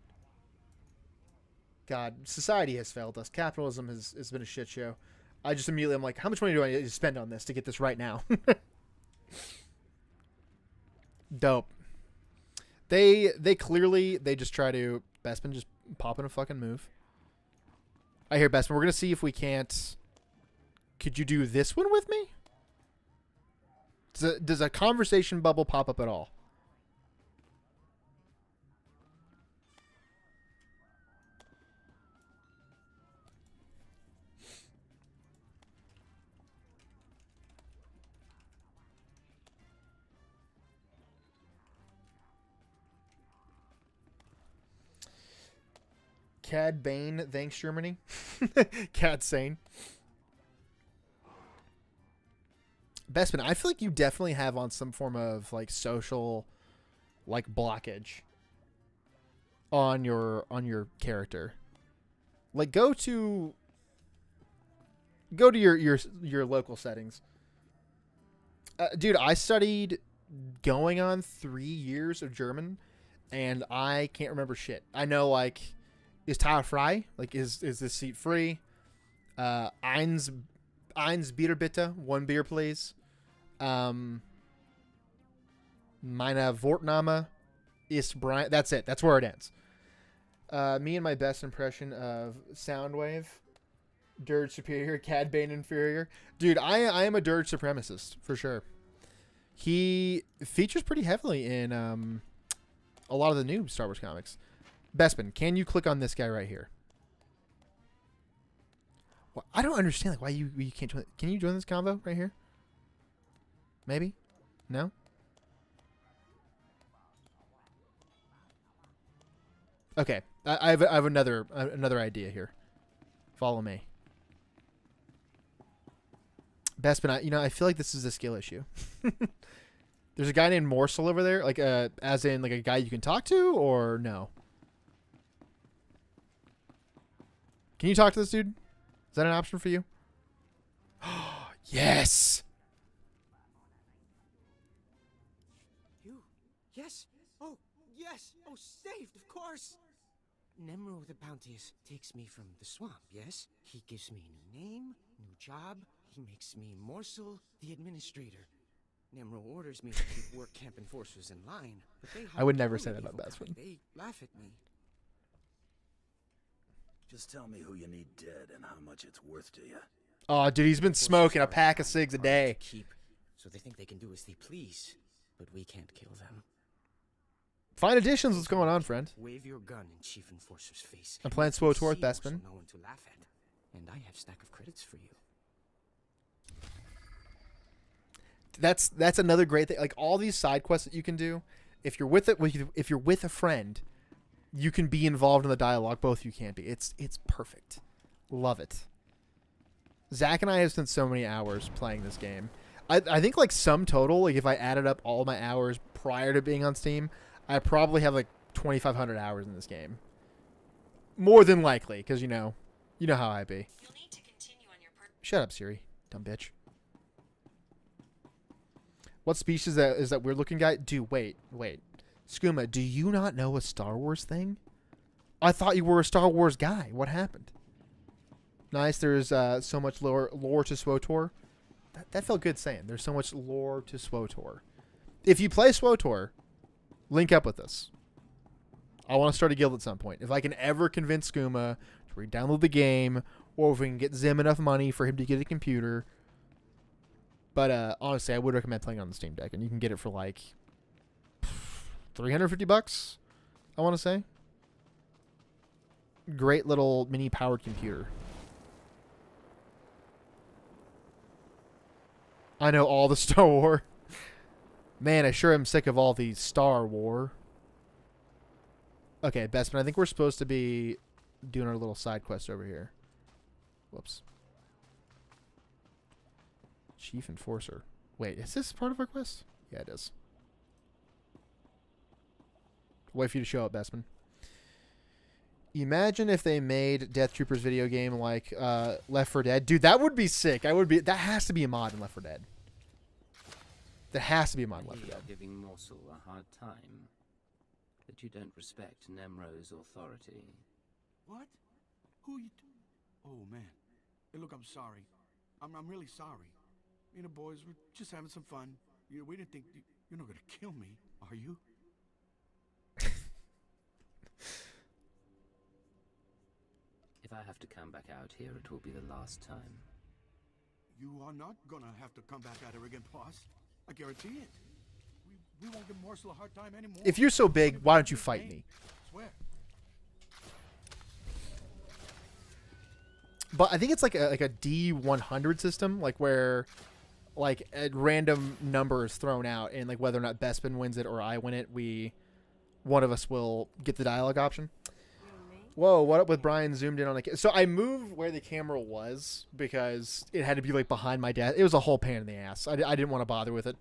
God, society has failed us. Capitalism has been a shit show. I just immediately, I'm like, how much money do I need to spend on this to get this right now? Dope. They clearly, they just try to, Bespin just pop in a fucking move. I hear Bespin. We're going to see if we can't, could you do this one with me? Does a conversation bubble pop up at all? Cad Bane, thanks Germany. Cad Sane. Bespin, I feel like you definitely have on some form of like social like blockage on your character. Like go to your local settings. Dude, I studied going on 3 years of German and I can't remember shit. I know like is tire frei? Like, is this seat free? Eins Bier bitte. 1 beer, please. Meine Wortname ist Brian. That's it. That's where it ends. Me and my best impression of Soundwave. Dirge superior. Cad Bane inferior. Dude, I am a Dirge supremacist, for sure. He features pretty heavily in a lot of the new Star Wars comics. Bespin, can you click on this guy right here? Well, I don't understand like why you can't join. Can you join this convo right here? Maybe? No? Okay. I have another idea here. Follow me. Bespin, I feel like this is a skill issue. There's a guy named Morsel over there, like as in like a guy you can talk to, or no? Can you talk to this dude? Is that an option for you? Yes. You? Yes. Oh, yes. Oh, saved, of course. Nemro the Bounteous takes me from the swamp, yes? He gives me a new name, new job. He makes me Morsel, the administrator. Nemro orders me to keep work camp enforcers in line, but they I would never say that about Bespin. They laugh at me. Just tell me who you need dead and how much it's worth to you. Oh, dude, he's been smoking a pack of cigs a day. Keep, so they think they can do as they please, but we can't kill them. Fine additions, what's going on, friend? Wave your gun in Chief Enforcer's face. I'm playing SWTOR with Bespin. No one to laugh at, and I have a stack of credits for you. That's another great thing. Like all these side quests that you can do, if you're with a friend, you can be involved in the dialogue. Both you can be. It's perfect. Love it. Zach and I have spent so many hours playing this game. I think like sum total, like if I added up all my hours prior to being on Steam, I probably have like 2,500 hours in this game. More than likely, because you know how I be. You'll need to continue on your Shut up, Siri, dumb bitch. What species is that weird looking guy? Dude, wait. Skooma, do you not know a Star Wars thing? I thought you were a Star Wars guy. What happened? Nice, there's so much lore to SWTOR. That felt good saying. There's so much lore to SWTOR. If you play SWTOR, link up with us. I want to start a guild at some point. If I can ever convince Skooma to re-download the game, or if we can get Zim enough money for him to get a computer. But honestly, I would recommend playing on the Steam Deck, and you can get it for like $350, I want to say. Great little mini powered computer. I know all the Star Wars. Man, I sure am sick of all the Star Wars. Okay, Bespin, I think we're supposed to be doing our little side quest over here. Whoops. Chief Enforcer. Wait, is this part of our quest? Yeah, it is. Wait for you to show up, Bestman. Imagine if they made Death Troopers video game like Left 4 Dead. Dude, that would be sick. That has to be a mod in Left 4 Dead. There has to be a mod in Left 4 Dead. Giving Morsel a hard time. That you don't respect Nemro's authority. What? Who you... Oh, man. Hey, look, I'm sorry. I'm really sorry. Me and the boys were just having some fun. We didn't think... You're not gonna kill me, are you? If I have to come back out here, it will be the last time. You are not gonna have to come back at her again, boss. I guarantee it. We won't give Morsel a hard time anymore. If you're so big, why don't you fight me? Swear. But I think it's like a D100 system, like where like a random number is thrown out, and like whether or not Bespin wins it or I win it, one of us will get the dialogue option. Whoa, what up with Brian zoomed in on the so I moved where the camera was because it had to be like behind my desk. It was a whole pain in the ass. I didn't want to bother with it.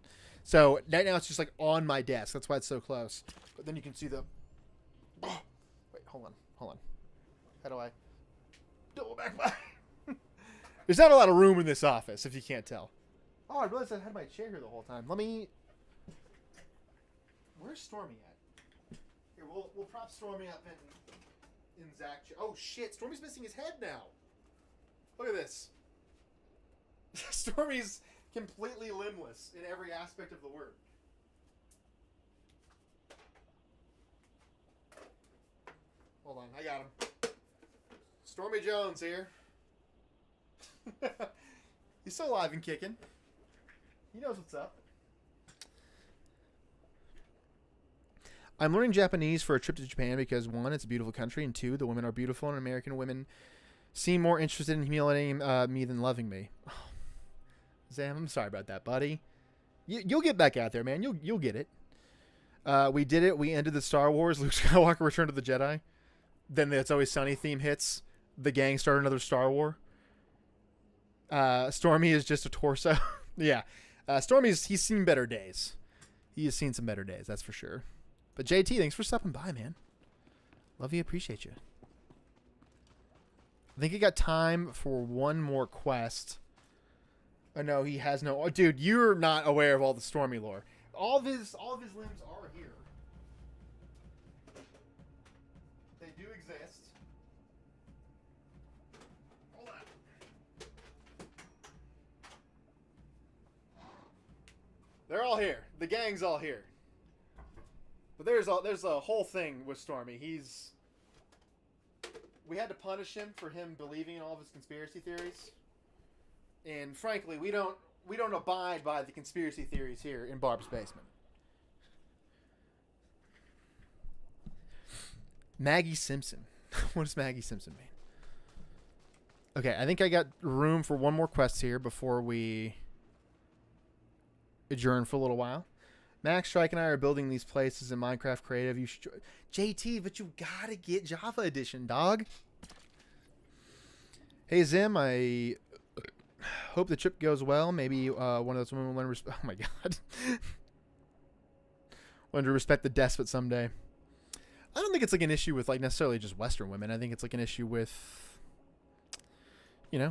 So right now it's just like on my desk. That's why it's so close. But then you can see the... Oh, wait, hold on. How do I... Double back by... There's not a lot of room in this office, if you can't tell. Oh, I realized I had my chair here the whole time. Let me... Where's Stormy at? Here, we'll prop Stormy up in Zach. Oh, shit. Stormy's missing his head now. Look at this. Stormy's completely limbless in every aspect of the word. Hold on. I got him. Stormy Jones here. He's still alive and kicking. He knows what's up. I'm learning Japanese for a trip to Japan because, one, it's a beautiful country, and two, the women are beautiful, and American women seem more interested in humiliating me than loving me. Oh, Zam, I'm sorry about that, buddy. You'll get back out there, man. You'll get it. We did it. We ended the Star Wars. Luke Skywalker Return to the Jedi. Then the It's Always Sunny theme hits. The gang started another Star War. Stormy is just a torso. Yeah. He's seen better days. He has seen some better days, that's for sure. But JT, thanks for stopping by, man. Love you, appreciate you. I think he got time for one more quest. Oh, no, he has no... Oh, dude, you're not aware of all the Stormy lore. All of his limbs are here. They do exist. Hold on. They're all here. The gang's all here. But there's a whole thing with Stormy. We had to punish him for him believing in all of his conspiracy theories. And frankly, we don't abide by the conspiracy theories here in Barb's basement. Maggie Simpson. What does Maggie Simpson mean? Okay, I think I got room for one more quest here before we adjourn for a little while. Max, Strike, and I are building these places in Minecraft Creative. You should JT, but you gotta get Java Edition, dog. Hey Zim, I hope the trip goes well. Maybe one of those women will learn respect. Oh my god, learn to respect the despot someday. I don't think it's like an issue with like necessarily just Western women. I think it's like an issue with, I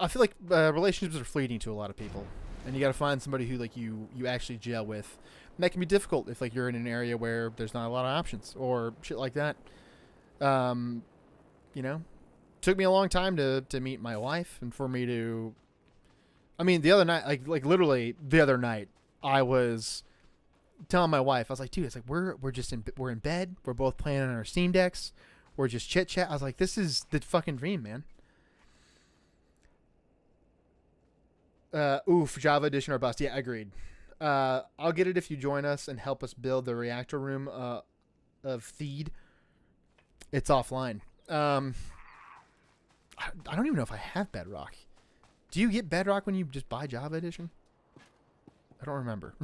feel like relationships are fleeting to a lot of people. And you got to find somebody who like you actually gel with. And that can be difficult if like you're in an area where there's not a lot of options or shit like that. Took me a long time to meet my wife and for me to. I mean, the other night, like literally the other night, I was telling my wife, I was like, dude, it's like we're in bed, we're both playing on our Steam decks, we're just chit chat. I was like, this is the fucking dream, man. Java Edition or bust. Yeah, agreed. I'll get it if you join us and help us build the reactor room of Theed. It's offline. I don't even know if I have Bedrock. Do you get Bedrock when you just buy Java Edition? I don't remember.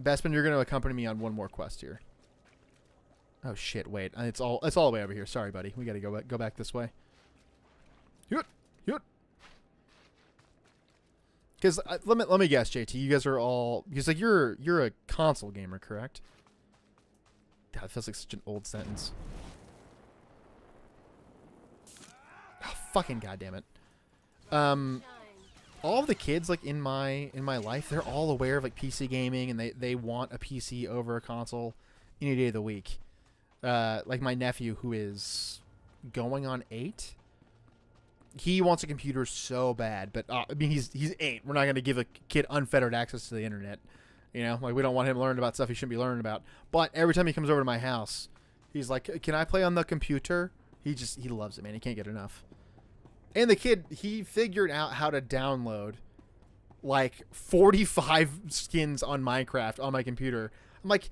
Bespin, you're going to accompany me on one more quest here. Oh shit! Wait, it's all the way over here. Sorry, buddy. We gotta go back this way. Yut. Because let me guess, JT. You guys are all because like you're a console gamer, correct? God, it feels like such an old sentence. Oh, fucking goddamn it. All of the kids like in my life, they're all aware of like PC gaming, and they want a PC over a console any day of the week. Like my nephew, who is going on 8, he wants a computer so bad, but I mean he's 8. We're not gonna give a kid unfettered access to the internet, you know. Like we don't want him learning about stuff he shouldn't be learning about. But every time he comes over to my house, he's like, "Can I play on the computer?" He loves it, man. He can't get enough. And the kid, he figured out how to download like 45 skins on Minecraft on my computer. I'm like,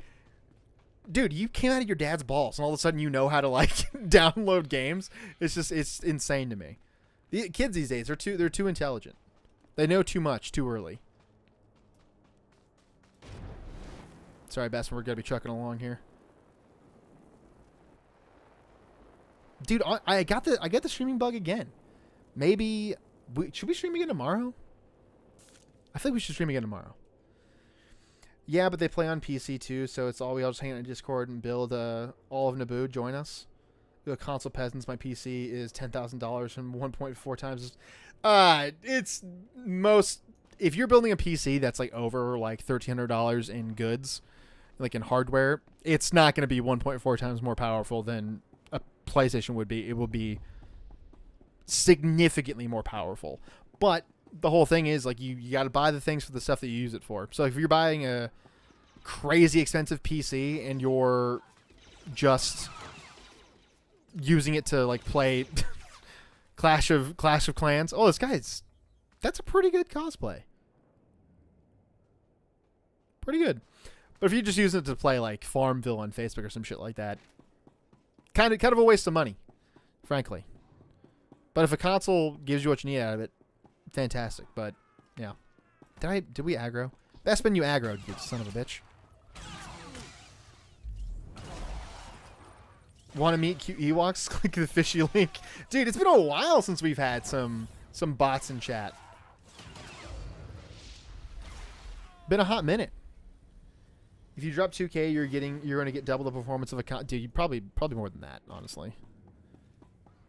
dude, you came out of your dad's balls, and all of a sudden you know how to like download games. It's insane to me. The kids these days, they're too intelligent. They know too much too early. Sorry, Bastion, we're gonna be trucking along here. Dude, I got the streaming bug again. Maybe should we stream again tomorrow? I think we should stream again tomorrow. Yeah, but they play on PC too, so we all just hang out in Discord and build all of Naboo. Join us. The console peasants. My PC is $10,000 and 1.4 times. It's most. If you're building a PC that's like over like $1,300 in goods, like in hardware, it's not going to be 1.4 times more powerful than a PlayStation would be. It will be significantly more powerful. But the whole thing is like you got to buy the things for the stuff that you use it for. So if you're buying a crazy expensive PC and you're just using it to like play Clash of Clans, oh, that's a pretty good cosplay. Pretty good. But if you just use it to play like Farmville on Facebook or some shit like that, kind of a waste of money, frankly. But if a console gives you what you need out of it, fantastic. But yeah, did we aggro? Bespin, you aggroed, you son of a bitch. Want to meet cute Ewoks? Click the fishy link, dude. It's been a while since we've had some bots in chat. Been a hot minute. If you drop 2K, you're going to get double the performance of a dude. You probably more than that, honestly.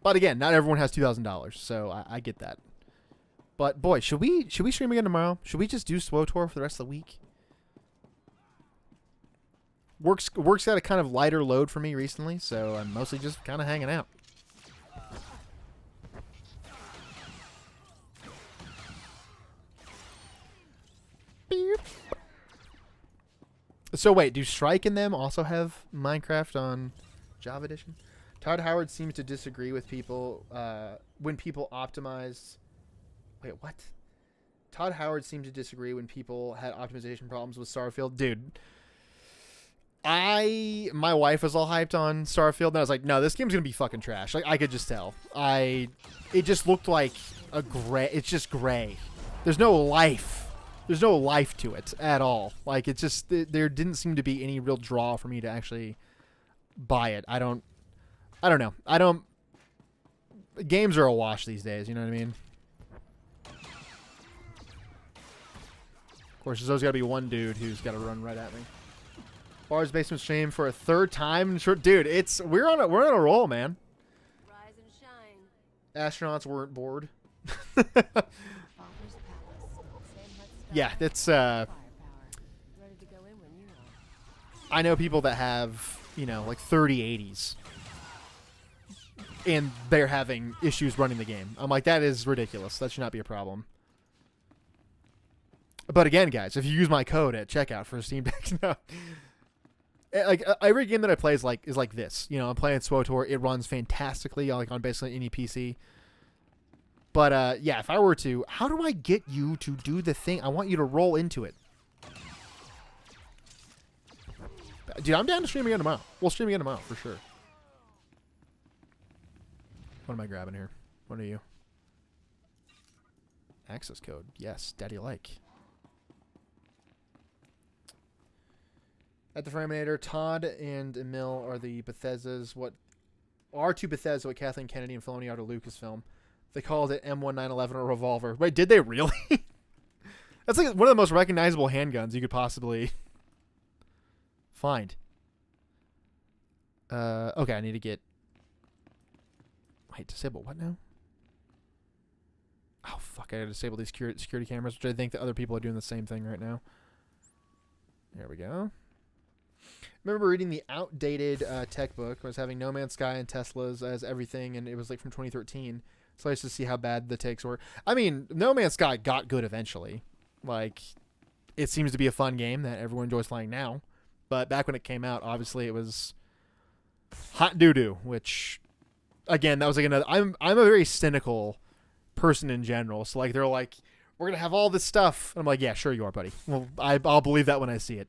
But again, not everyone has $2,000, so I get that. But boy, should we stream again tomorrow? Should we just do SWTOR for the rest of the week? Work's got a kind of lighter load for me recently, so I'm mostly just kind of hanging out. Beep. So wait, do Strike and them also have Minecraft on Java Edition? Todd Howard seems to disagree with people when people optimized. Wait, what? Todd Howard seemed to disagree when people had optimization problems with Starfield. Dude, my wife was all hyped on Starfield, and I was like, no, this game's gonna be fucking trash. Like, I could just tell. It just looked like a gray. It's just gray. There's no life. There's no life to it at all. Like, it's just there didn't seem to be any real draw for me to actually buy it. I don't know. Games are a wash these days, you know what I mean? Of course, there's always got to be one dude who's got to run right at me. Barb's Basement stream for a third time. Dude, we're on a roll, man. Rise and shine. Astronauts weren't bored. Yeah, that's Ready to go in when you are. I know people that have, like 3080s. And they're having issues running the game. I'm like, that is ridiculous. That should not be a problem. But again, guys, if you use my code at checkout for Steam Deck, no. Like every game that I play is like this. I'm playing SWTOR. It runs fantastically, like on basically any PC. But yeah, if I were to, how do I get you to do the thing? I want you to roll into it. Dude, I'm down to stream again tomorrow. We'll stream again tomorrow for sure. What am I grabbing here? What are you? Access code. Yes, daddy like. At the Framinator, Todd and Emil are the Bethesda's what are to Bethesda what Kathleen Kennedy and Filoni are to Lucasfilm. They called it M1911 a revolver. Wait, did they really? That's like one of the most recognizable handguns you could possibly find. Okay, I need to get... Wait, disable what now? Oh, fuck, I gotta disable these security cameras, which I think that other people are doing the same thing right now. There we go. Remember reading the outdated tech book. I was having No Man's Sky and Teslas as everything, and it was like from 2013. So I used to see how bad the takes were. I mean, No Man's Sky got good eventually. Like, it seems to be a fun game that everyone enjoys playing now. But back when it came out, obviously it was hot doo-doo, which, again, that was like another... I'm a very cynical person in general. So, like, they're like, we're going to have all this stuff. I'm like, yeah, sure you are, buddy. Well, I'll believe that when I see it.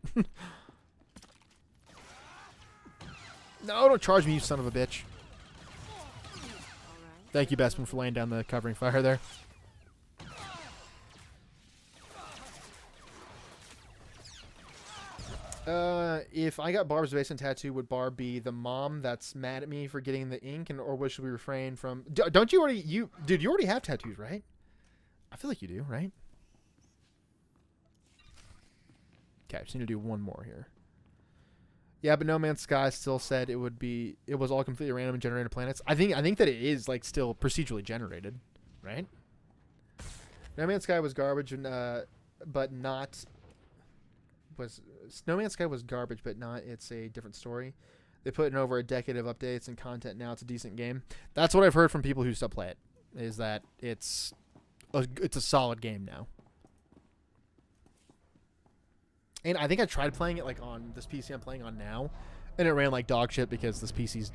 No, don't charge me, you son of a bitch. Thank you, Bestman, for laying down the covering fire there. If I got Barb's basement tattoo, would Barb be the mom that's mad at me for getting the ink, or should we refrain from... Don't you already... Dude, you already have tattoos, right? I feel like you do, right? Okay, I just need to do one more here. Yeah, but No Man's Sky still said it was all completely random and generated planets. I think that it is like still procedurally generated, right? No Man's Sky was garbage and but not was No Man's Sky was garbage, but not it's a different story. They put in over a decade of updates and content. Now it's a decent game. That's what I've heard from people who still play it. Is that it's a solid game now. And I think I tried playing it like on this PC I'm playing on now, and it ran like dog shit because this PC's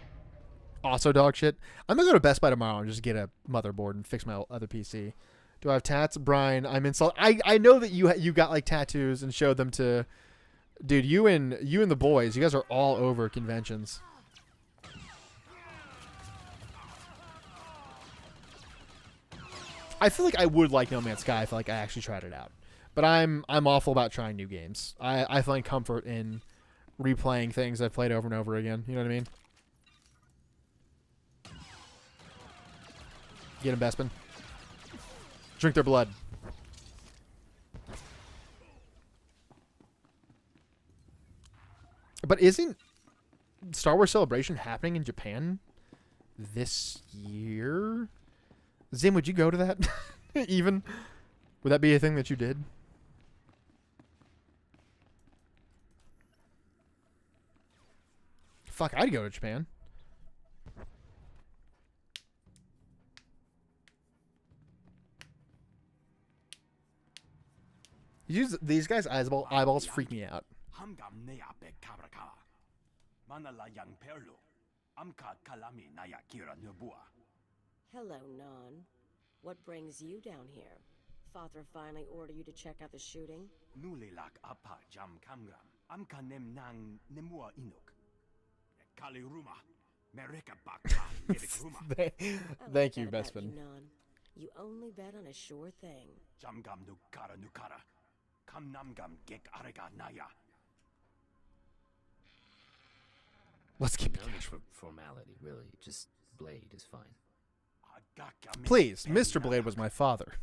also dog shit. I'm gonna go to Best Buy tomorrow and just get a motherboard and fix my other PC. Do I have tats, Brian? I'm insulted. I know that you got like tattoos and showed them to, dude. You and the boys. You guys are all over conventions. I feel like I would like No Man's Sky if like I actually tried it out. But I'm awful about trying new games. I find comfort in replaying things I've played over and over again. You know what I mean? Get him, Bespin. Drink their blood. But isn't Star Wars Celebration happening in Japan this year? Zim, would you go to that? Even? Would that be a thing that you did? Fuck, I'd go to Japan. These guys' eyeballs freak me out. Hello, Non. What brings you down here? Father finally ordered you to check out the shooting? Thank you, Bespin. You only bet on a sure thing. Let's keep it no need for formality, really. Just Blade is fine. Please, Mr. Blade was my father.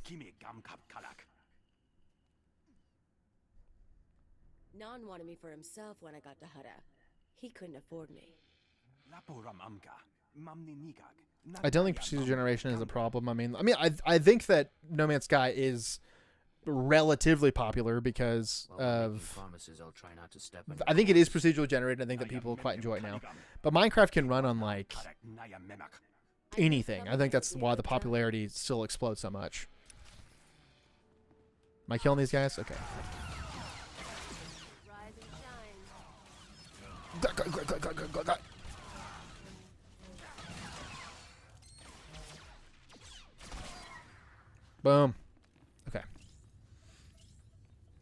Non wanted me for himself when I got to Hutta. He couldn't afford me. I don't think procedural generation is a problem. I mean, I think that No Man's Sky is relatively popular because of... I think it is procedurally generated. I think that people quite enjoy it now. But Minecraft can run on, like, anything. I think that's why the popularity still explodes so much. Am I killing these guys? Okay. Boom. Okay.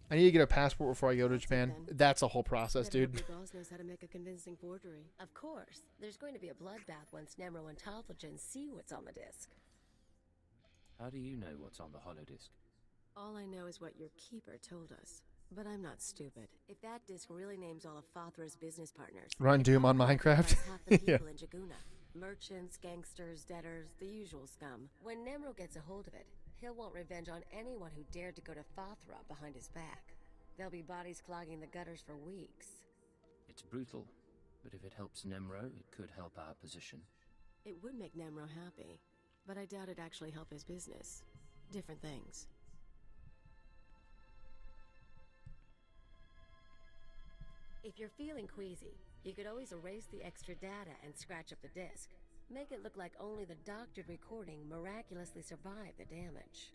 I need to get a passport before I go to Japan. That's a whole process, dude. Your boss knows how to make a convincing forgery. Of course. There's going to be a bloodbath once Nemro and Talfalgen see what's on the disc. How do you know what's on the holodisc? All I know is what your keeper told us. But I'm not stupid. If that disc really names all of Fothra's business partners, Run Doom on Minecraft. half the Yeah. people in Jaguna. Merchants, gangsters, debtors, the usual scum. When Nemro gets a hold of it, he'll want revenge on anyone who dared to go to Fothra behind his back. There'll be bodies clogging the gutters for weeks. It's brutal, but if it helps Nemro, it could help our position. It would make Nemro happy, but I doubt it'd actually help his business. Different things. If you're feeling queasy, you could always erase the extra data and scratch up the disk. Make it look like only the doctored recording miraculously survived the damage.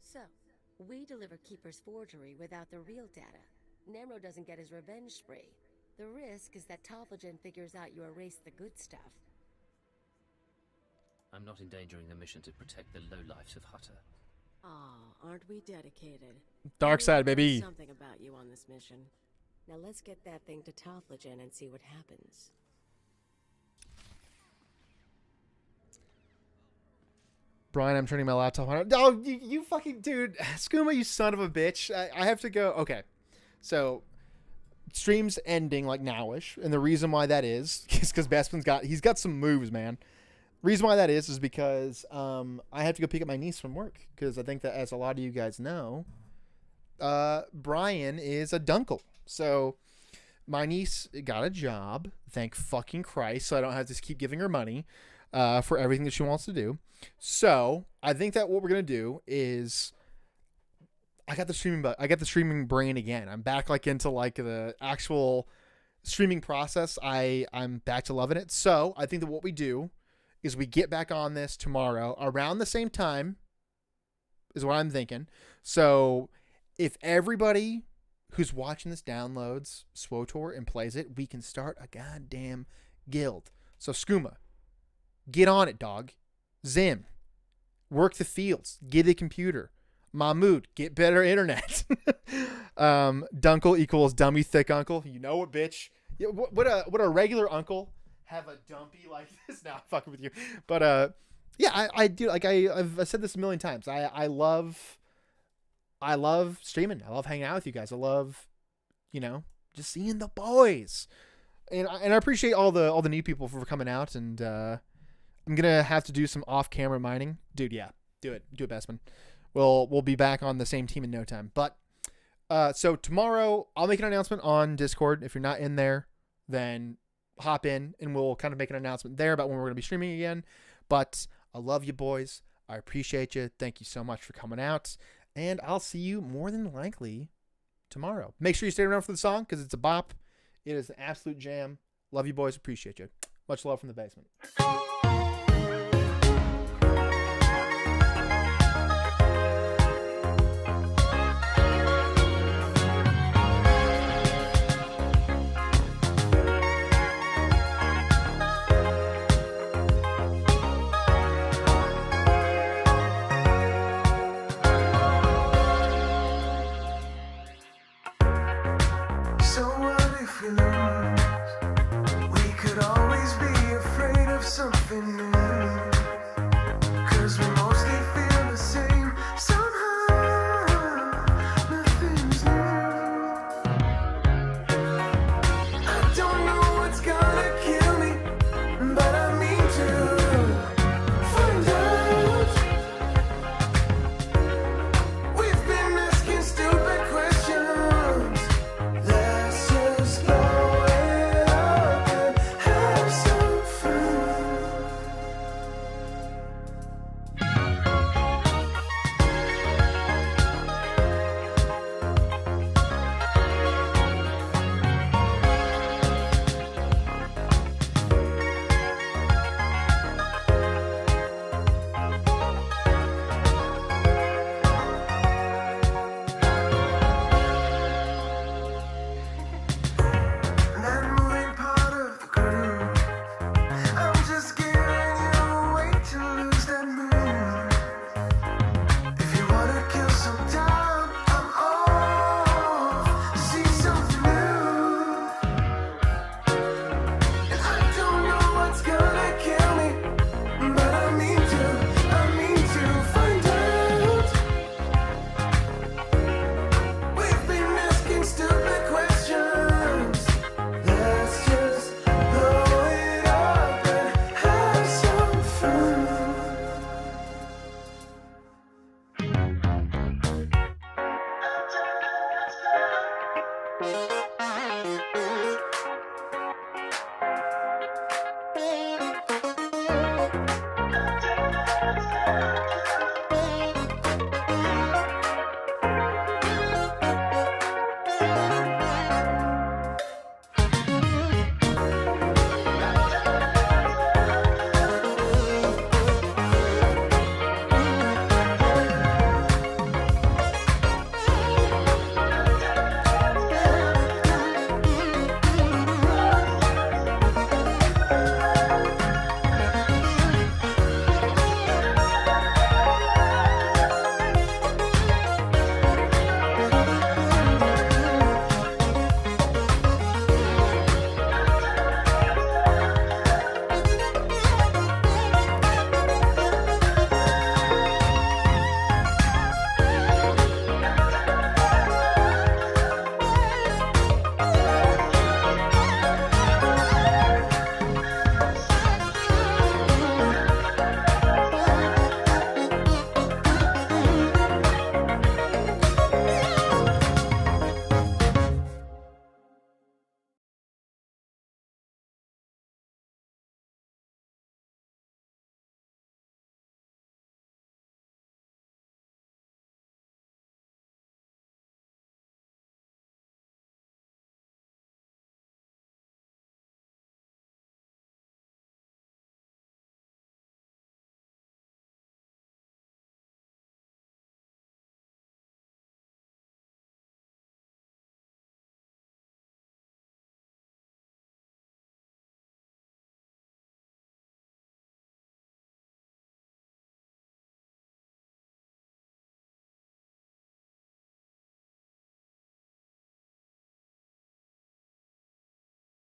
So, we deliver Keeper's forgery without the real data. Nemro doesn't get his revenge spree. The risk is that Tofflegen figures out you erased the good stuff. I'm not endangering the mission to protect the lowlifes of Hutter. Aw, aren't we dedicated? Dark side, baby. Something about you on this mission. Now let's get that thing to Tofflegen and see what happens. Brian, I'm turning my laptop on. Oh, you fucking dude. Skooma, you son of a bitch. I have to go. Okay. So, stream's ending like nowish. And the reason why that is because Bespin's he's got some moves, man. Reason why that is because I have to go pick up my niece from work. Because I think that, as a lot of you guys know, Brian is a dunkle. So, my niece got a job. Thank fucking Christ. So I don't have to keep giving her money for everything that she wants to do. So I think that what we're gonna do is I got the streaming brain again. I'm back like into like the actual streaming process. I'm back to loving it. So I think that what we do is we get back on this tomorrow around the same time is what I'm thinking. So if everybody who's watching this downloads SWOTOR and plays it, we can start a goddamn guild. So Skooma, get on it, dog. Zim, work the fields. Get a computer. Mahmood, get better internet. Dunkle equals dummy thick uncle. You know what, bitch? Yeah, what a regular uncle have a dumpy like this? Nah, I'm fucking with you. But yeah, I do. Like I've said this a million times. I love streaming. I love hanging out with you guys. I love, just seeing the boys. And I appreciate all the new people for coming out. And I'm gonna have to do some off-camera mining, dude. Yeah, do it, Bestman. We'll be back on the same team in no time. But so tomorrow I'll make an announcement on Discord. If you're not in there, then hop in and we'll kind of make an announcement there about when we're gonna be streaming again. But I love you, boys. I appreciate you. Thank you so much for coming out. And I'll see you more than likely tomorrow. Make sure you stay around for the song because it's a bop. It is an absolute jam. Love you, boys. Appreciate you. Much love from the basement.